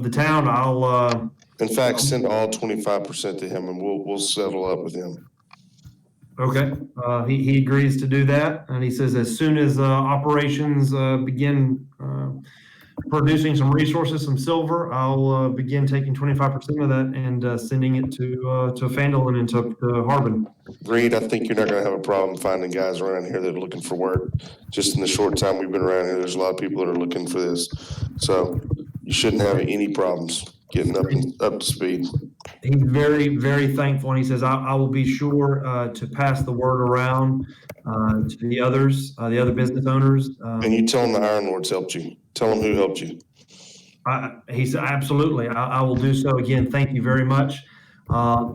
the town. I'll. In fact, send all 25% to him, and we'll settle up with him. Okay. He agrees to do that, and he says as soon as operations begin producing some resources, some silver, I'll begin taking 25% of that and sending it to Phandlin and to Harbin. Reed, I think you're not going to have a problem finding guys around here that are looking for work. Just in the short time we've been around here, there's a lot of people that are looking for this. So you shouldn't have any problems getting up to speed. He's very, very thankful, and he says, I will be sure to pass the word around to the others, the other business owners. And you tell them the Iron Lords helped you. Tell them who helped you. He said, absolutely, I will do so. Again, thank you very much.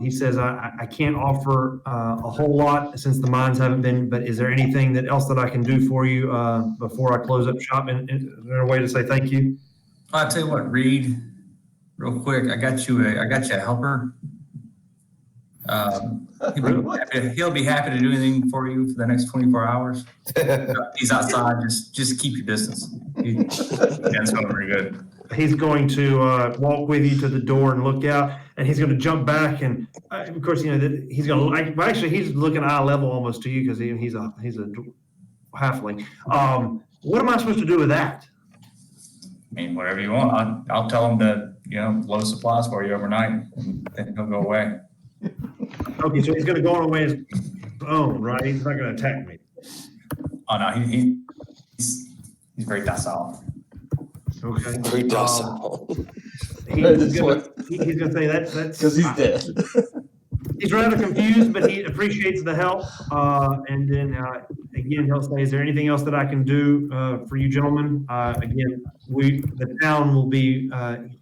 He says, I can't offer a whole lot since the mines haven't been, but is there anything else that I can do for you before I close up shop? And is there a way to say thank you? I'll tell you what, Reed, real quick, I got you a helper. He'll be happy to do anything for you for the next 24 hours. He's outside. Just keep your distance. That's going very good. He's going to walk with you to the door and look out, and he's going to jump back. And of course, he's going to actually he's looking eye level almost to you because he's a halfling. What am I supposed to do with that? I mean, whatever you want. I'll tell him to load supplies for you overnight, and then he'll go away. Okay, so he's going to go on away his own, right? He's not going to attack me. Oh no, he's very docile. Okay. Very docile. He's going to say that's Because he's dead. He's rather confused, but he appreciates the help. And then again, he'll say, "Is there anything else that I can do for you, gentlemen?" Again, the town will be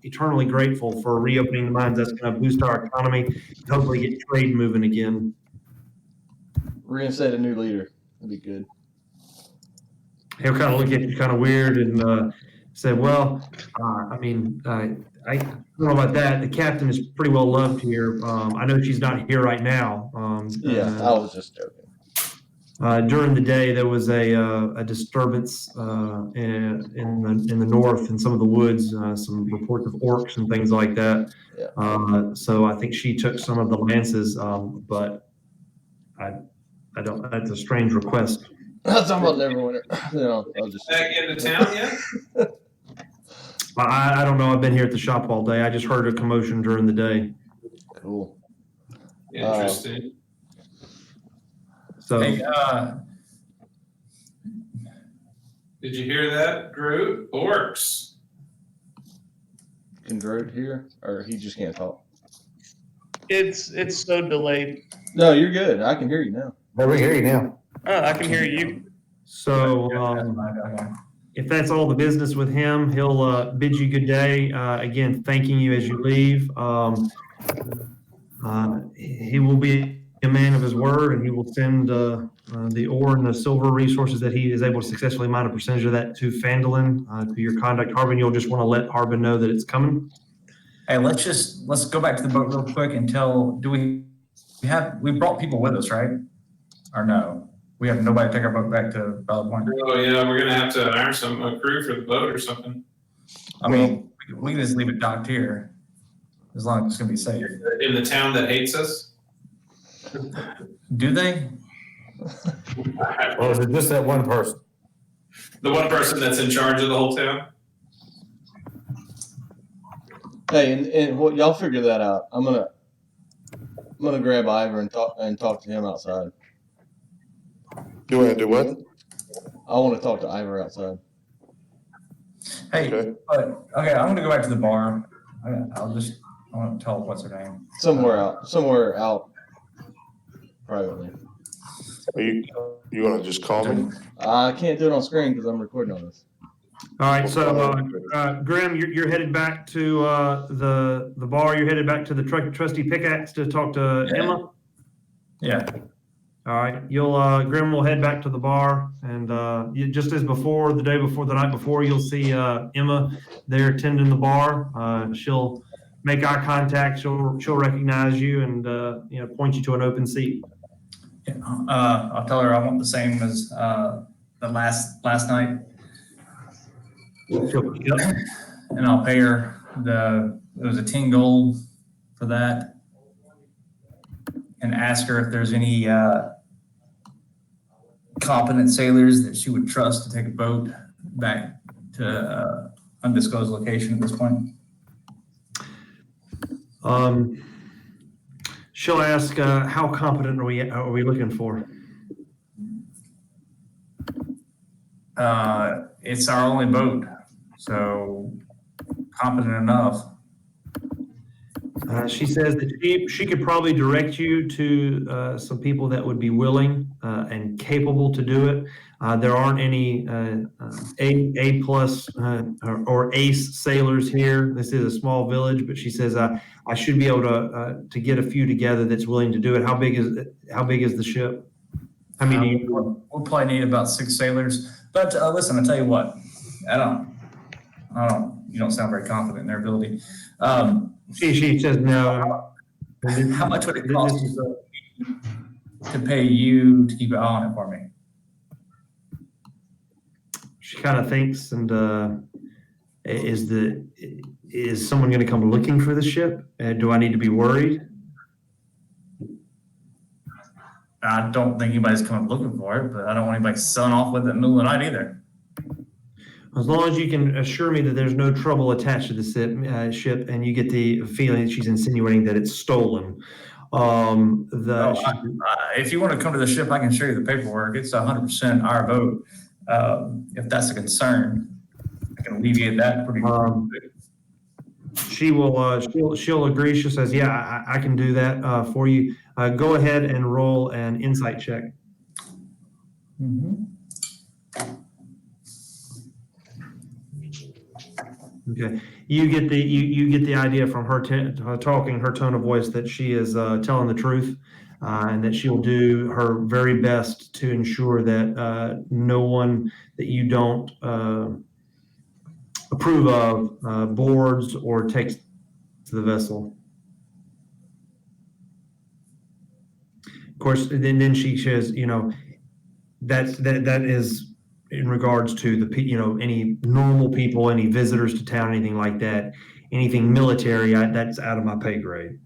eternally grateful for reopening the mines. That's going to boost our economy and hopefully get trade moving again. Reinstate a new leader. That'd be good. He'll kind of look at you kind of weird and say, "Well, I mean, I don't know about that. The captain is pretty well loved here. I know she's not here right now." I was just joking. During the day, there was a disturbance in the north in some of the woods. Some reports of orcs and things like that. Yeah. So I think she took some of the lances, but I don't. That's a strange request. That's talking about Neverwinter. I'll just. Back into town yet? I don't know. I've been here at the shop all day. I just heard a commotion during the day. Cool. Interesting. So Hey, Did you hear that, Draut? Orcs. Can Draut hear, or he just can't talk? It's so delayed. No, you're good. I can hear you now. No, we hear you now. I can hear you. So if that's all the business with him, he'll bid you good day. Again, thanking you as you leave. He will be a man of his word, and he will send the ore and the silver resources that he is able to successfully mine a percentage of that to Phandlin, to your contact, Harbin. You'll just want to let Harbin know that it's coming. Hey, let's go back to the boat real quick and we brought people with us, right? Or no? We have nobody to take our boat back to Valor Point. Oh yeah, we're gonna have to hire a crew for the boat or something. I mean, we can just leave it docked here as long as it's gonna be safe. In the town that hates us. Do they? Or is it just that one person? The one person that's in charge of the whole town. Hey, and what y'all figure that out. I'm gonna grab Iver and talk to him outside. You want to do what? I want to talk to Iver outside. Hey, Okay. okay, I'm gonna go back to the bar. I want to tell what's her name. Somewhere out privately. You want to just call me? I can't do it on screen because I'm recording on this. All right, so Grim, you're headed back to the bar. You're headed back to the trusty pickaxe to talk to Emma. Yeah. All right, Grim will head back to the bar, and just as before, the night before, you'll see Emma there attending the bar. She'll make eye contact. She'll recognize you and point you to an open seat. Yeah. I'll tell her I want the same as the last night. Yep. And I'll pay her it was a 10 gold for that, and ask her if there's any competent sailors that she would trust to take a boat back to undisclosed location at this point. She'll ask, how competent are we looking for? It's our only boat, so competent enough. She says that she could probably direct you to some people that would be willing and capable to do it. There aren't any A plus or ace sailors here. This is a small village, but she says I should be able to get a few together that's willing to do it. How big is the ship? I mean, We'll probably need about 6 sailors. But listen, I'll tell you what. You don't sound very confident in their ability. She says no. How much would it cost to pay you to keep an eye on it for me? She kind of thinks, and is someone going to come looking for the ship? Do I need to be worried? I don't think anybody's coming looking for it, but I don't want anybody selling off with it in the middle of the night either. As long as you can assure me that there's no trouble attached to the ship, and you get the feeling that she's insinuating that it's stolen. If you want to come to the ship, I can show you the paperwork. It's 100% our boat. If that's a concern, I can alleviate that pretty quick. She will. She'll agree. She says, "Yeah, I can do that for you. Go ahead and roll an insight check." Mm-hmm. Okay. You get the idea from her talking, her tone of voice, that she is telling the truth, and that she'll do her very best to ensure that no one that you don't approve of boards or takes to the vessel. Of course, then she says, that is in regards to any normal people, any visitors to town, anything like that. Anything military, that's out of my pay grade.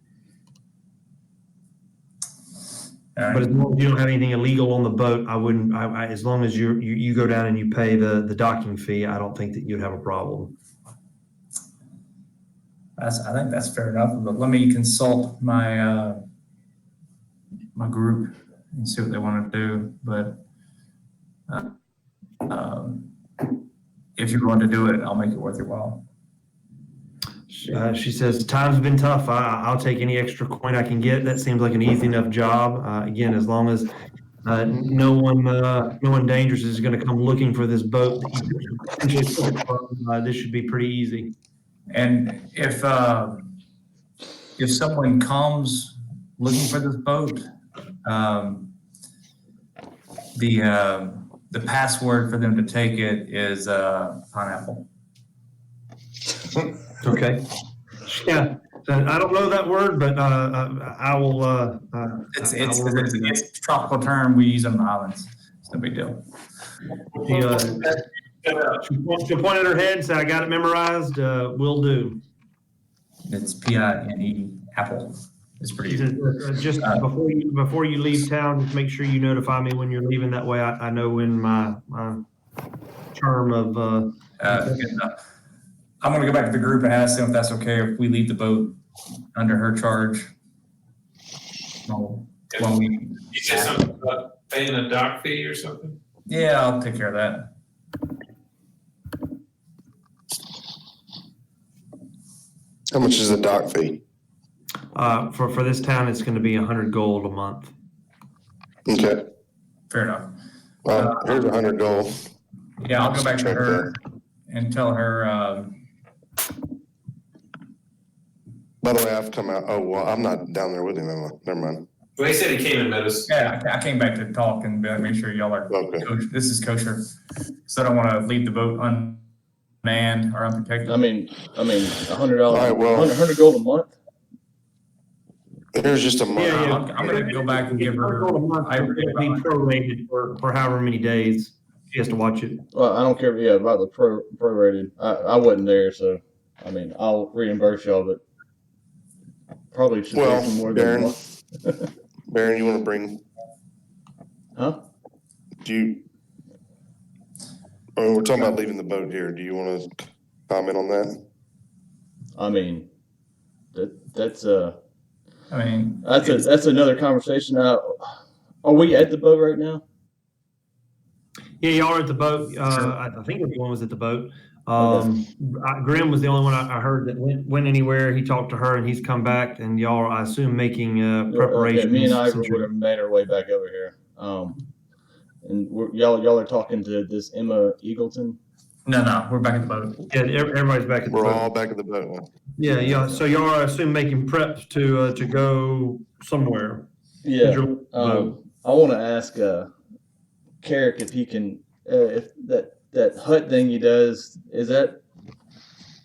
But as long as you don't have anything illegal on the boat, I wouldn't. As long as you go down and you pay the docking fee, I don't think that you'd have a problem. I think that's fair enough. But let me consult my my group and see what they want to do. But if you're going to do it, I'll make it worth your while. She says, time's been tough. I'll take any extra coin I can get. That seems like an easy enough job. Again, as long as No one dangerous is going to come looking for this boat that you could potentially put it from. This should be pretty easy. And if someone comes looking for this boat, the password for them to take it is pineapple. Okay. Yeah. I don't know that word, but I will. It's a tropical term we use on the islands. It's no big deal. She'll point at her head and say, "I got it memorized. Will do." It's P-I-N-E, apple. It's pretty easy. Just before you leave town, just make sure you notify me when you're leaving. That way, I know when my term of. I'm going to go back to the group and ask them if that's okay if we leave the boat under her charge. You said something about paying a dock fee or something? Yeah, I'll take care of that. How much is the dock fee? For this town, it's going to be 100 gold a month. Okay. Fair enough. Well, here's 100 gold. Yeah, I'll go back to her and tell her. By the way, I've come out. Oh, well, I'm not down there with him. Never mind. Well, he said he came and met us. Yeah, I came back to talk and make sure y'all are Okay. kosher. This is kosher. So I don't want to leave the boat unmanned or unprotected. I mean, $100. All right, well- 100 gold a month. Here's just a month. Yeah, I'm going to go back and give her. 100 gold a month. It's going to be prorated for however many days she has to watch it. Well, I don't care. Yeah, about the prorated. I wasn't there, so I mean, I'll reimburse y'all, but probably should Well, pay some more Baron. than Baron, you want to bring? Huh? Do you? Oh, we're talking about leaving the boat here. Do you want to comment on that? I mean, that's another conversation. Are we at the boat right now? Yeah, y'all are at the boat. I think everyone was at the boat. Grim was the only one I heard that went anywhere. He talked to her and he's come back, and y'all are, I assume, making preparations. Okay, me and Iver would have made our way back over here. And y'all are talking to this Emma Eagleton. No, we're back at the boat. Yeah, everybody's back at the We're boat. all back at the boat now. Yeah. So y'all are, I assume, making preps to go somewhere. Yeah. Boat. I want to ask Carric if he can, if that hut thing he does, is that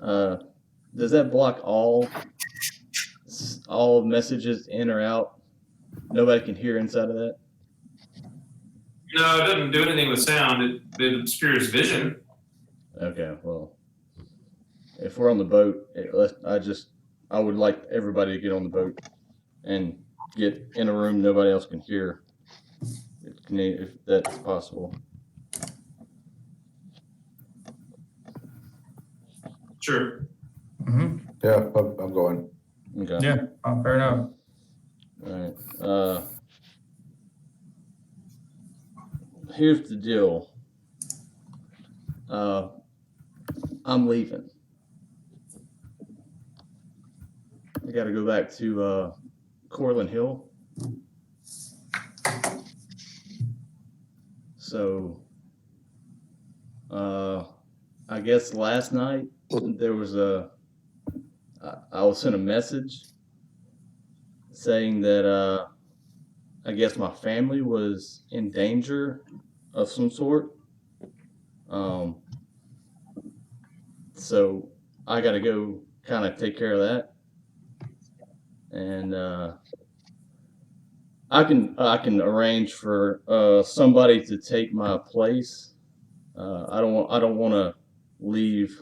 does that block all messages in or out? Nobody can hear inside of that? No, it doesn't do anything with sound. It obscures vision. Okay, well, if we're on the boat, I would like everybody to get on the boat and get in a room nobody else can hear, if that's possible. Sure. Mm-hmm. Yeah, I'm going. Okay. Yeah, fair enough. All right. Here's the deal. I'm leaving. I got to go back to Corlin Hill. So, I guess last night there was I was sent a message saying that I guess my family was in danger of some sort. So I got to go kind of take care of that. And I can arrange for somebody to take my place. I don't want to leave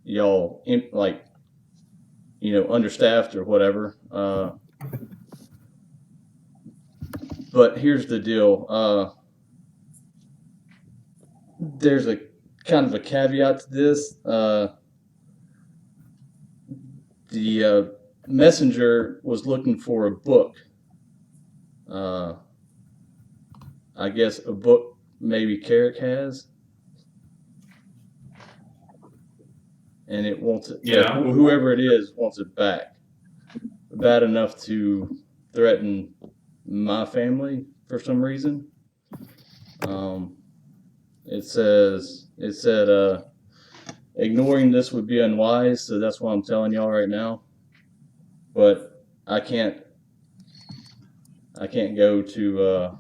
y'all understaffed or whatever. But here's the deal. There's a kind of a caveat to this. The messenger was looking for a book. I guess a book maybe Carric has. And it wants it. Yeah. Whoever it is wants it back. Bad enough to threaten my family for some reason. It said ignoring this would be unwise, so that's why I'm telling y'all right now. But I can't go to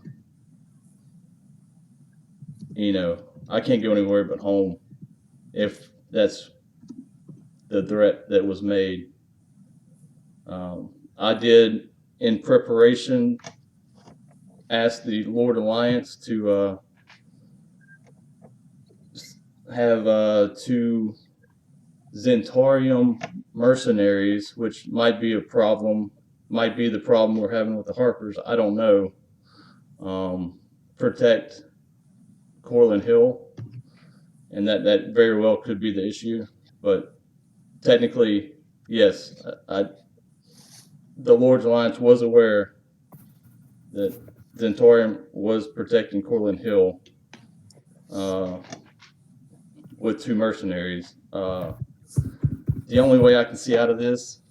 I can't go anywhere but home if that's the threat that was made. I did, in preparation, ask the Lord Alliance to have 2 Zentarium mercenaries, which might be a problem, might be the problem we're having with the Harpers. I don't know. Protect Corlin Hill, and that very well could be the issue. But technically, yes, the Lord's Alliance was aware that Zentarium was protecting Corlin Hill with 2 mercenaries. The only way I can see out of this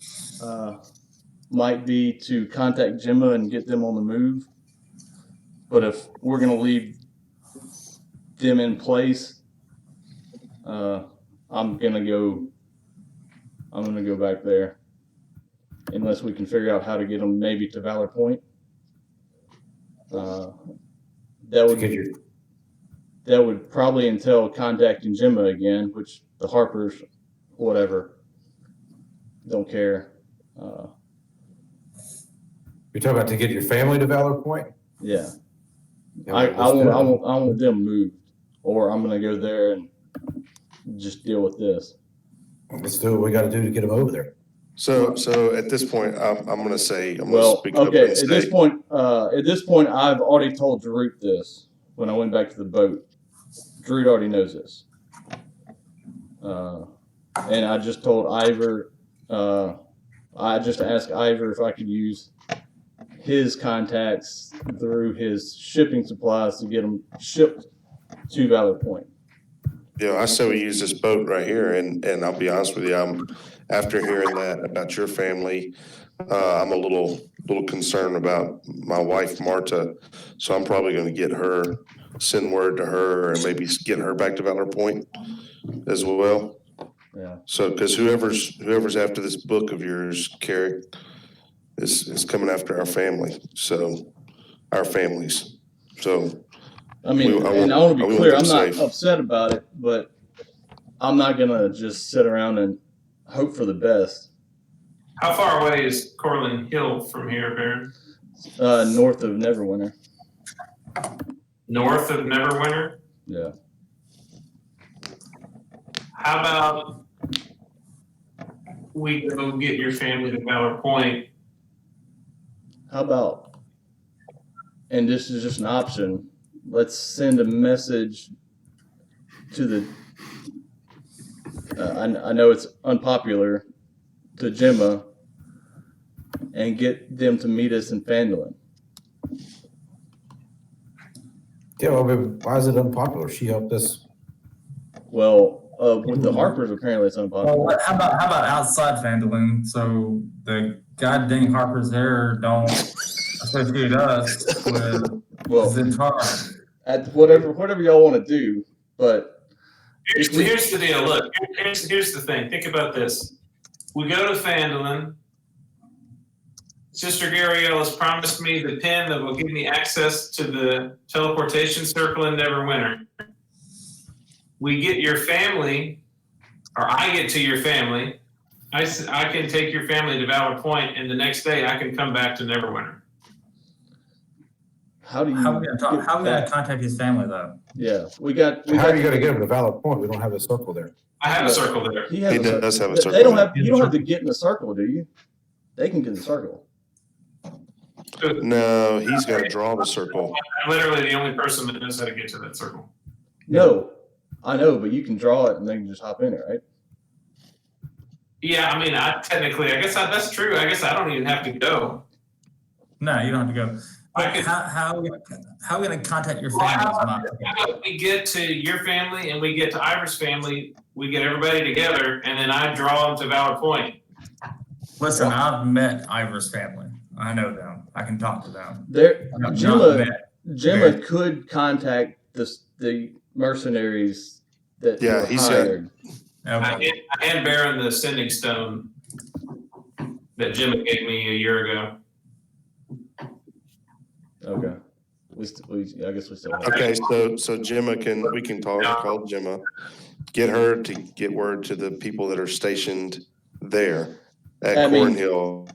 might be to contact Gemma and get them on the move. But if we're going to leave them in place, I'm gonna go back there, unless we can figure out how to get them maybe to Valor Point. That would probably entail contacting Gemma again, which the Harpers, whatever, don't care. You're talking about to get your family to Valor Point? Yeah, Yeah, I let's do that. want them moved, or I'm gonna go there and just deal with this. Let's do what we got to do to get them over there. So at this point, I'm gonna speak up Okay. and At say, this point, I've already told Draut this when I went back to the boat. Draut already knows this, and I just told Iver. I just asked Iver if I could use his contacts through his shipping supplies to get them shipped to Valor Point. I say we use this boat right here, and I'll be honest with you, after hearing that about your family, I'm a little concerned about my wife Marta, so I'm probably going to send word to her, and maybe get her back to Valor Point as well. Yeah. So, because whoever's after this book of yours, Carric, is coming after our family. So, our families. So. I mean, and I want to be clear, I'm not upset about it, but I'm not going to just sit around and hope for the best. How far away is Corlin Hill from here, Baron? North of Neverwinter. North of Neverwinter? Yeah. How about we go get your family to Valor Point? How about, and this is just an option, let's send a message to the, I know it's unpopular, to Gemma, and get them to meet us in Phandlin. Yeah, well, why is it unpopular? She helped us. Well, with the Harpers, apparently it's unpopular. Well, how about outside Phandlin? So the goddamn Harpers there don't associate us with Zentara. At whatever y'all want to do, but Here's the deal. Look, here's the thing. Think about this. We go to Phandlin. Sister Gariel has promised me the pin that will give me access to the teleportation circle in Neverwinter. We get your family, or I get to your family. I can take your family to Valor Point, and the next day I can come back to Neverwinter. How are we gonna contact his family though? Yeah, How are you going to get them to Valor Point? We don't have a circle there. I have a circle there. He does have a circle. They don't have. You don't have to get in the circle, do you? They can get in the circle. No, he's got to draw the circle. I'm literally the only person that knows how to get to that circle. No, I know, but you can draw it and then you just hop in it, right? Yeah, I mean, I guess that's true. I guess I don't even have to go. No, you don't have to go. How are we gonna contact your family? We get to your family and we get to Iver's family. We get everybody together, and then I draw them to Valor Point. Listen, I've met Iver's family. I know them. I can talk to them. There, I've not Gemma met. could contact the mercenaries that Yeah, were he's hired. Okay. I hand Baron the sending stone that Jim gave me a year ago. Okay. I guess we still have. Okay, so Gemma we can call Gemma, get her to get word to the people that are stationed there at I mean- Cornhill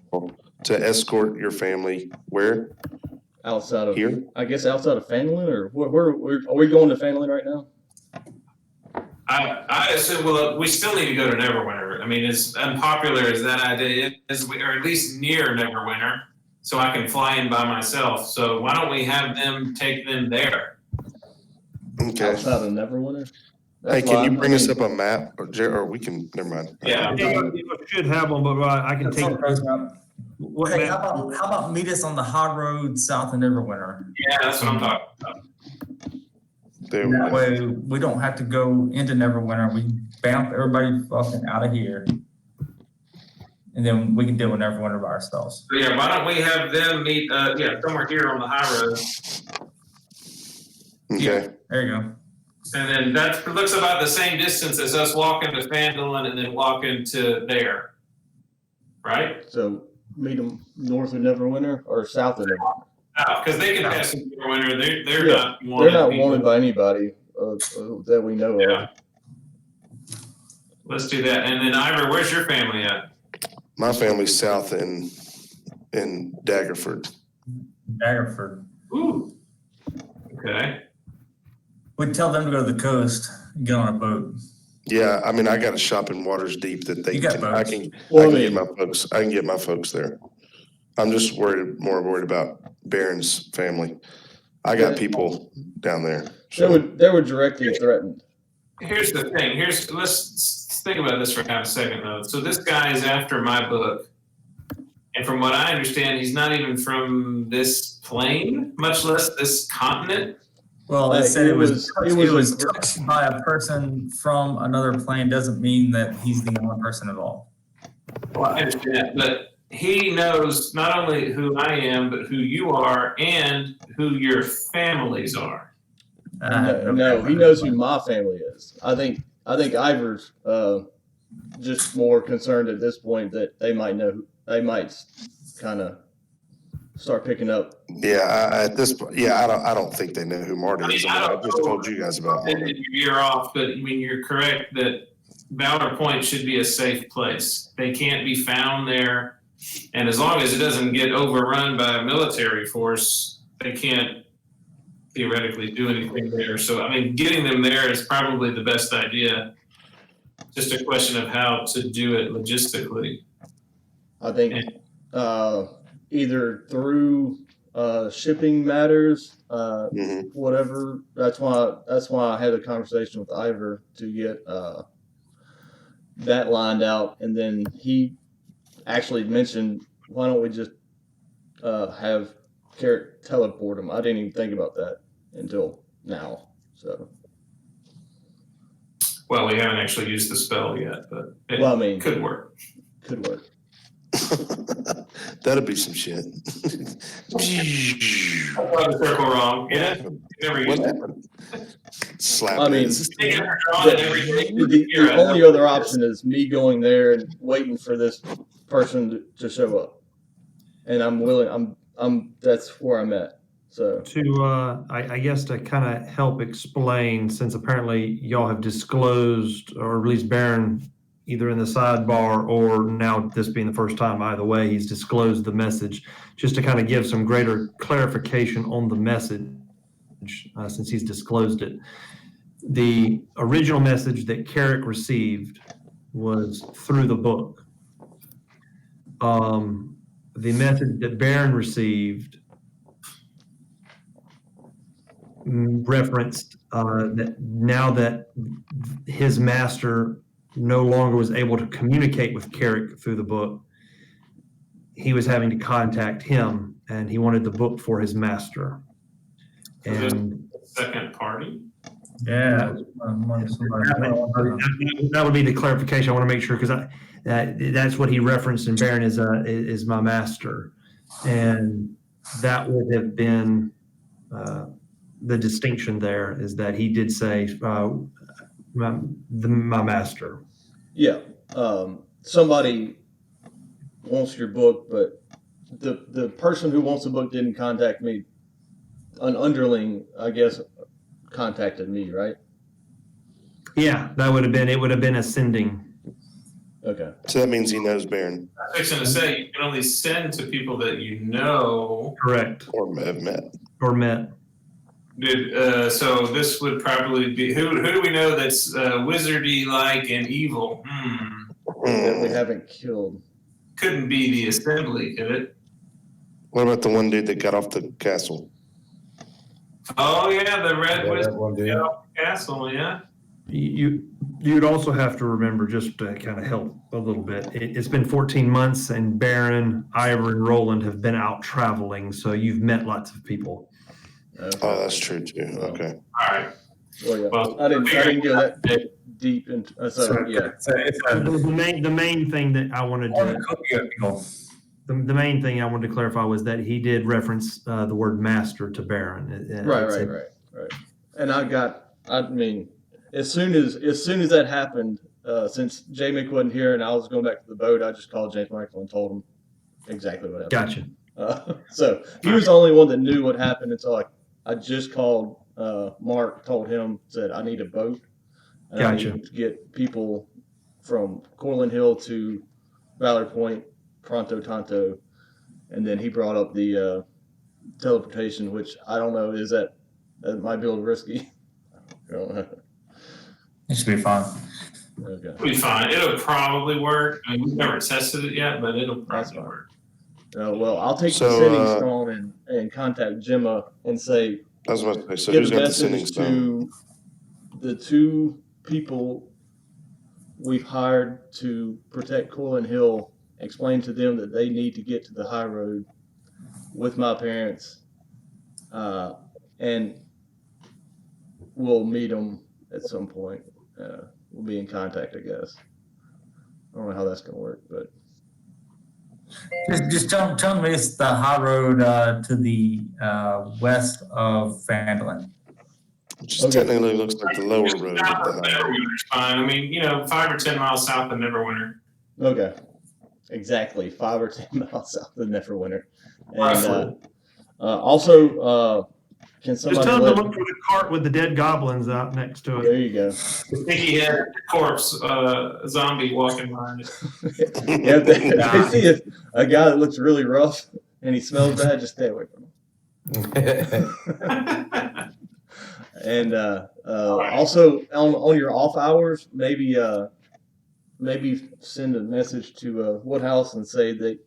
to escort your family where? Outside of Here? I guess outside of Phandlin, or where are we going to Phandlin right now? I assume, well, we still need to go to Neverwinter. I mean, as unpopular as that idea is, or at least near Neverwinter, so I can fly in by myself. So why don't we have them take them there? Okay. Outside of Neverwinter. Hey, can you bring us up a map or we can, never mind. Yeah. You should have one, but I can take. What Hey, map? how about meet us on the high road south of Neverwinter? Yeah, that's what I'm talking about. There we That go. way we don't have to go into Neverwinter. We can bamf everybody fucking out of here. And then we can deal with Neverwinter by ourselves. So yeah, why don't we have them meet, somewhere here on the high road. Okay, There you go. And then that looks about the same distance as us walking to Phandlin and then walking to there. Right? So meet them north of Neverwinter or south of Neverwinter. Because they can pass through winter. They're Yeah, not wanted. They're not people. wanted by anybody that we know Yeah. of. Let's do that. And then Iver, where's your family at? my family's south in Daggerford. Daggerford. Ooh. Okay. We'd tell them to go to the coast and get on a boat. Yeah, I mean, I got a shop in Waters Deep that they You got can, boats. Well, I can get my folks there. I'm just more worried about Baron's family. I got people down there. They were directly threatened. Here's the thing. Let's think about this for half a second though. So this guy is after my book. And from what I understand, he's not even from this plane, much less this continent. Well, they said it was was touched by a person from another plane doesn't mean that he's the only person involved. Well, I understand, but he knows not only who I am, but who you are and who your families are. No, he knows who my family is. I think Ivor's just more concerned at this point that they might know. They might kind of start picking up. Yeah, at this point, I don't think they know who Marty is. I just told you guys about Marty. You're off, but I mean, you're correct that Valor Point should be a safe place. They can't be found there. And as long as it doesn't get overrun by a military force, they can't theoretically do anything there. So, I mean, getting them there is probably the best idea. Just a question of how to do it logistically. I think either through shipping matters, whatever. That's why I had a conversation with Iver to get that lined out, and then he actually mentioned, why don't we just have Carric teleport him? I didn't even think about that until now. So, Well, we haven't actually used the spell yet, but it could work. Could work. That'd be some shit. The circle wrong. Yeah. Never What used it. happened? Slap. I mean, The the only other option is me going there and waiting for this person to show up, and I'm willing. That's where I'm at. So I guess to kind of help explain, since apparently y'all have disclosed, or at least Baron, either in the sidebar or now this being the first time, either way, he's disclosed the message, just to kind of give some greater clarification on the message, since he's disclosed it. The original message that Carric received was through the book. The message that Baron received referenced that now that his master no longer was able to communicate with Carric through the book, he was having to contact him, and he wanted the book for his master. And Second party. Yeah. that would be the clarification I want to make sure, because that's what he referenced in Baron is my master. And that would have been the distinction there, is that he did say, my master. Yeah. Somebody wants your book, but the person who wants the book didn't contact me. An underling, I guess, contacted me, right? Yeah, that would have been, it would have been ascending. Okay. So that means he knows Baron I was going to say, you can only send to people that you know. Correct. or have met. Or met. So this would probably be, who do we know that's wizardy-like and evil? That we haven't killed. Couldn't be the assembly, could it? What about the one dude that got off the castle? Oh yeah, the red Yeah, wizard that one dude. castle, yeah. You'd also have to remember, just to kind of help a little bit, it's been 14 months and Baron, Iver, and Roland have been out traveling, so you've met lots of people. Okay. Oh, that's true too. Okay. All right. Well, yeah. Well, I didn't go that deep into. So yeah. The main thing that I wanted to the main thing I wanted to clarify was that he did reference the word master to Baron. Right. And I mean, as soon as that happened, since J Mick wasn't here and I was going back to the boat, I just called James Michael and told him exactly what happened. Gotcha. So he was the only one that knew what happened, and so I just called Mark, told him, said I need a boat, and Gotcha. I need to get people from Corlin Hill to Valor Point pronto tanto, and then he brought up the teleportation, which I don't know, that might be a little risky. I don't know. It should be fun. Okay. It'll be fine. It'll probably work. I mean, we've never tested it yet, but it'll That's probably fine. work. Well, I'll take So, the sending stone and contact Gemma and say, I was about to say, so get who's a got the sending message stone? to the two people we've hired to protect Corlin Hill. Explain to them that they need to get to the high road with my parents, and we'll meet them at some point. We'll be in contact, I guess. I don't know how that's gonna work, but Just tell them it's the high road to the west of Phandlin. Which technically looks like the lower road. South Of of the high road. Neverwinter's fine. I mean, 5 or 10 miles south of Neverwinter. okay, exactly 5 or 10 miles south of Neverwinter. And Roughly. also, can Just somebody tell him to let? look for the cart with the dead goblins out next to There it. you go. I think he had a corpse, zombie walking behind it. Yeah, if they see a guy that looks really rough and he smells bad, just stay away from him. And also on your off hours, maybe send a message to Woodhouse and say that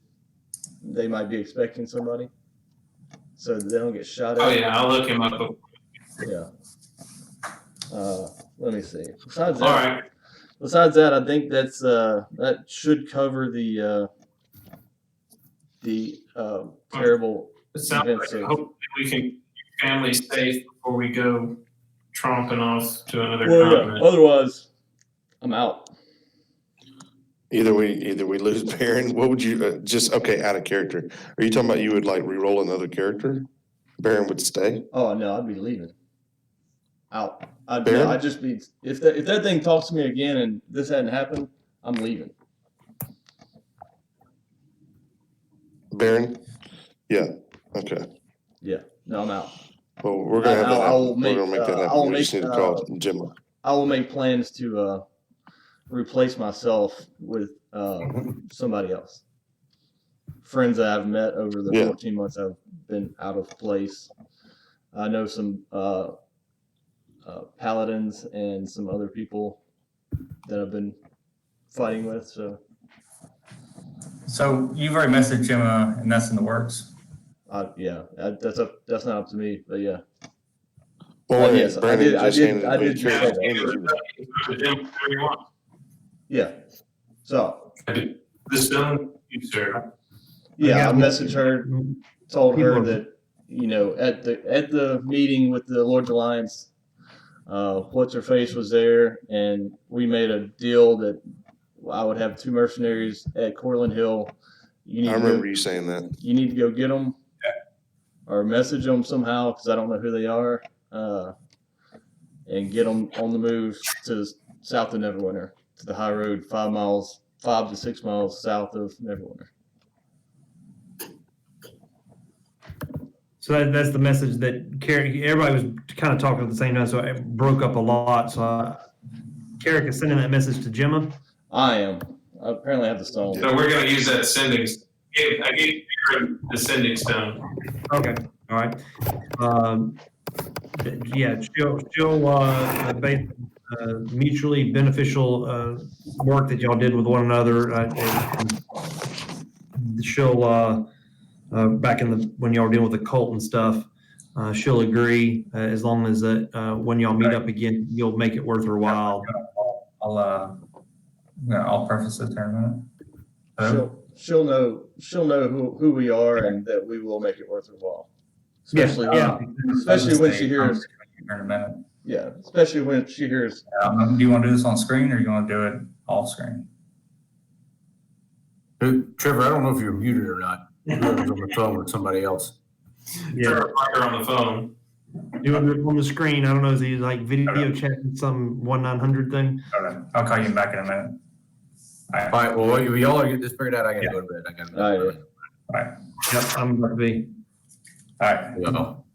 they might be expecting somebody, so that they don't get shot at. Oh yeah, I'll look him up. Yeah. Let me see. Besides All that, right. I think that should cover the terrible It sounds events. like hopefully we can keep families safe before we go tromping off to another continent. Otherwise, I'm out. Either we lose Baron. What would you out of character? Are you talking about you would like re-roll another character? Baron would stay. Oh no, I'd be leaving. Out. Baron? I'd just be if that thing talks to me again and this hadn't happened, I'm leaving. Baron. Yeah. Okay. Yeah. No, I'm out. Well, we're gonna have that I will happen. make, We're gonna make that happen. I'll We just make, need to call Gemma. I will make plans to replace myself with somebody else. Friends that I've met over the 14 months I've been out of place. I know some paladins and some other people that I've been fighting with. So you've already messaged Gemma, and that's in the works. That's not up to me, but yeah. Well, yes, I did say that. Yeah. So. This done, you sir. Yeah, I messaged her, told her that at the meeting with the Lord's Alliance, what's her face was there, and we made a deal that I would have 2 mercenaries at Corlin Hill You need I to remember go, you saying that. you need to go get them or message them somehow because I don't know who they are, and get them on the move to south of Neverwinter to the high road, 5 to 6 miles south of Neverwinter. So that's the message that Carric, everybody was kind of talking at the same time, so it broke up a lot. So Carric is sending that message to Gemma. I am. I apparently have the stone. So we're gonna use that sending. I gave you the sending stone. Okay, all right. Yeah, she'll mutually beneficial work that y'all did with one another. She'll back in the when y'all were dealing with the cult and stuff. She'll agree as long as when y'all meet up again, you'll make it worth her while. I'll preface it there in a minute. She'll know who we are and that we will make it worth her while. Especially especially when she hears. In a minute. Yeah, especially when she hears. Do you want to do this on screen or you want to do it off screen? Trevor, I don't know if you're muted or not. Whoever's on the phone with somebody else. Yeah, Parker on the phone. doing it on the screen. I don't know, is he like video chatting some 1-900 thing? Okay. I'll call you back in a minute. All right, well, if y'all are getting this figured out, I gotta go to bed. I gotta All go right. to All right. Yep, I'm about to be. All right. bed. Well,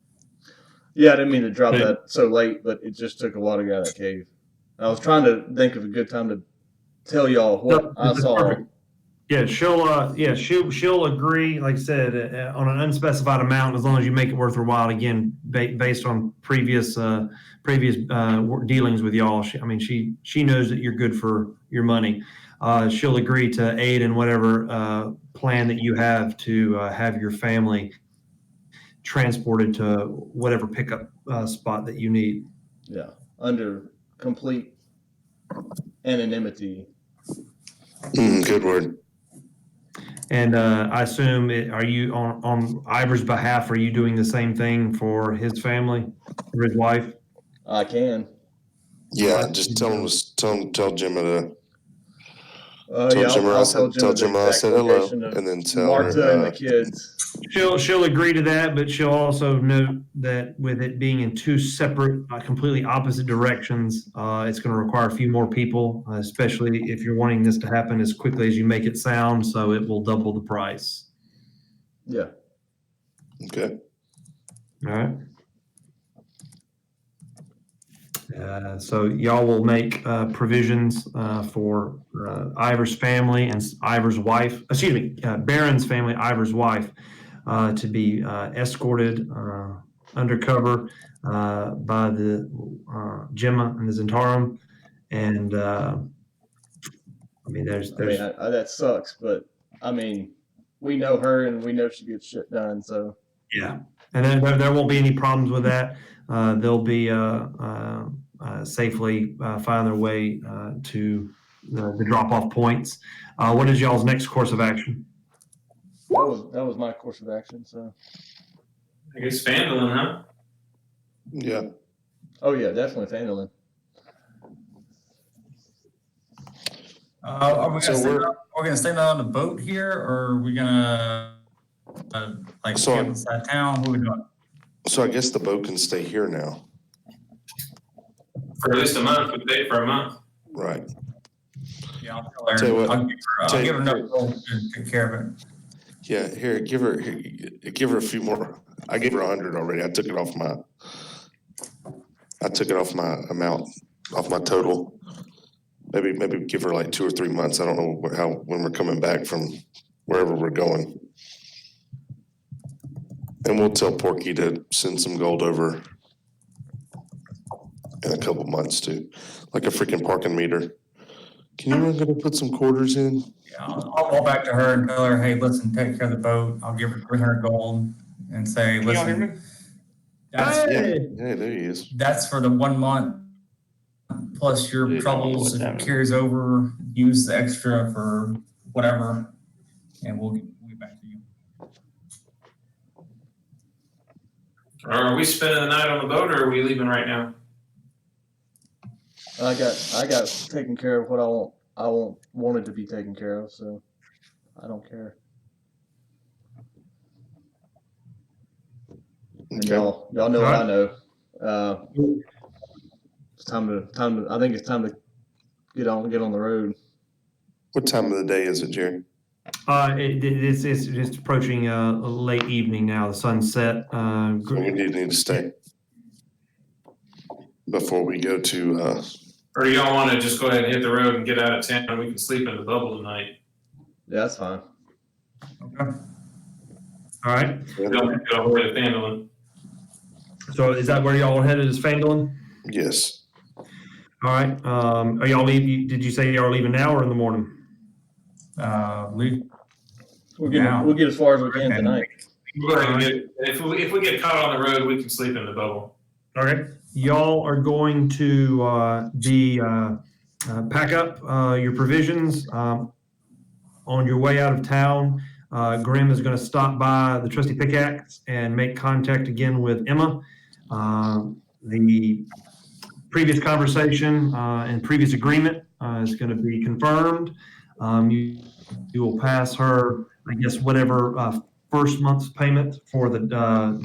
Yeah, I didn't mean to drop Okay. that so late, but it just took a while to get out of that cave. I was trying to think of a good time to tell y'all what I That's saw. perfect. Yeah, she'll agree. Like I said, on an unspecified amount, as long as you make it worth her while. Again, based on previous dealings with y'all. She knows that you're good for your money. She'll agree to aid in whatever plan that you have to have your family transported to whatever pickup spot that you need. Yeah, under complete anonymity. Good word. And I assume, are you on Iver's behalf? Are you doing the same thing for his family, for his wife? I can. Yeah, just tell Gemma to Yeah, tell Gemma I'll tell tell Jim Gemma the I exact said hello, location of and then tell Marta her. and the kids. She'll agree to that, but she'll also note that with it being in two separate, completely opposite directions, it's going to require a few more people, especially if you're wanting this to happen as quickly as you make it sound. So it will double the price. Yeah. Okay. All right. So y'all will make provisions for Iver's family and Iver's wife, Baron's family, Iver's wife, to be escorted undercover by the Gemma and the Zentarum. And there's that sucks, but we know her and we know she gets shit done. So yeah, and then there won't be any problems with that. They'll be safely find their way to the drop-off points. What is y'all's next course of action? that was my course of action. So I guess Phandlin, huh? Yeah. oh yeah, definitely Phandlin. Are we gonna stay on the boat here, or are we gonna camp inside town? What are we doing? So I guess the boat can stay here now. For at least a month. We paid for a month. Right. Yeah, I'll tell her. Tell you what, I'll give her enough gold to take care of it. Yeah, here, give her a few more. I gave her 100 already. I took it off my amount, off my total. Maybe give her like 2 or 3 months. I don't know when we're coming back from wherever we're going. And we'll tell Porky to send some gold over in a couple months too, like a freaking parking meter. Can you go put some quarters in? Yeah, I'll go back to her and tell her, hey, listen, take care of the boat. I'll give her 300 gold and say, Can y'all hear me? listen, that's, Hey! Yeah, there he is. that's for the 1 month plus your Dude, I don't know troubles. what's If it happening. carries over, use the extra for whatever, and we'll get back to you. Are we spending the night on the boat, or are we leaving right now? I got taken care of what I wanted to be taken care of, so I don't care. And Okay. y'all know what I know. It's time to. I think it's time to get on the road. What time of the day is it, Jerry? It's approaching late evening now. The sun's set. So we need to stay before we go to. Or do y'all want to just go ahead and hit the road and get out of town and we can sleep in the bubble tonight? Yeah, that's fine. Okay. All right. Go over to Phandlin. So is that where y'all are headed? Is Phandlin? Yes. All right. Are y'all leaving? Did you say y'all are leaving now or in the morning? Leave. We'll get as far as we can tonight. We'll go ahead and get, if we get caught on the road, we can sleep in the bubble. Okay. Y'all are going to pack up your provisions on your way out of town. Grim is going to stop by the Trusty Pickaxe and make contact again with Emma. The previous conversation and previous agreement is going to be confirmed. You will pass her, I guess, whatever first month's payment for the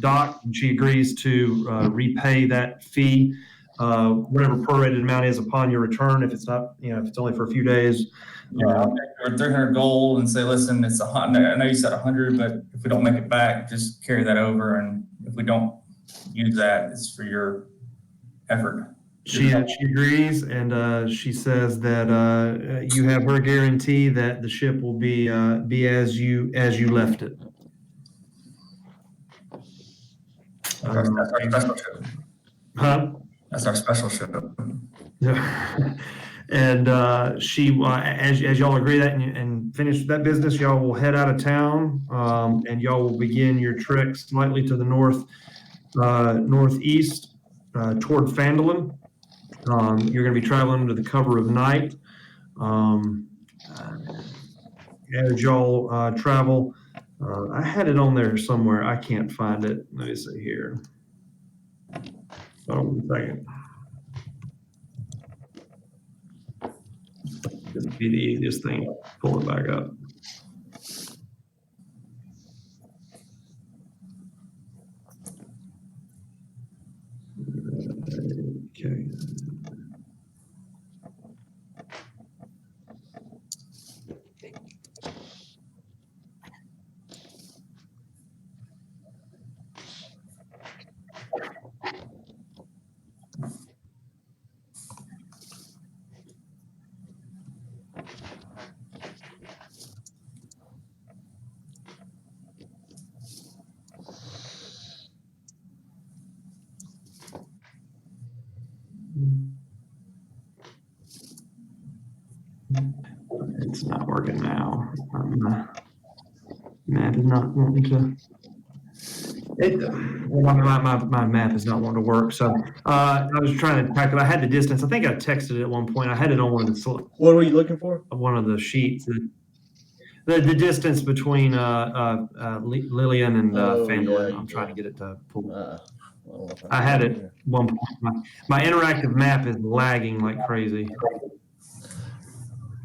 dock, and she agrees to repay that fee, whatever prorated amount is upon your return. If it's not, if it's only for a few days. Yeah, I'll take our 300 gold and say, listen, it's 100. I know you said 100, but if we don't make it back, just carry that over. And if we don't use that, it's for your effort. She agrees, and she says that you have her guarantee that the ship will be as you left it. That's our special ship. Huh? That's our special ship. And she, as y'all agree that and finish that business, y'all will head out of town, and y'all will begin your trek slightly to the northeast toward Phandlin. You're going to be traveling under the cover of night. As y'all travel, I had it on there somewhere. I can't find it. Let me see here. Hold on 1 second. This would be the easiest thing. Pull it back up. Okay. It's not working now. Map is not wanting to. My map is not wanting to work. So I was trying to calculate. I had the distance. I think I texted it at one point. I had it on one of the. What were you looking for? One of the sheets. The distance between Lillian and Phandlin. Yeah, I'm trying to get it to pull. I had it at one point. My interactive map is lagging like crazy.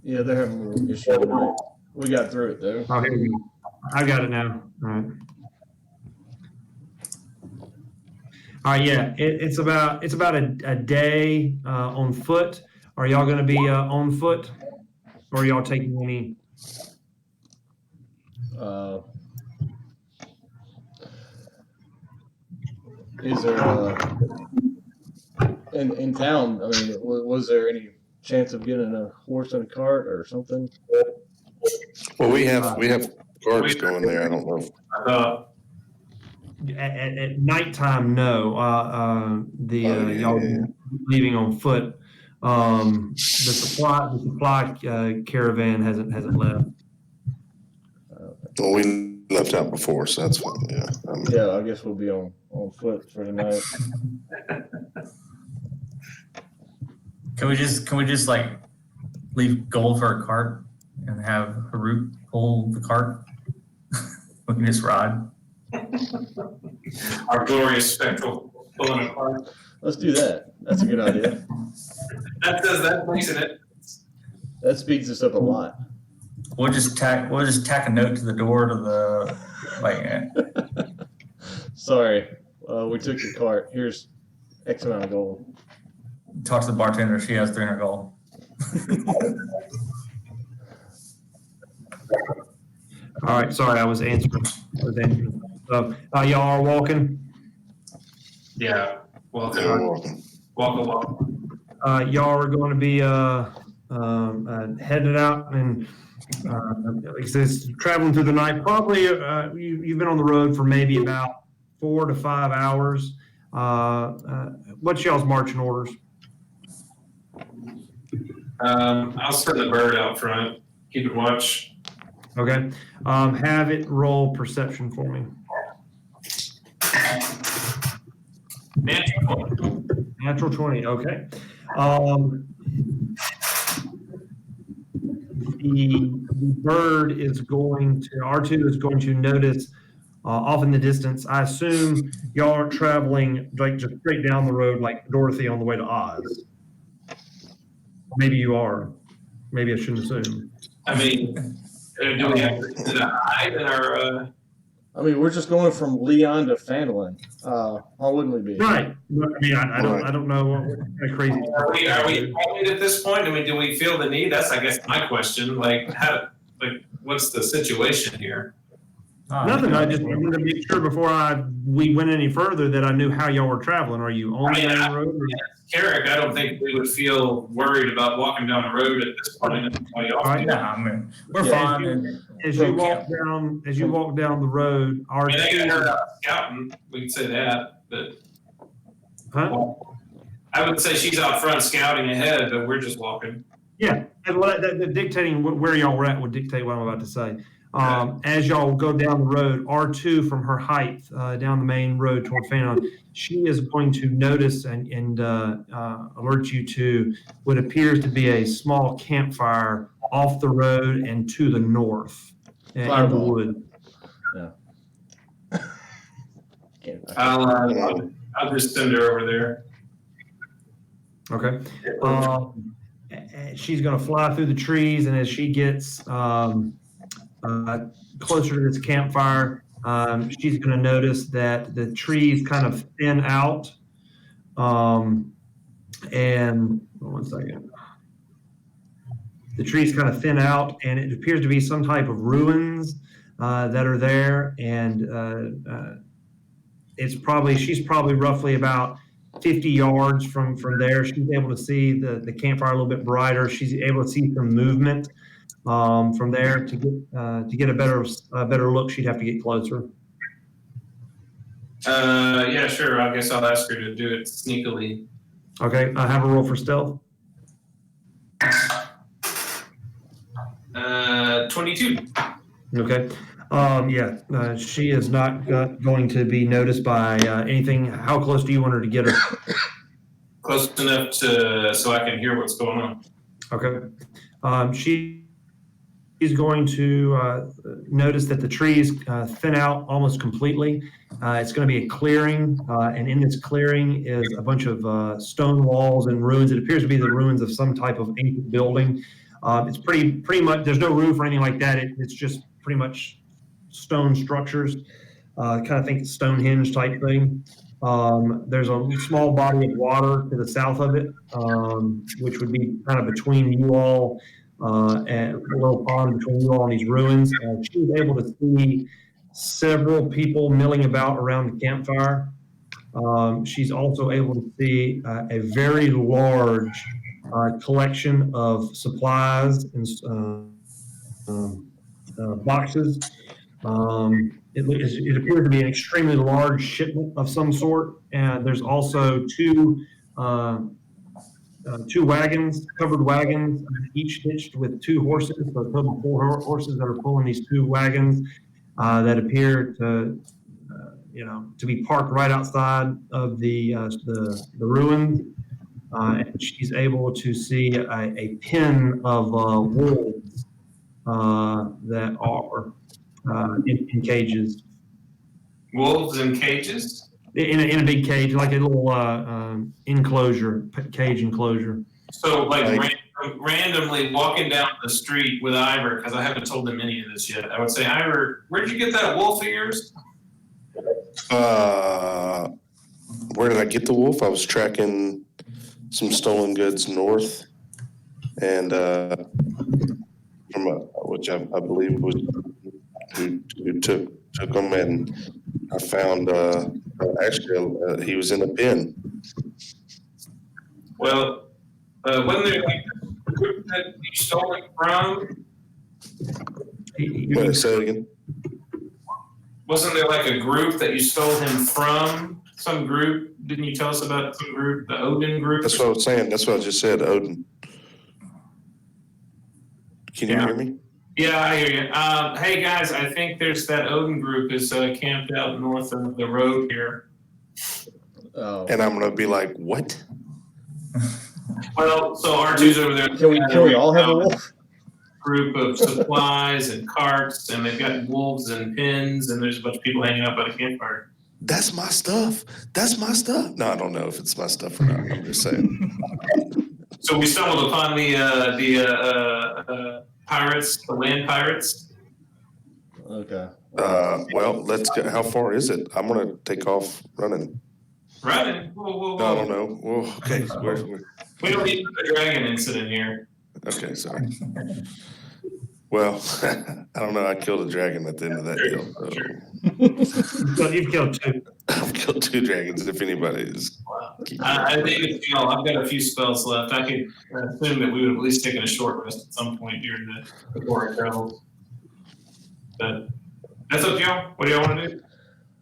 Yeah, they're having a little issue tonight. We got through it though. Oh, here we go. I got it now. All right. All right. Yeah, it's about a day on foot. Are y'all going to be on foot, or are y'all taking any? Is there in town? I mean, was there any chance of getting a horse and a cart or something? Well, we have carts going there. I don't know. At nighttime, no. Y'all leaving on foot. The supply caravan hasn't left. Well, we left out before, so that's fine. Yeah. Yeah, I guess we'll be on foot for tonight. Can we just like leave gold for a cart and have Harut pull the cart? We can just ride. Our glorious spectral pulling apart. Let's do that. That's a good idea. That makes it. That speeds us up a lot. We'll just tack a note to the door to the Sorry, We took your cart. Here's X amount of gold. Talk to the bartender. She has 300 gold. All right, sorry, I was answering. So, y'all are walking. Yeah. Welcome. Welcome. Welcome. Y'all are going to be headed out and like I said, traveling through the night. Probably you've been on the road for maybe about 4 to 5 hours. What's y'all's marching orders? I'll send the bird out front. Keep it watch. Okay. Have it roll perception for me. Natural 20. Okay. The bird is going to, Artoo is going to notice off in the distance. I assume y'all aren't traveling like just straight down the road like Dorothy on the way to Oz. Maybe you are. Maybe I shouldn't assume. I mean, do we have to hide in our? I mean, we're just going from Leon to Phandlin. Why wouldn't we be? Right. I mean, I don't know what kind of crazy. Are we at this point? I mean, do we feel the need? That's, I guess, my question. Like, what's the situation here? Nothing. I just wanted to make sure before we went any further that I knew how y'all were traveling. Are you on the main road? Carric, I don't think we would feel worried about walking down the road at this point. I mean, we're fine. As you walk down the road, I mean, they got out scouting. We can say that, but I would say she's out front scouting ahead, but we're just walking. Yeah, and the dictating where y'all were at would dictate what I'm about to say. As y'all go down the road, Artoo from her height down the main road toward Phandlin, she is going to notice and alert you to what appears to be a small campfire off the road and to the north in the wood. Yeah. I'll just send her over there. Okay. She's going to fly through the trees, and as she gets closer to this campfire, she's going to notice that the trees kind of thin out. And 1 second. The trees kind of thin out, and it appears to be some type of ruins that are there. And she's probably roughly about 50 yards from there. She's able to see the campfire a little bit brighter. She's able to see some movement. From there to get a better look, she'd have to get closer. Yeah, sure. I guess I'll ask her to do it sneakily. Okay, I have a roll for stealth. 22. Okay. She is not going to be noticed by anything. How close do you want her to get her? Close enough so I can hear what's going on. Okay. She's going to notice that the trees thin out almost completely. It's going to be a clearing, and in this clearing is a bunch of stone walls and ruins. It appears to be the ruins of some type of ancient building. It's pretty much, there's no roof or anything like that. It's just pretty much stone structures, kind of think Stonehenge type thing. There's a small body of water to the south of it, which would be kind of between you all, and a little pond between you all and these ruins. She was able to see several people milling about around the campfire. She's also able to see a very large collection of supplies and boxes. It appears to be an extremely large shipment of some sort, and there's also two wagons, covered wagons, each hitched with 2 horses, so a total of 4 horses that are pulling these 2 wagons that appear to be parked right outside of the ruins. And she's able to see a pen of wolves that are in cages. Wolves in cages? In a big cage, like a little cage enclosure. So, randomly walking down the street with Iver, because I haven't told him any of this yet, I would say, Iver, where did you get that wolf of yours? where did I get the wolf? I was tracking some stolen goods north, and from which I believe was who took them, and I found actually he was in a pen. Well, wasn't there like a group that you stole it from? Wait, say it again. Wasn't there like a group that you stole him from? Some group? Didn't you tell us about some group, the Odin group? That's what I was saying. That's what I just said. Odin. Can you hear me? Yeah, I hear you. Hey guys, I think there's that Odin group is camped out north of the road here. Oh. And I'm gonna be like, what? Well, so Artoo's over there. Can we all have a wolf? Group of supplies and carts, and they've got wolves and pins, and there's a bunch of people hanging out by the campfire. That's my stuff. That's my stuff. No, I don't know if it's my stuff or not. I'm just saying. So we stumbled upon the pirates, the land pirates. Okay. Well, let's go. How far is it? I'm gonna take off running. Running? Whoa. No, I don't know. Whoa, okay. We don't need a dragon incident here. Okay, sorry. Well, I don't know. I killed a dragon at the end of that deal. So you've killed 2. I've killed 2 dragons. If anybody is, I think it's, I've got a few spells left. I could assume that we would have at least taken a short rest at some point during the before it travels. But that's up to y'all. What do y'all want to do?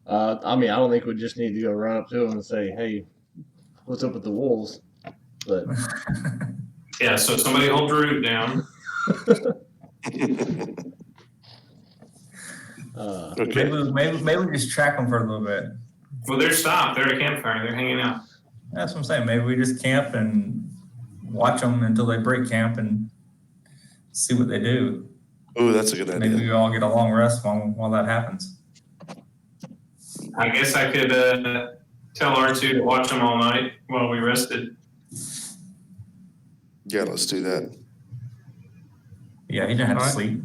I mean, I don't think we just need to go run up to him and say, "Hey, what's up with the wolves?" But Yeah, so somebody hold Draut down. okay. Maybe we just track them for a little bit. Well, they're stopped. They're at a campfire. They're hanging out. That's what I'm saying. Maybe we just camp and watch them until they break camp and see what they do. Oh, that's a good Maybe idea. we all get a long rest while that happens. I guess I could tell Artoo to watch them all night while we rested. Yeah, let's do that. Yeah, he didn't have to Alright. sleep.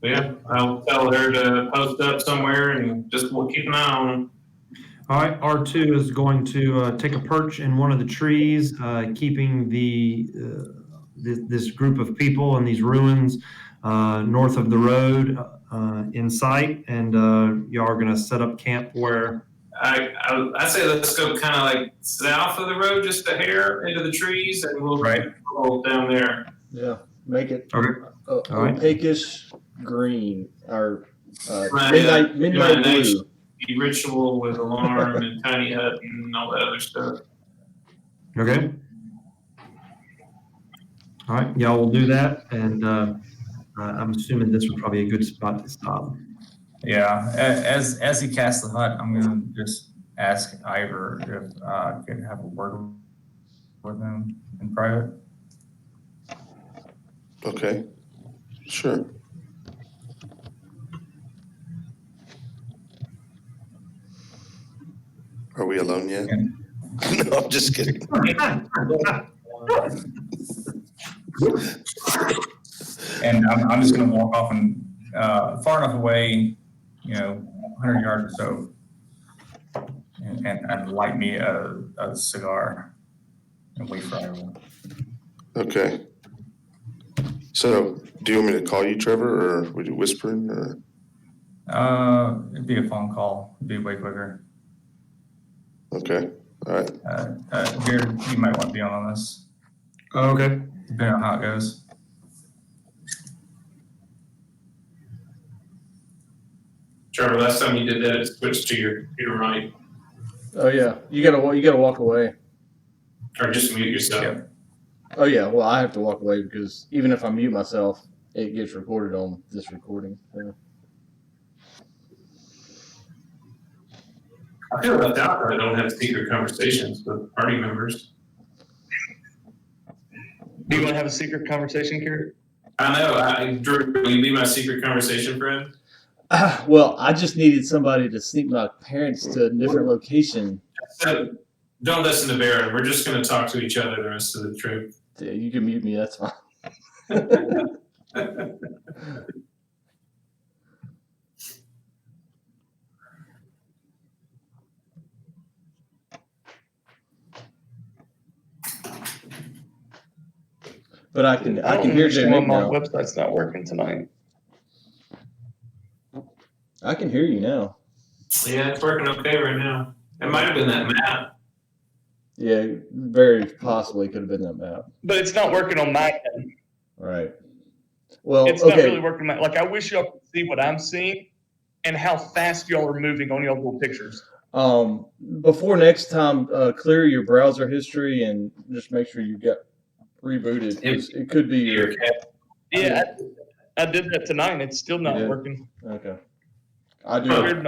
But yeah, I'll tell her to post up somewhere and just we'll keep an eye on them. All right, R2 is going to take a perch in one of the trees, keeping this group of people in these ruins north of the road in sight, and y'all are going to set up camp where? I say let's go kind of like south of the road, just a hair into the trees, and we'll roll down there. yeah, make it Okay. All right. opaquish green or Right, midnight blue. The ritual with alarm and tiny hut and all that other stuff. Okay. All right, y'all will do that, and I'm assuming this would probably be a good spot to stop. Yeah, as he casts the hut, I'm gonna just ask Iver if I could have a word with him in private. Okay. Sure. Are we alone yet? No, I'm just kidding. And I'm just gonna walk off and far enough away, 100 yards or so, and light me a cigar and wait for everyone. Okay. So, do you want me to call you, Trevor, or would you whispering, or? It'd be a phone call. It'd be way quicker. Okay. All right. Jared, you might want to be on this, Okay. depending on how it goes. Trevor, last time you did that, it switched to your right, Oh yeah, you gotta walk away. or just mute yourself. Yep. Oh yeah, well I have to walk away because even if I mute myself, it gets recorded on this recording. So. I feel left out that I don't have secret conversations with party members. Do you want to have a secret conversation, Carric? I know. Drew, will you be my secret conversation friend? Well, I just needed somebody to sneak my parents to a different location. So, don't listen to Baron. We're just going to talk to each other the rest of the trip. Yeah, you can mute me. That's fine. But I can don't hear understand Jay why my now. website's not working tonight. I can hear you now. Yeah, it's working okay right now. It might have been that map. Yeah, very possibly could have been that map. But it's not working on my end. All right. Well, It's not okay. really working. Like, I wish y'all could see what I'm seeing and how fast y'all are moving on y'all's little pictures. Before next time, clear your browser history and just make sure you get rebooted. 'Cause it could be your. Yeah, I did that tonight and it's still You not did? working. Okay. I do. Cleared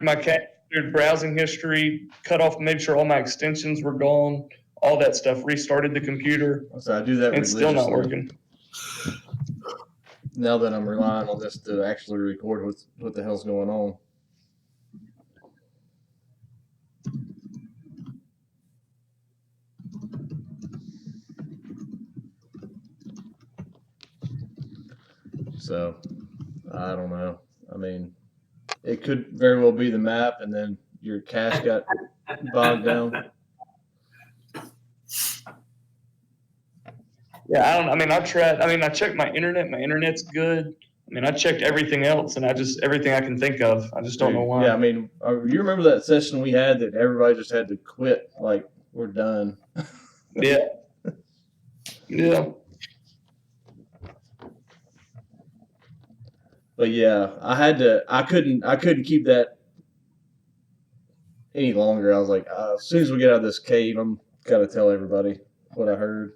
my cleared browsing history, cut off, made sure all my extensions were gone, all that stuff, restarted the computer. So I do that. It's still not religiously. working. Now that I'm relying on this to actually record what the hell's going on. So, I don't know. I mean, it could very well be the map, and then your cache got bogged down. Yeah, I mean, I tried. I mean, I checked my internet. My internet's good. I mean, I checked everything else, and everything I can think of. I just don't know why. Yeah, I mean, you remember that session we had that everybody just had to quit? Like, we're done. Yeah. Yeah. But yeah, I couldn't keep that any longer. I was like, as soon as we get out of this cave, I'm gotta tell everybody what I heard.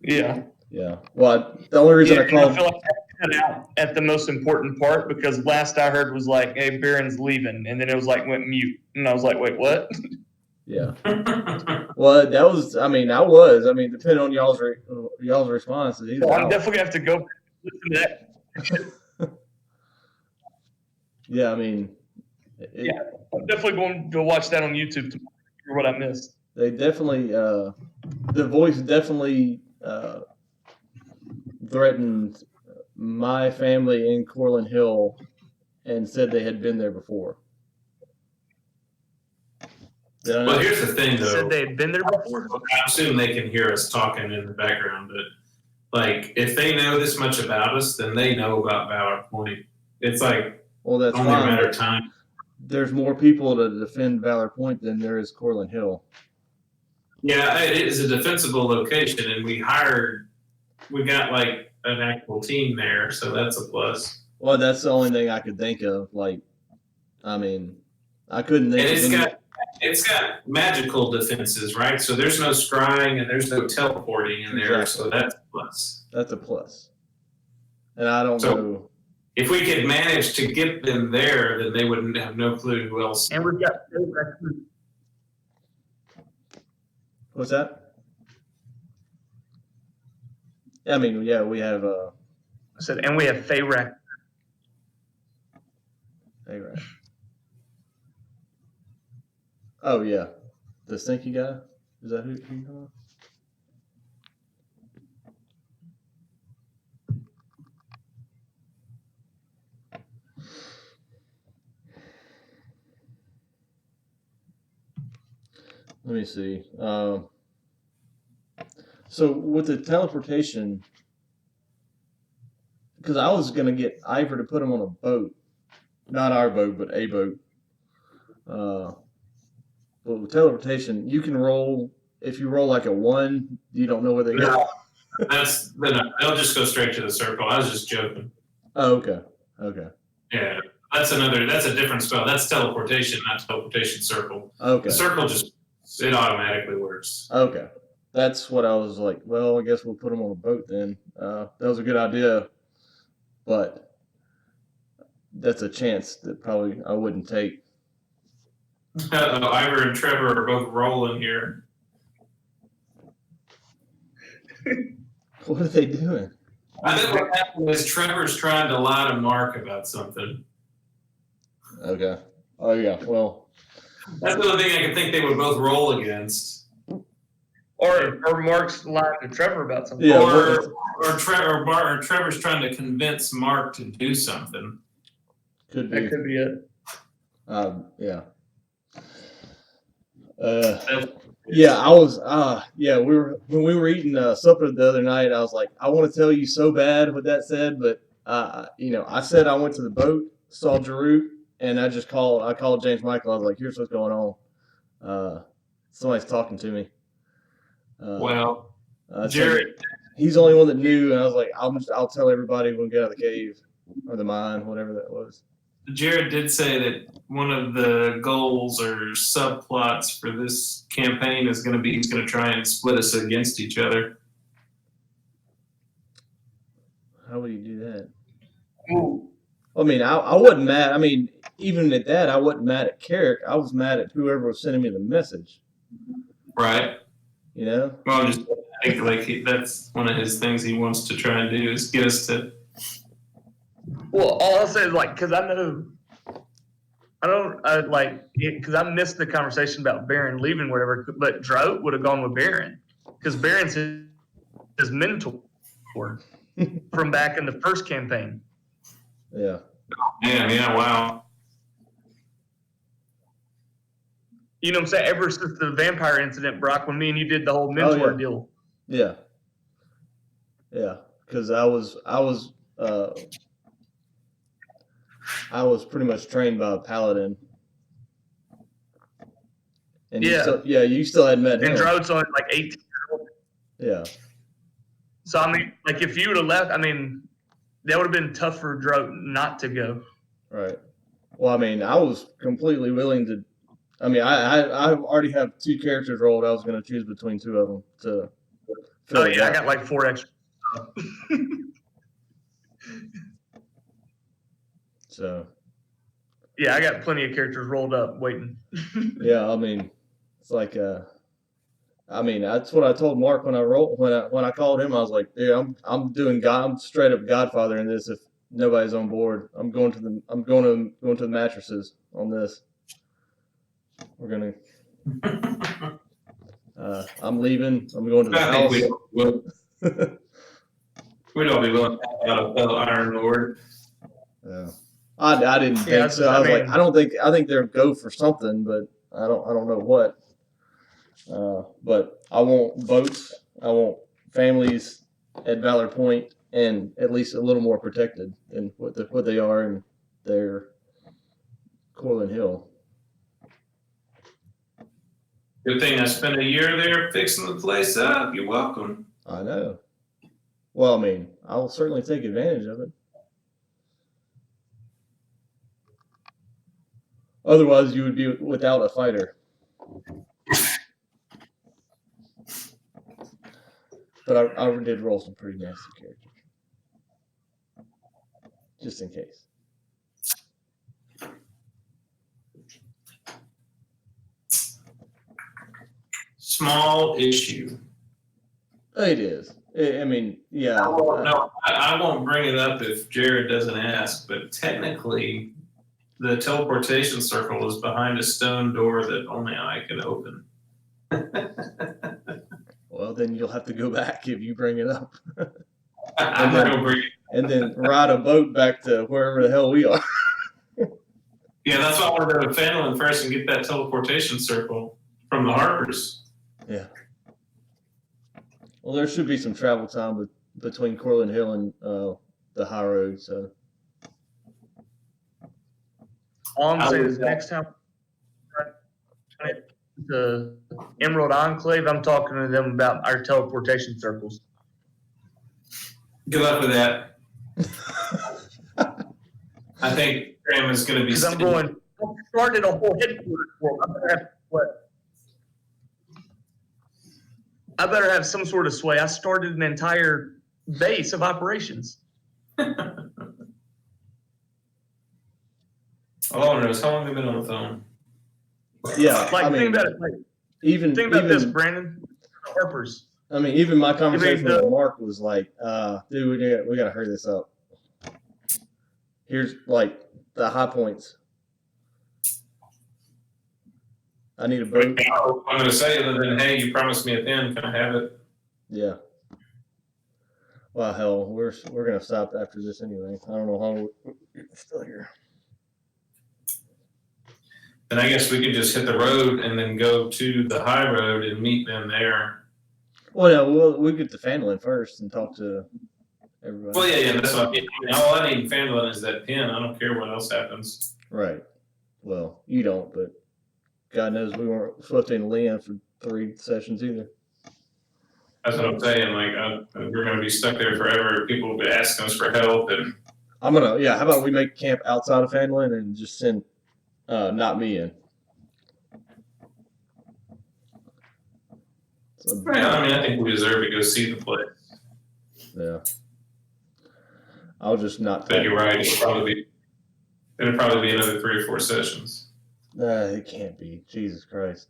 Yeah. Yeah. Well, the only reason I called. I feel like I cut out at the most important part because last I heard was like, "Hey, Baron's leaving," and then it was like went mute, and I was like, "Wait, what?" Yeah. Well, that was. I mean, depending on y'all's response. He's So I'm out. definitely gonna have to go listen to that. Yeah, I mean. Yeah. I'm definitely going to go watch that on YouTube to hear what I missed. They definitely. The voice definitely threatened my family in Corlin Hill and said they had been there before. Well, here's the thing, though. Said they had been there before. I assume they can hear us talking in the background, but like if they know this much about us, then they know about Valor Point. It's like Well, that's only a fine. matter of time. There's more people to defend Valor Point than there is Corlin Hill. Yeah, it is a defensible location, and we got like an actual team there, so that's a plus. Well, that's the only thing I could think of. Like, I mean, I couldn't think And of any. it's got magical defenses, right? So there's no scrying and there's no teleporting in there, Exactly. so that's a plus. That's a plus. And I don't So- know. If we could manage to get them there, then they wouldn't have no clue who else. And we've got. What's that? I mean, yeah, we have I said, and we have Feyrac. Hey, right. Oh yeah, the stinky guy. Is that who you talking about? Let me see. So with the teleportation, because I was gonna get Iver to put him on a boat, not our boat, but a boat. But with teleportation, you can roll. If you roll like a 1, you don't know where they go. They'll just go straight to the circle. I was just joking. Oh, okay. Okay. Yeah, that's a different spell. That's teleportation, not teleportation circle. Okay. The circle it automatically works. Okay. That's what I was like. Well, I guess we'll put them on a boat then. That was a good idea, but that's a chance that probably I wouldn't take. Ivor and Trevor are both rolling here. What are they doing? I think what happened is Trevor's trying to lie to Mark about something. Okay. Oh yeah. Well. That's the only thing I can think they would both roll against. Or Mark's lying to Trevor about something. Yeah. Or Trevor's trying to convince Mark to do something. Could be. That could be it. Yeah. Yeah, I was. When we were eating supper the other night. I was like, I want to tell you so bad what that said, but I said I went to the boat, saw Draut, and I called James Michael. I was like, here's what's going on. Somebody's talking to me. Well, So Jared, he's the only one that knew, and I was like, I'll tell everybody when we get out of the cave or the mine, whatever that was. Jared did say that one of the goals or subplots for this campaign is going to be he's going to try and split us against each other. How would you do that? Ooh. I mean, I wasn't mad. I mean, even at that, I wasn't mad at Carric. I was mad at whoever was sending me the message. Right. You know? Well, I think that's one of his things he wants to try and do is get us to. Well, all I'll say is because I because I missed the conversation about Baron leaving, whatever. But Draut would have gone with Baron because Baron's his mentor from back in the first campaign. Yeah. Yeah, wow. You know what I'm saying? Ever since the vampire incident, Brock, when me and you did the whole mentor deal. Yeah. Yeah. Because I was pretty much trained by a paladin. And you still hadn't met him. And Draut's only 18 years old. Yeah. So I mean, if you would have left, I mean, that would have been tough for Draut not to go. Right. Well, I mean, I was completely willing to. I mean, I already have 2 characters rolled. I was going to choose between 2 of them to. Oh yeah, I got 4 extra. So. Yeah, I got plenty of characters rolled up waiting. Yeah, I mean, it's like I mean, that's what I told Mark when I called him. I was like, dude, I'm straight up Godfather in this. If nobody's on board, I'm going to the mattresses on this. We're gonna. I'm leaving. I'm going to the house. We'd all be willing to help out a fellow Iron Lord. Yeah. I didn't think so. I was like, I think they'll go for something, but I don't know what. But I want boats. I want families at Valor Point and at least a little more protected than what they are in their Corlin Hill. Good thing I spent a year there fixing the place up. You're welcome. I know. Well, I mean, I'll certainly take advantage of it. Otherwise, you would be without a fighter. But I did roll some pretty nasty characters. Just in case. Small issue. It is. I mean, yeah. I won't bring it up if Jared doesn't ask, but technically, the teleportation circle is behind a stone door that only I can open. Well, then you'll have to go back if you bring it up. I'm not gonna bring it. And then ride a boat back to wherever the hell we are. Yeah, that's why I want to go to Phandlin first and get that teleportation circle from the Harpers. Yeah. Well, there should be some travel time between Corlin Hill and the high road, so. All I'm saying is next time the Emerald Enclave, I'm talking to them about our teleportation circles. Good luck with that. I think Graham is going to be. Because I'm going. I started a whole headquarters for. I better have what? I better have some sort of sway. I started an entire base of operations. All I know is how long have you been on the phone? Yeah, Like, I mean, think about it. Like, think about this, Brandon. Harpers. I mean, even my conversation with Mark was like, dude, we got to hurry this up. Here's like the high points. I need a boat. I'm going to say other than, hey, you promised me a pen. Can I have it? Yeah. Well, hell, we're going to stop after this anyway. I don't know how we're still here. then I guess we could just hit the road and then go to the high road and meet them there. Well, yeah, we'll get to Phandlin first and talk to everybody. Well, yeah, that's what I mean. All I need in Phandlin is that pin. I don't care what else happens. Right. Well, you don't, but God knows we weren't supposed to land for 3 sessions either. That's what I'm saying. Like, we're going to be stuck there forever. People will be asking us for help. And How about we make camp outside of Phandlin and just send not me in. So, yeah, I mean, I think we deserve to go see the place. yeah. I'll just not. But you're right. It'll probably be another 3 or 4 sessions. It can't be. Jesus Christ.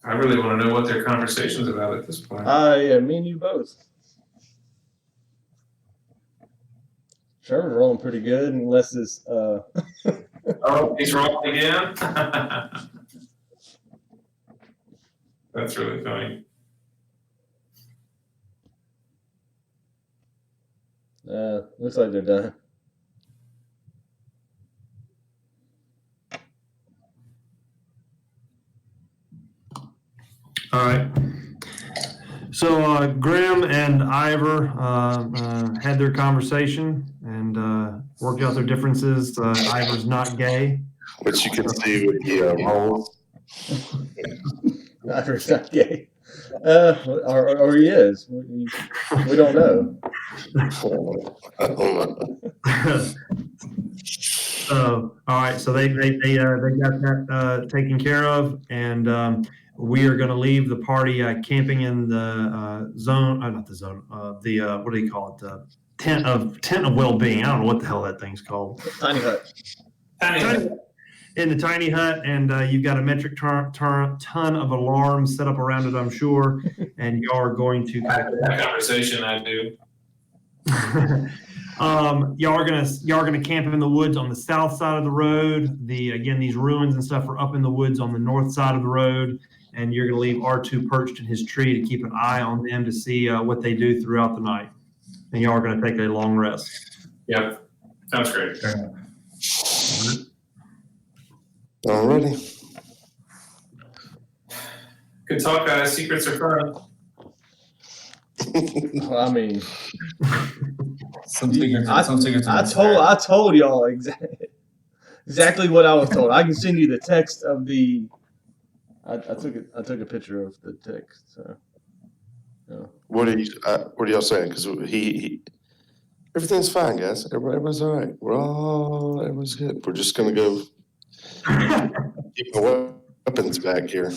I really want to know what their conversation's about at this point. Yeah, me and you both. Trevor's rolling pretty good, unless it's Oh, he's rolling again? That's really funny. looks like they're done. All right. So Grim and Iver had their conversation and worked out their differences. Iver's not gay. Which you can see with the rolls. Iver's not gay. Or he is. We don't know. All right. So they got that taken care of, and we are going to leave the party camping in the zone. Not the zone. What do you call it? The tent of well-being. I don't know what the hell that thing's called. Tiny hut. In the tiny hut, and you've got a metric ton of alarms set up around it, I'm sure, and y'all are going to That conversation I do. y'all are gonna camp in the woods on the south side of the road. These ruins and stuff are up in the woods on the north side of the road, and you're gonna leave Artoo perched in his tree to keep an eye on them to see what they do throughout the night. And y'all are gonna take a long rest. Yep. Sounds great. Alrighty. Good talk, guys. Secrets are fun. I mean, Some secrets I told y'all exactly what I was told. I can send you the text of the. I took a picture of the text. So. Yeah. What are y'all saying? Because he everything's fine, guys. Everybody's all right. Everyone's good. We're just gonna go keep the weapons back here.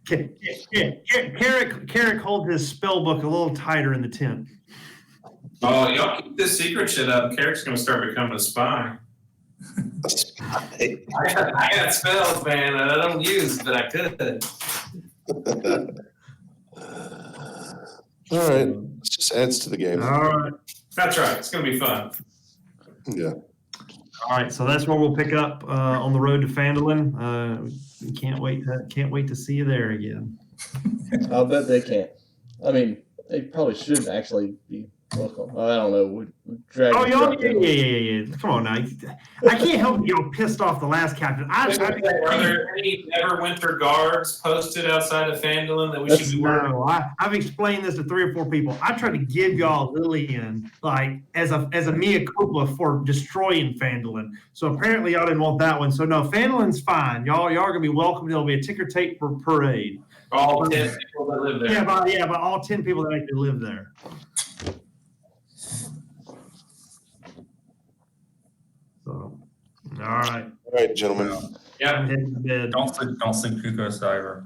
Carric holds his spell book a little tighter in the tent. Oh, y'all keep this secret shit up. Carric's gonna start becoming a spy. I got spells, man, that I don't use, but I could. All right, it just adds to the game. All right. That's right. It's gonna be fun. Yeah. All right, so that's where we'll pick up on the road to Phandlin. We can't wait to see you there again. I'll bet they can't. I mean, they probably shouldn't actually be welcome. I don't know. Yeah. Come on now. I can't help you get pissed off the last captain. Are there any Neverwinter guards posted outside of Phandlin that we should be worried about? I've explained this to 3 or 4 people. I tried to give y'all Lillian as a mea culpa for destroying Phandlin. So apparently y'all didn't want that one. So no, Phandlin's fine. Y'all are gonna be welcome. There'll be a ticker tape for parade. All 10 people that live there. Yeah, but all 10 people that actually live there. So, all right. All right, gentlemen. Yeah. I'm heading to bed. Don't sleep too close to Iver.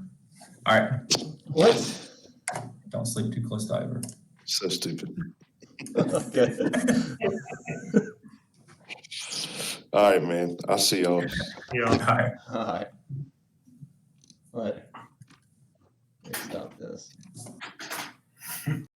All right. What? Don't sleep too close to Iver. So stupid. Okay. All right, man. I'll see y'all. Yeah. All right. All right. All right.